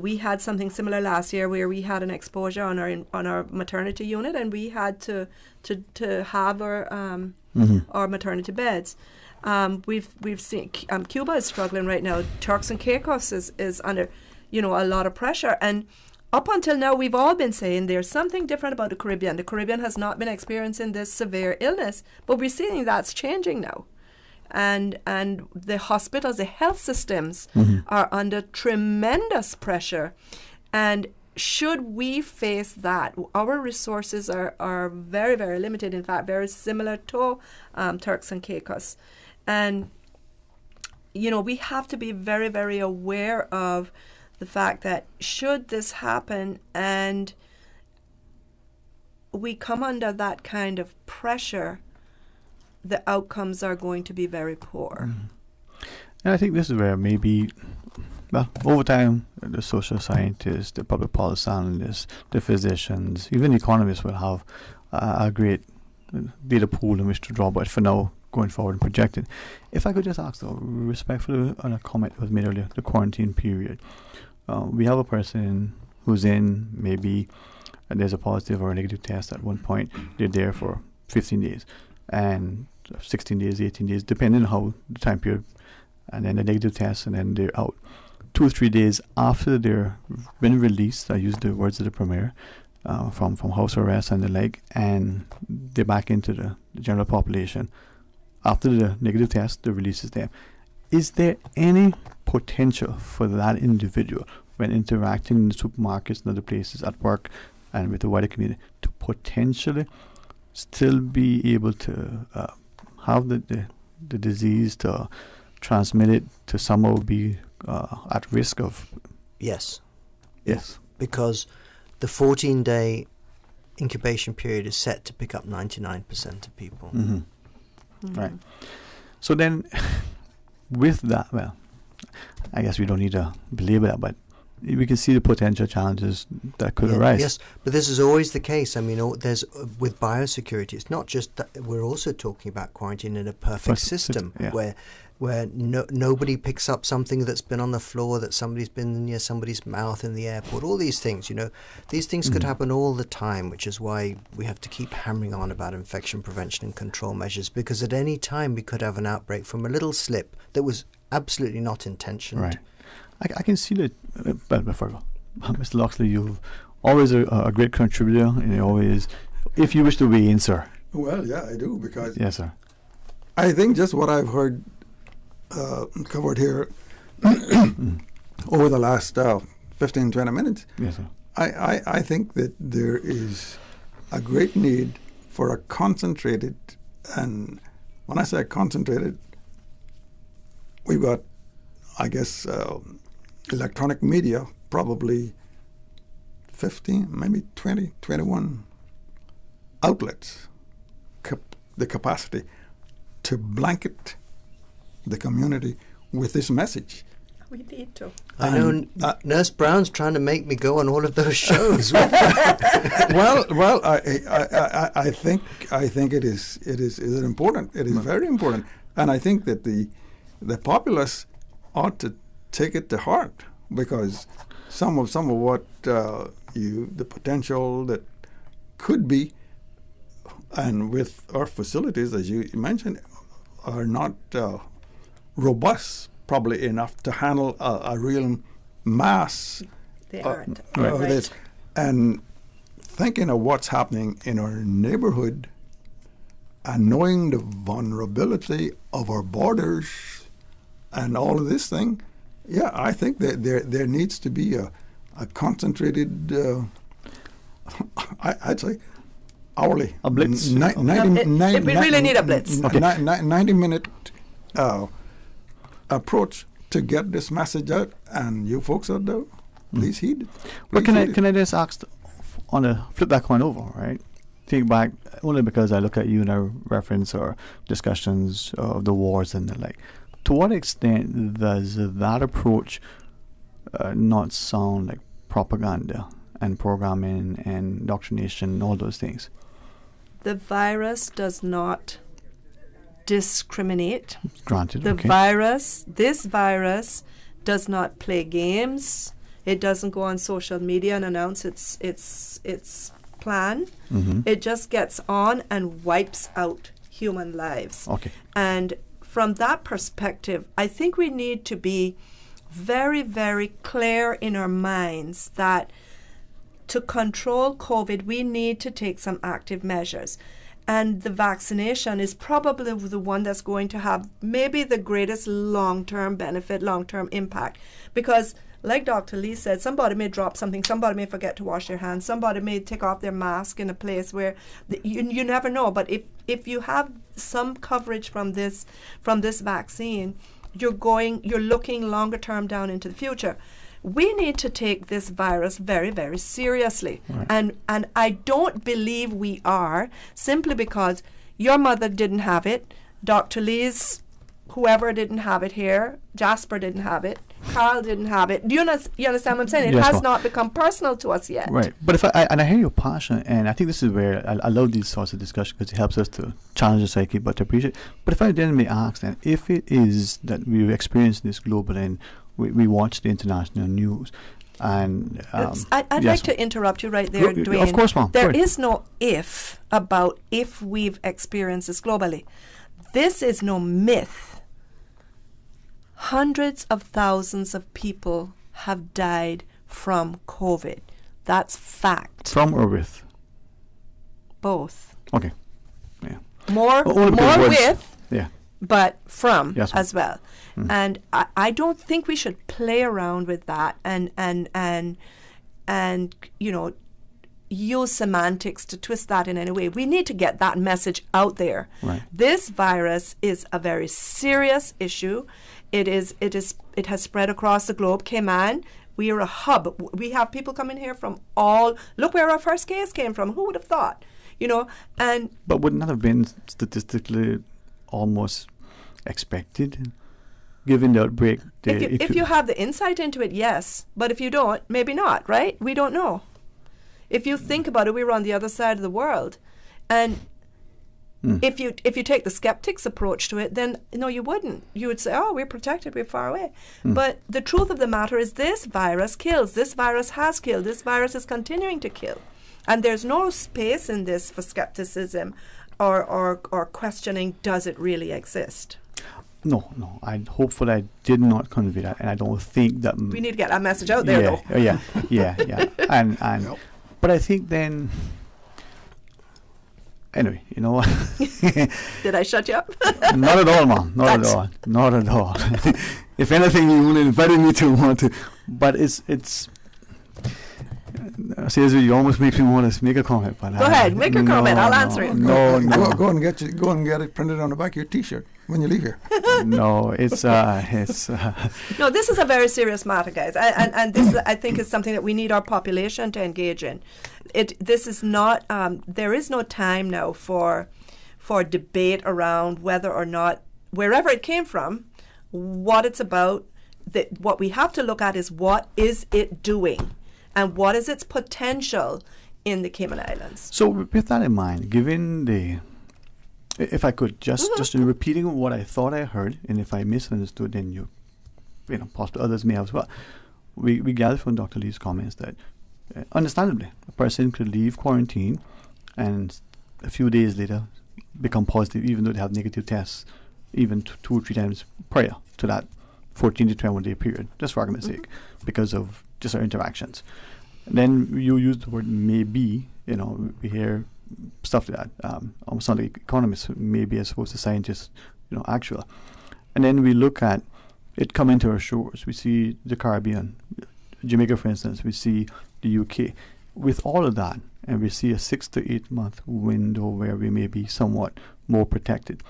We had something similar last year where we had an exposure on our maternity unit, and we had to have our maternity beds. We've seen Cuba is struggling right now. Turks and Caicos is under a lot of pressure, and up until now we've all been saying there's something different about the Caribbean. The Caribbean has not been experiencing this severe illness, but we're seeing that's changing now. And the hospitals, the health systems are under tremendous pressure. And should we face that, our resources are very, very limited, in fact, very similar to Turks and Caicos. And, we have to be very, very aware of the fact that should this happen and we come under that kind of pressure, the outcomes are going to be very poor. And I think this is where maybe, over time, the social scientists, the public policy analysts, the physicians, even economists will have a great data pool in which to draw, but for now, going forward and projecting. If I could just ask, though, respectfully on a comment that was made earlier, the quarantine period. We have a person who's in, maybe there's a positive or a negative test at one point, they're there for 15 days. And 16 days, 18 days, depending on how the time period, and then the negative test, and then they're out. 2 or 3 days after they're been released, I use the words of the Premier, from house arrest and the like, and they're back into the general population. After the negative test, the release is there. Is there any potential for that individual, when interacting in the supermarkets and other places, at work and with the wider community, to potentially still be able to have the disease, to transmit it, to somehow be at risk of? Yes. Because the 14-day incubation period is set to pick up 99% of people. Right. So then, with that, I guess we don't need to belabor that, but we can see the potential challenges that could arise. Yes, but this is always the case. I mean, there's with biosecurity, it's not just that. We're also talking about quarantine in a perfect system where nobody picks up something that's been on the floor, that somebody's been near somebody's mouth in the airport. All these things, these things could happen all the time, which is why we have to keep hammering on about infection prevention and control measures, because at any time we could have an outbreak from a little slip that was absolutely not intentional. Right. I can see that. Before I go, Mr. Loxley, you've always a great contributor, and you always, if you wish to weigh in, sir. Well, yeah, I do, because yes, sir. I think just what I've heard covered here over the last 15, 20 minutes, yes, sir. I think that there is a great need for a concentrated and when I say concentrated, we've got, I guess, electronic media, probably 15, maybe 20, 21 outlets, the capacity to blanket the community with this message. We need to. I know Nurse Brown's trying to make me go on all of those shows. well, I think it is important. It is very important, and I think that the populace ought to take it to heart, because some of what the potential that could be, and with our facilities, as you mentioned, are not robust probably enough to handle a real mass. They aren't. Of this. And thinking of what's happening in our neighborhood and knowing the vulnerability of our borders and all of this thing, yeah, I think that there needs to be a concentrated, I'd say, hourly. A blitz. we really need a blitz. Okay. 90-minute approach to get this message out, and you folks out there, please heed it. But can I just ask, on a flip that coin over, right? Think back, only because I look at you in our reference or discussions of the wars and the like. To what extent does that approach not sound like propaganda and programming and indoctrination and all those things? The virus does not discriminate. Granted. This virus does not play games. It doesn't go on social media and announce its plan. Mm-hmm. It just gets on and wipes out human lives. Okay. And from that perspective, I think we need to be very, very clear in our minds that to control COVID, we need to take some active measures. And the vaccination is probably the one that's going to have maybe the greatest long-term benefit, long-term impact. Because, like Dr. Lee said, somebody may drop something, somebody may forget to wash their hands, somebody may take off their mask in a place where you never know. But if you have some coverage from this vaccine, you're looking longer term down into the future. We need to take this virus very, very seriously. Right. And I don't believe we are, simply because your mother didn't have it, Dr. Lee's whoever didn't have it here, Jasper didn't have it, Carl didn't have it. Do you understand what I'm saying? It Yes, has ma'am. not become personal to us yet. Right. But if I hear your passion, and I think this is where I love these sorts of discussions, because it helps us to challenge the psyche, but to appreciate. But if I then may ask, then, if it is that we've experienced this global and we watch the international news, and I'd like to interrupt you right there, Dwayne. Of course, ma'am. There is no if about if we've experienced this globally. This is no myth. Hundreds of thousands of people have died from COVID. That's fact. From or with? Both. Okay. Yeah. More words. with, yeah, but from Yes, as well. Mm. And I don't think we should play around with that and use semantics to twist that in any way. We need to get that message out there. Right. This virus is a very serious issue. It has spread across the globe. Cayman, we are a hub. We have people coming here from all. Look where our first case came from. Who would have thought? And but wouldn't that have been statistically almost expected, given the outbreak? If you have the insight into it, yes. But if you don't, maybe not, right? We don't know. If you think about it, we were on the other side of the world. And if you take the skeptics approach to it, then no, you wouldn't. You would say, oh, we're protected, we're far away. But the truth of the matter is this virus kills. This virus has killed. This virus is continuing to kill. And there's no space in this for skepticism or questioning, does it really exist? No. I'm hopeful I did not convey that, and I don't think that. We need to get that message out there, though. Yeah. And but I think then. Anyway, you know what? Did I shut you up? Not at all, Mom. Not at all. If anything, you only invited me to want to. But it's Seriously, you almost make me want to make a comment. But Go ahead, make a comment. I'll answer it. No. Go and get it printed on the back of your T-shirt when you leave here. No, it's No, this is a very serious matter, guys, and this I think is something that we need our population to engage in. This is not. There is no time now for debate around whether or not, wherever it came from, what it's about. What we have to look at is what is it doing, and what is its potential in the Cayman Islands. So with that in mind, given if I could just in repeating what I thought I heard, and if I misunderstood, then you know, possibly others may have as well. We gathered from Dr. Lee's comments that, understandably, a person could leave quarantine and a few days later become positive, even though they have negative tests, even 2 or 3 times prior to that 14 to 21 day period, just for argument's sake, because of just our interactions. And then you use the word maybe, you know, we hear stuff like that, almost sound like economists, maybe as opposed to scientists, you know, actual. And then we look at it coming to our shores. We see the Caribbean, Jamaica, for instance, we see the UK. With all of that, and we see a 6 to 8 month window where we may be somewhat more protected,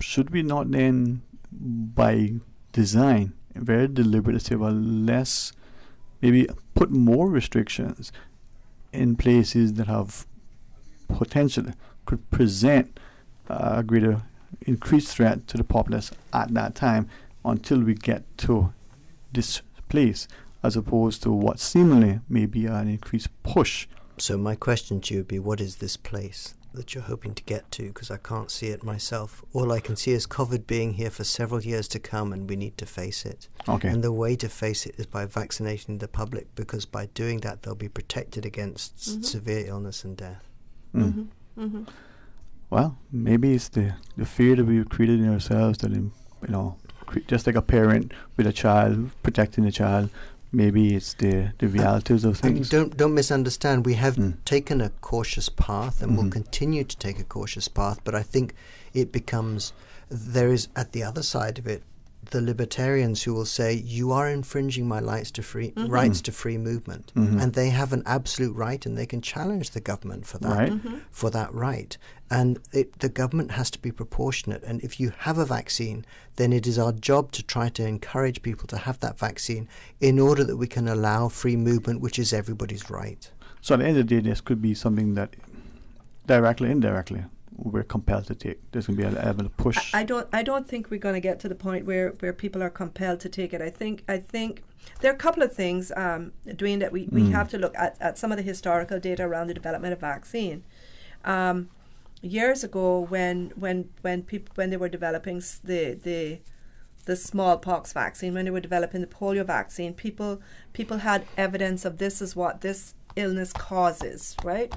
should we not then, by design, very deliberate, say, well, less, maybe put more restrictions in places that have potentially could present a greater increased threat to the populace at that time until we get to this place, as opposed to what seemingly may be an increased push. So my question to you would be, what is this place that you're hoping to get to? Because I can't see it myself. All I can see is COVID being here for several years to come, and we need to face it. Okay. And the way to face it is by vaccinating the public, because by doing that they'll be protected against severe illness and death. Well, maybe it's the fear that we've created in ourselves that, you know, just like a parent with a child protecting the child. Maybe it's the realities of things. Don't misunderstand. We have taken a cautious path, and will continue to take a cautious path. But I think it becomes, there is at the other side of it, the libertarians who will say, you are infringing my rights to free movement, and they have an absolute right, and they can challenge the government for that, for that right. And the government has to be proportionate. And if you have a vaccine, then it is our job to try to encourage people to have that vaccine in order that we can allow free movement, which is everybody's right. So at the end of the day, this could be something that directly, indirectly, we're compelled to take. There's going to be a level of push. I don't think we're going to get to the point where people are compelled to take it. I think there are a couple of things, Dwayne, that we have to look at some of the historical data around the development of vaccine. Years ago, when they were developing the smallpox vaccine, when they were developing the polio vaccine, people had evidence of this is what this illness causes, right?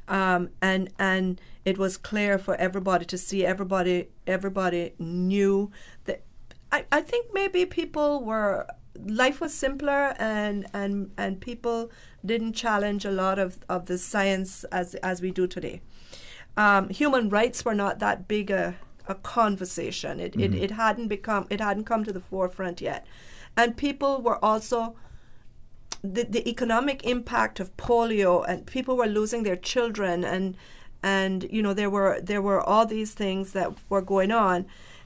And it was clear for everybody to see. Everybody knew that. I think maybe life was simpler, and people didn't challenge a lot of the science as we do today. Human rights were not that big a conversation. It hadn't come to the forefront yet, and people were also. The economic impact of polio, and people were losing their children, and you know, there were all these things that were going on,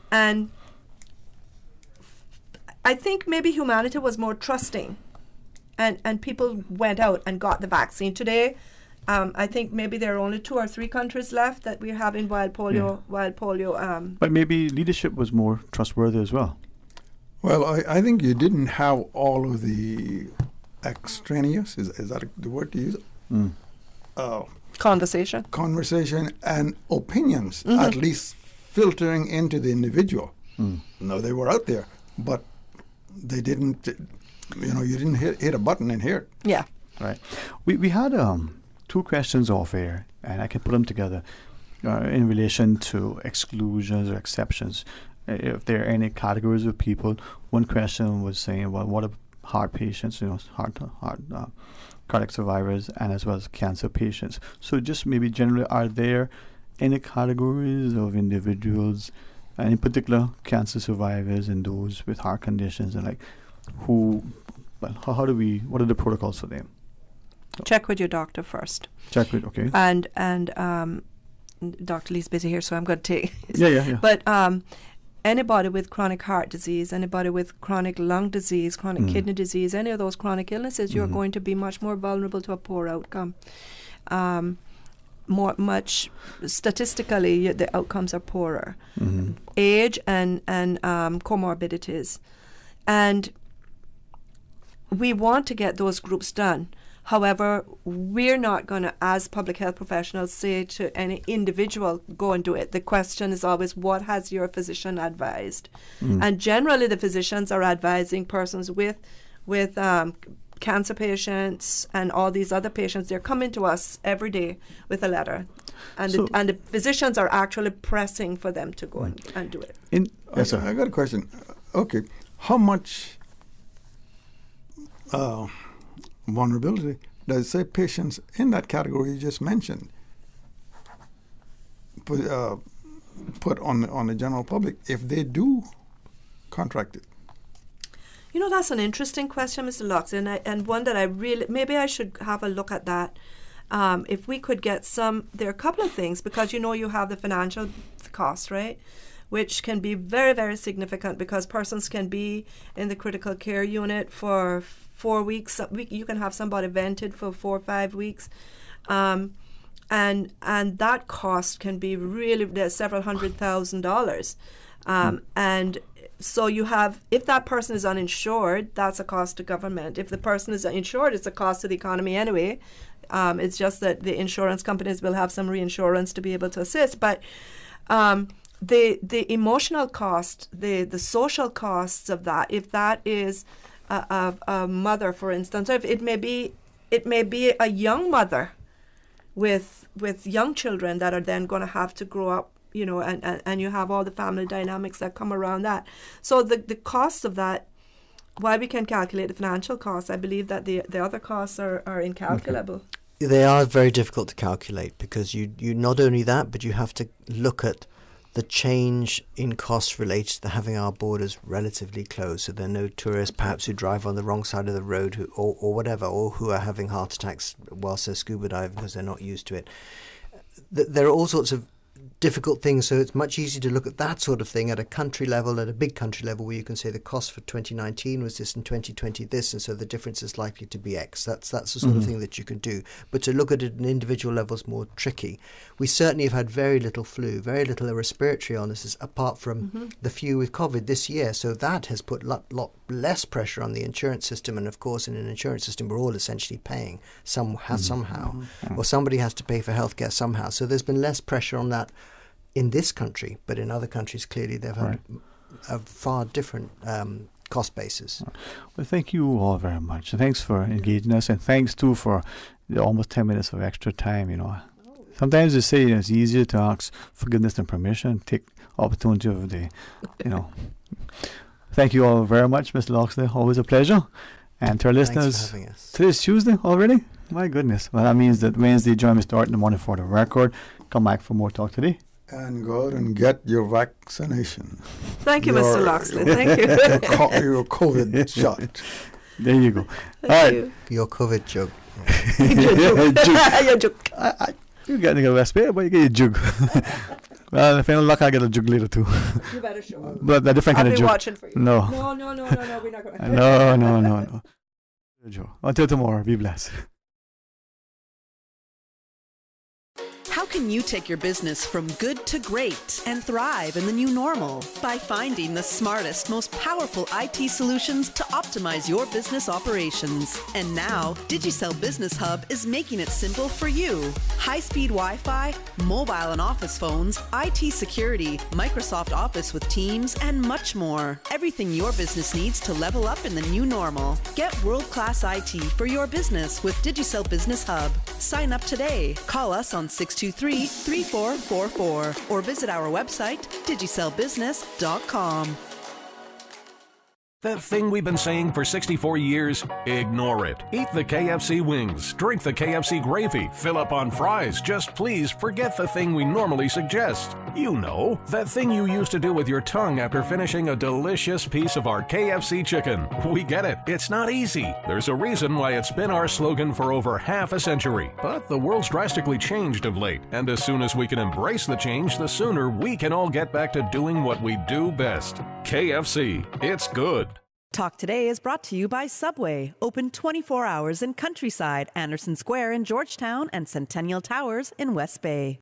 and I think maybe humanity was more trusting, and people went out and got the vaccine. Today, I think maybe there are only 2 or 3 countries left that we're having wild polio. But maybe leadership was more trustworthy as well. Well, I think you didn't have all of the extraneous, is that the word to use? Conversation and opinions, at least filtering into the individual. No, they were out there, but they didn't, you didn't hit a button and hear it. Yeah. Right. We had 2 questions off air, and I can put them together in relation to exclusions or exceptions. If there are any categories of people. One question was saying, well, what about heart patients, heart cardiac survivors, and as well as cancer patients. So just maybe generally, are there any categories of individuals, and in particular cancer survivors and those with heart conditions, and who what are the protocols for them? Check with your doctor first. Check with, okay. And Dr. Lee's busy here, so I'm going to take. Yeah. But anybody with chronic heart disease, anybody with chronic lung disease, chronic kidney disease, any of those chronic illnesses, you're going to be much more vulnerable to a poor outcome. Much statistically, the outcomes are poorer. Age and comorbidities, and we want to get those groups done. However, we're not going to, as public health professionals, say to any individual, go and do it. The question is always, what has your physician advised? And generally, the physicians are advising persons with cancer patients and all these other patients. They're coming to us every day with a letter. And the physicians are actually pressing for them to go and do it. Yes, sir. I got a question. Okay, how much vulnerability does, say, patients in that category you just mentioned put on the general public if they do contract it? You know, that's an interesting question, Mr. Lux, and one that I really, maybe I should have a look at that. If we could get there are a couple of things, because you have the financial cost, right? Which can be very, very significant, because persons can be in the critical care unit for 4 weeks. You can have somebody vented for 4 or 5 weeks. And that cost can be really several $100,000. And so if that person is uninsured, that's a cost to government. If the person is insured, it's a cost to the economy anyway. It's just that the insurance companies will have some reinsurance to be able to assist. But the emotional cost, the social costs of that, if that is a mother, for instance, or if it may be a young mother with young children that are then going to have to grow up, and you have all the family dynamics that come around that. So the cost of that, while we can calculate the financial costs, I believe that the other costs are incalculable. Okay. They are very difficult to calculate, because you not only that, but you have to look at the change in costs related to having our borders relatively closed, so there are no tourists perhaps who drive on the wrong side of the road or whatever, or who are having heart attacks whilst they're scuba diving because they're not used to it. There are all sorts of difficult things, so it's much easier to look at that sort of thing at a country level, at a big country level, where you can say the cost for 2019 was this and 2020 this, and so the difference is likely to be X. That's the sort of thing that you can do. But to look at it at an individual level is more tricky. We certainly have had very little flu, very little respiratory illnesses, apart from the few with COVID this year. So that has put lot less pressure on the insurance system. And of course, in an insurance system, we're all essentially paying somehow, or somebody has to pay for healthcare somehow. So there's been less pressure on that in this country, but in other countries, clearly they've had a far different cost basis. Well, thank you all very much. And thanks for engaging us, and thanks too for the almost 10 minutes of extra time. Sometimes they say it's easier to ask forgiveness than permission. Take opportunity of the, Thank you all very much, Mr. Loxley. Always a pleasure. And to our listeners, thanks for having us. Today's Tuesday already? My goodness. Well, that means that Wednesday, join me start in the morning for the record. Come back for more talk today. And go out and get your vaccination. Thank you, Mr. Loxley. Thank you. Your COVID shot. There you go. Thank all right. you. Your COVID joke. Your joke. You get a respect, but you get a jug. Well, if I don't luck, I'll get a jug later too. You better show up. But a different kind of jug. I'll be watching for you. No. No, we're not going to. No. Until tomorrow, be blessed. How can you take your business from good to great and thrive in the new normal? By finding the smartest, most powerful IT solutions to optimize your business operations. And now, Digicel Business Hub is making it simple for you. High-speed Wi-Fi, mobile and office phones, IT security, Microsoft Office with Teams, and much more. Everything your business needs to level up in the new normal. Get world-class IT for your business with Digicel Business Hub. Sign up today. Call us on 623-3444 or visit our website, digicelbusiness.com. That thing we've been saying for 64 years? Ignore it. Eat the KFC wings, drink the KFC gravy, fill up on fries. Just please forget the thing we normally suggest. You know, that thing you used to do with your tongue after finishing a delicious piece of our KFC chicken. We get it. It's not easy. There's a reason why it's been our slogan for over half a century. But the world's drastically changed of late, and as soon as we can embrace the change, the sooner we can all get back to doing what we do best. KFC. It's good. Talk Today is brought to you by Subway. Open 24 hours in Countryside, Anderson Square in Georgetown, and Centennial Towers in West Bay.